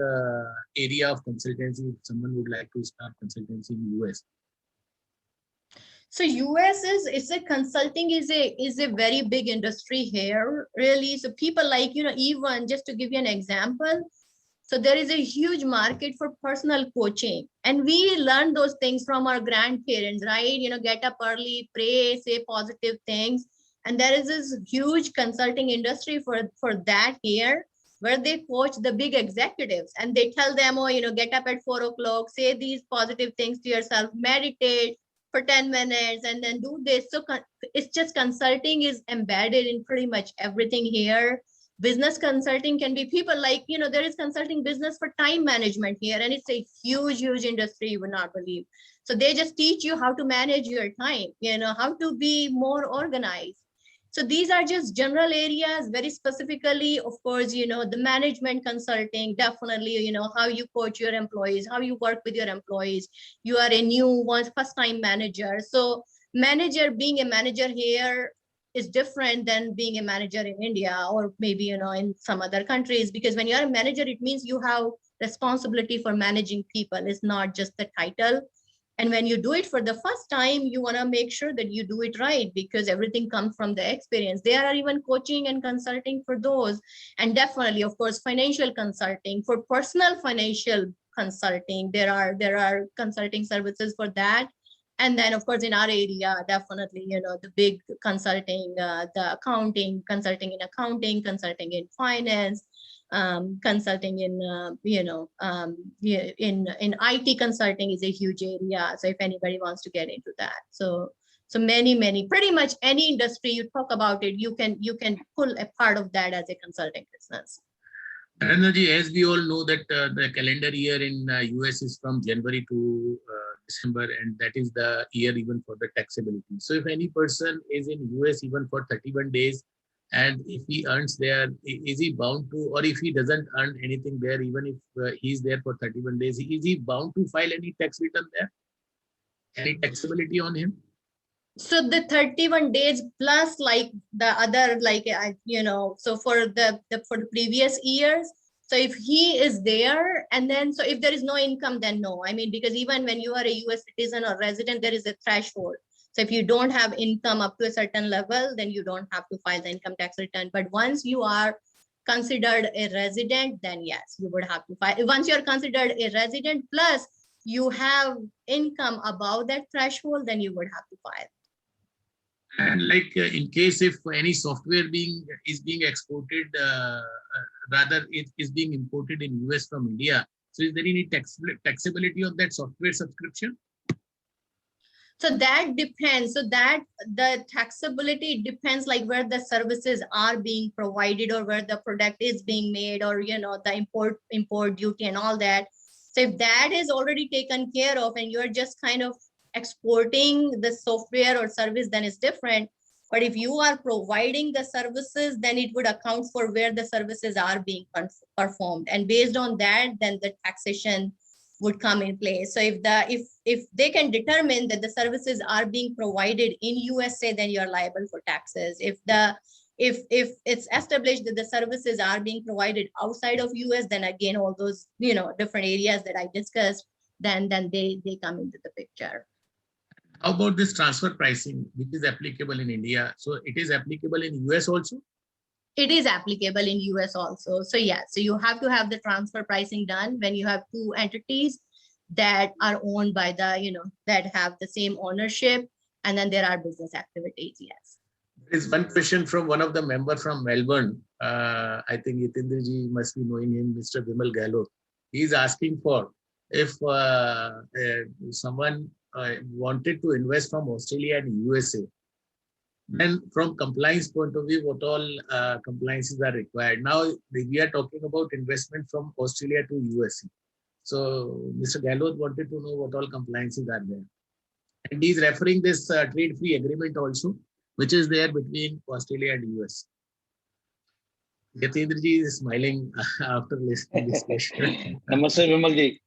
area of consultancy if someone would like to start consultancy in US? So US consulting is a very big industry here, really. So people even just to give you an example. So there is a huge market for personal coaching. And we learn those things from our grandparents, right? Get up early, pray, say positive things. And there is this huge consulting industry for that here, where they coach the big executives and they tell them, oh, get up at 4 o'clock, say these positive things to yourself, meditate for 10 minutes, and then do this. So it's just consulting is embedded in pretty much everything here. Business consulting can be people like, there is consulting business for time management here, and it's a huge industry, you would not believe. So they just teach you how to manage your time, how to be more organized. So these are just general areas. Very specifically, of course, the management consulting, definitely, how you coach your employees, how you work with your employees. You are a new first time manager. So being a manager here is different than being a manager in India or maybe, in some other countries, because when you're a manager, it means you have responsibility for managing people. It's not just the title. And when you do it for the first time, you want to make sure that you do it right, because everything comes from the experience. There are even coaching and consulting for those. And definitely, of course, financial consulting for personal financial consulting. There are consulting services for that. And then, of course, in our area, definitely, the big consulting, the accounting, consulting in accounting, consulting in finance, consulting in, in IT consulting is a huge area. So if anybody wants to get into that. So many, pretty much any industry you talk about it, you can pull a part of that as a consulting business. Narendra, as we all know that the calendar year in US is from January to December, and that is the year even for the taxability. So if any person is in US even for 31 days, and if he earns there, is he bound to, or if he doesn't earn anything there, even if he's there for 31 days, is he bound to file any tax return there? Any taxability on him? So the 31 days plus like the other, like, so for the previous years, so if he is there, and then, so if there is no income, then no. I mean, because even when you are a US citizen or resident, there is a threshold. So if you don't have income up to a certain level, then you don't have to file the income tax return. But once you are considered a resident, then yes, you would have to file. Once you're considered a resident plus you have income above that threshold, then you would have to file. And like in case if any software is being exported, rather it is being imported in US from India, so is there any taxability on that software subscription? So that depends. So that the taxability depends like where the services are being provided or where the product is being made, or the import duty and all that. So if that is already taken care of and you're just kind of exporting the software or service, then it's different. But if you are providing the services, then it would account for where the services are being performed. And based on that, then the taxation would come in place. So if they can determine that the services are being provided in USA, then you're liable for taxes. If it's established that the services are being provided outside of US, then again, all those, different areas that I discussed, then they come into the picture. How about this transfer pricing, which is applicable in India? So it is applicable in US also? It is applicable in US also. So yeah, so you have to have the transfer pricing done when you have two entities that are owned by the, that have the same ownership, and then there are business activities, yes. There is one question from one of the members from Melbourne. I think Yitindraji must be knowing him, Mr. Vimal Galot. He is asking for if someone wanted to invest from Australia and USA, then from compliance point of view, what all compliances are required? Now we are talking about investment from Australia to USA. So Mr. Galot wanted to know what all compliances are there. And he's referring this trade-free agreement also, which is there between Australia and US. Yatendraji is smiling after listening to this question. Namaste, Vimalji.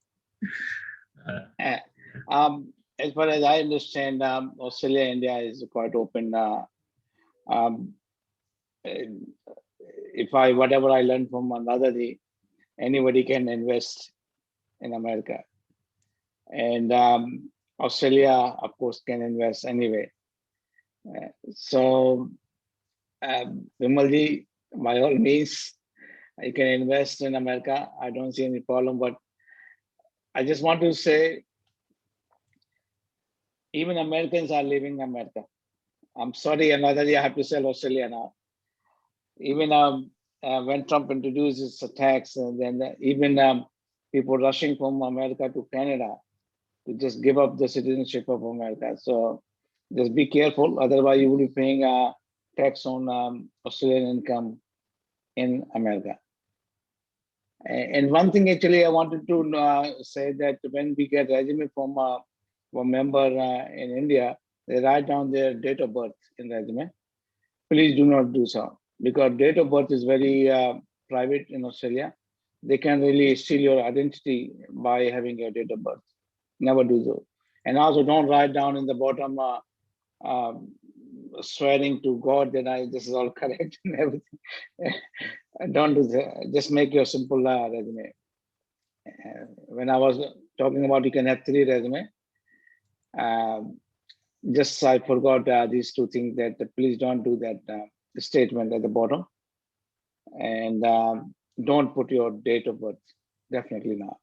As far as I understand, Australia, India is quite open. Whatever I learned from another day, anybody can invest in America. And Australia, of course, can invest anyway. So, Vimalji, by all means, You can invest in America. I don't see any problem, but I just want to say, even Americans are leaving America. I'm sorry, another year I have to sell Australia now. Even when Trump introduces a tax, and then even people rushing from America to Canada to just give up the citizenship of America. So just be careful, otherwise you will be paying a tax on Australian income in America. And one thing actually I wanted to say that when we get resume from a member in India, they write down their date of birth in resume. Please do not do so, because date of birth is very private in Australia. They can really steal your identity by having your date of birth. Never do so. And also don't write down in the bottom swearing to God that this is all correct and everything. Don't do that. Just make your simple resume. When I was talking about you can have 3 resume, just I forgot these 2 things, that please don't do that statement at the bottom, and don't put your date of birth. Definitely not.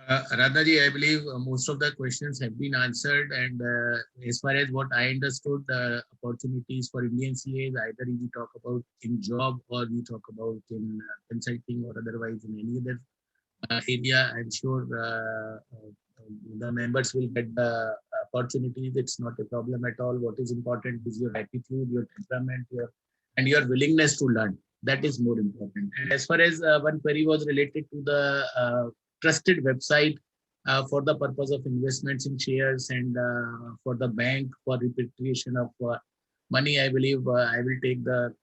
Radhaji, I believe most of the questions have been answered, and as far as what I understood, the opportunities for Indian CAs, either we talk about in job or we talk about in consulting or otherwise in any other area, I'm sure the members will get the opportunities. It's not a problem at all. What is important is your attitude, your temperament, and your willingness to learn. That is more important. And as far as one query was related to the trusted website for the purpose of investments in shares and for the bank for repatriation of money, I believe I will take the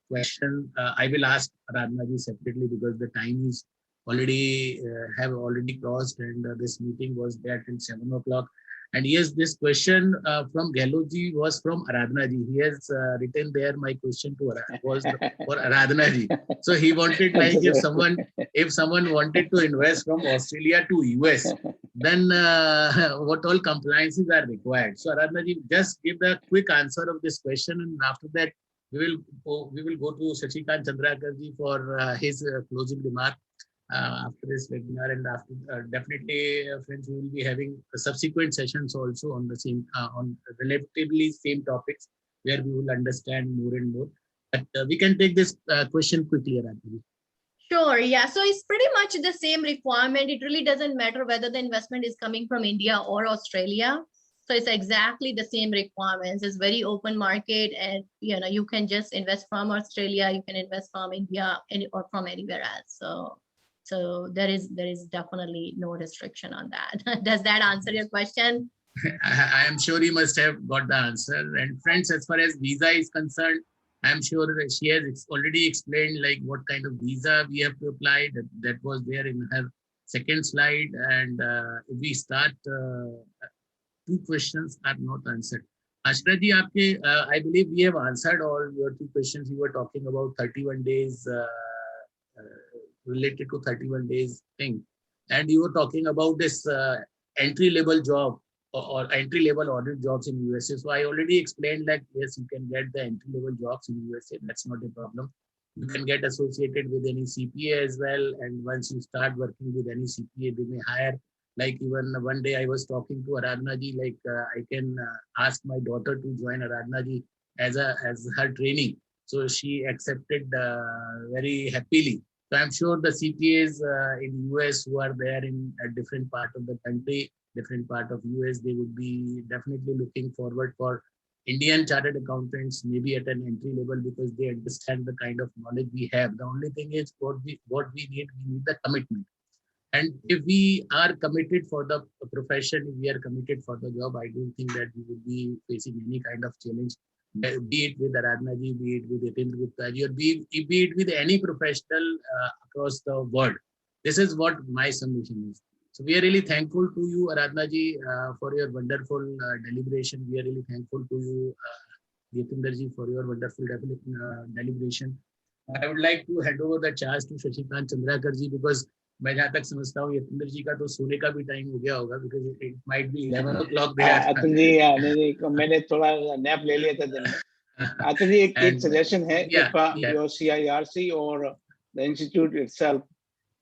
question. I will ask Radhanaji separately because the time is already have already crossed, and this meeting was there till 7 o'clock. And yes, this question from Gehloji was from Aradhana-ji. He has written there, my question to was for Aradhana-ji. So he wanted, like, if someone wanted to invest from Australia to US, then what all compliances are required? So Aradhana-ji, just give the quick answer of this question, and after that we will go to Shashikant Chandrakar-ji for his closing remark. After this webinar, and after definitely friends, we will be having subsequent sessions also on the same on relatively same topics where we will understand more and more. But we can take this question quickly, Aradhana. Sure. Yeah. So it's pretty much the same requirement. It really doesn't matter whether the investment is coming from India or Australia. So it's exactly the same requirements. It's very open market, and you can just invest from Australia, you can invest from India, or from anywhere else. So there is definitely no restriction on that. Does that answer your question? I am sure you must have got the answer. And friends, as far as visa is concerned, I'm sure that she has already explained like what kind of visa we have to apply. That was there in her second slide. And if we start, 2 questions are not answered. Ashra ji, I believe we have answered all your 2 questions. You were talking about 31 days related to 31 days thing. And you were talking about this entry-level job or entry-level audit jobs in USA. So I already explained that, yes, you can get the entry-level jobs in USA. That's not a problem. You can get associated with any CPA as well. And once you start working with any CPA, they may hire. Like even one day I was talking to Aradhana ji, like I can ask my daughter to join Aradhana ji as her training. So she accepted very happily. So I'm sure the CPAs in US who are there in a different part of the country, different part of US, they would be definitely looking forward for Indian chartered accountants, maybe at an entry level, because they understand the kind of knowledge we have. The only thing is what we need the commitment. And if we are committed for the profession, if we are committed for the job, I don't think that we will be facing any kind of challenge, be it with Aradhana ji, be it with Yatindra Gupta ji, or be it with any professional across the world. This is what my submission is. So we are really thankful to you, Aradhana ji, for your wonderful deliberation. We are really thankful to you, Yatindra ji, for your wonderful deliberation. I would like to hand over the charge to Shashikant Chandrakar ji, because मैं जहाँ तक समझता हूँ यतिंदर जी का तो सोने का भी टाइम हो गया होगा, because it might be 11 o'clock there. Atul ji, नहीं, मैंने थोड़ा नैप ले लिया था दिन में, Actually, एक And, suggestion है, yeah, if yeah. your CIRC or the institute itself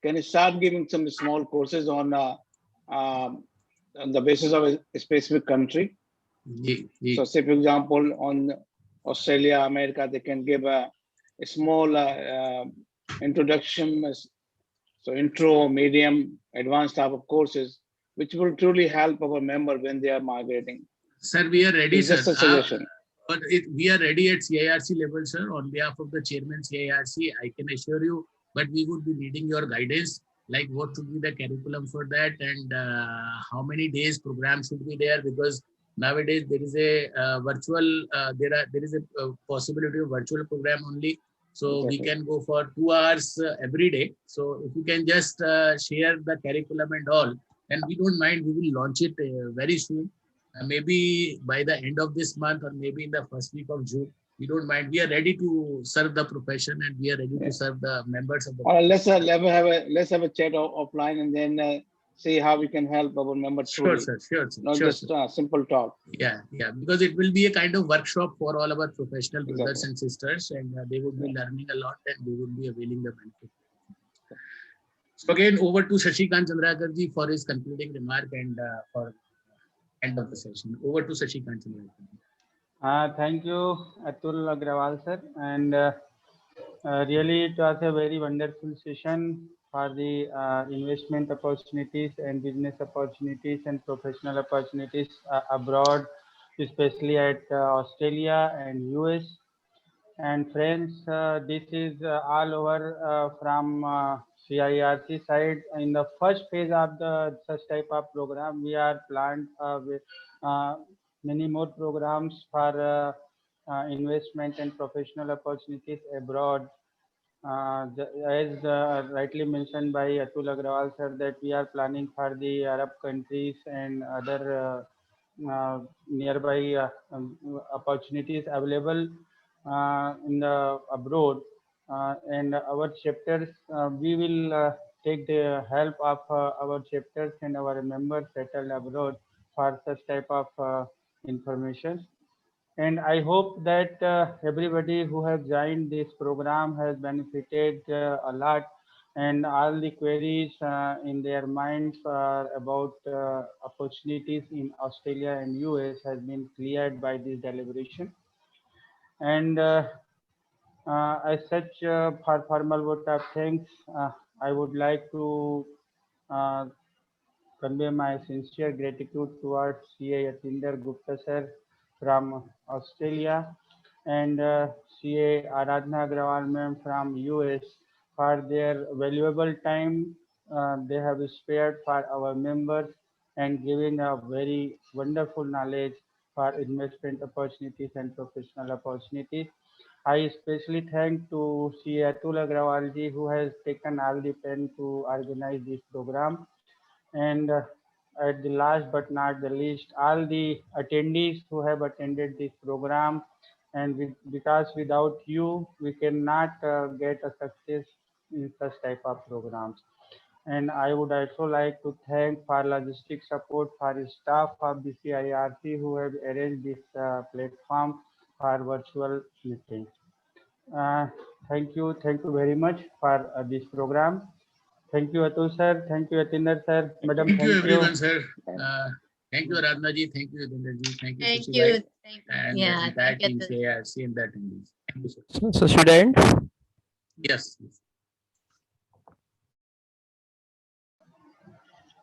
can start giving some small courses on the basis of a specific country. So, say for example, on Australia, America, they can give a small introduction, so intro, medium, advanced type of courses, which will truly help our member when they are migrating. Sir, we are ready, It's sir. just a suggestion. We are ready at CIRC level, sir. On behalf of the chairman CIRC, I can assure you, but we would be needing your guidance, like what should be the curriculum for that, and how many days program should be there, because nowadays there is a virtual, there is a possibility of virtual program only. So we can go for 2 hours every day. So if you can just share the curriculum and all, and we don't mind, we will launch it very soon. Maybe by the end of this month, or maybe in the first week of June. We don't mind. We are ready to serve the profession, and we are ready to serve the members of the Or profession. let's have a chat offline, and then see how we can help our members Sure, truly, sir. Sure, sir. not Sure, just sir. simple talk. Yeah, yeah. Because it will be a kind of workshop for all our professional brothers Exactly. and sisters, and they would be learning a lot, and they would be availing the benefit. So again, over to Shashikant Chandrakar ji for his concluding remark and for end of the session. Over to Shashikant Chandrakar ji. Thank you, Atul Agrawal sir, and really it was a very wonderful session for the investment opportunities and business opportunities and professional opportunities abroad, especially at Australia and US. And friends, this is all over from CIRC side. In the first phase of the such type of program, we are planned with many more programs for investment and professional opportunities abroad. As rightly mentioned by Atul Agrawal sir, that we are planning for the Arab countries and other nearby opportunities available in the abroad, and our chapters, we will take the help of our chapters and our members settled abroad for such type of information. And I hope that everybody who has joined this program has benefited a lot, and all the queries in their minds about opportunities in Australia and US has been cleared by this deliberation. And as such, for formal vote of thanks, I would like to uh, convey my sincere gratitude towards CA Yatinder Gupta sir from Australia, and CA Aradhna Agrawal ma'am from US for their valuable time they have spared for our members and giving a very wonderful knowledge for investment opportunities and professional opportunities. I especially thank to CA Atul Agrawal ji, who has taken all the pen to organize this program. And at the last but not the least, all the attendees who have attended this program, and because without you, we cannot get a success in such type of programs. And I would also like to thank for logistic support for the staff of the CIRC who have arranged this platform for virtual meetings. Uh, thank you very much for this program. Thank you, Atul sir. Thank you, Atinder sir. Thank you. Madam, Thank you, thank you. everyone, sir. Thank you, Aradhana ji. Thank you, Yatindra ji. Thank you, Thank Shashi you. bhai, Thank and the Yeah, entire thank you, team Atul. CIRC and the attendees. Thank you, sir. So should I end? Yes.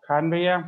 Khan Bhaiya.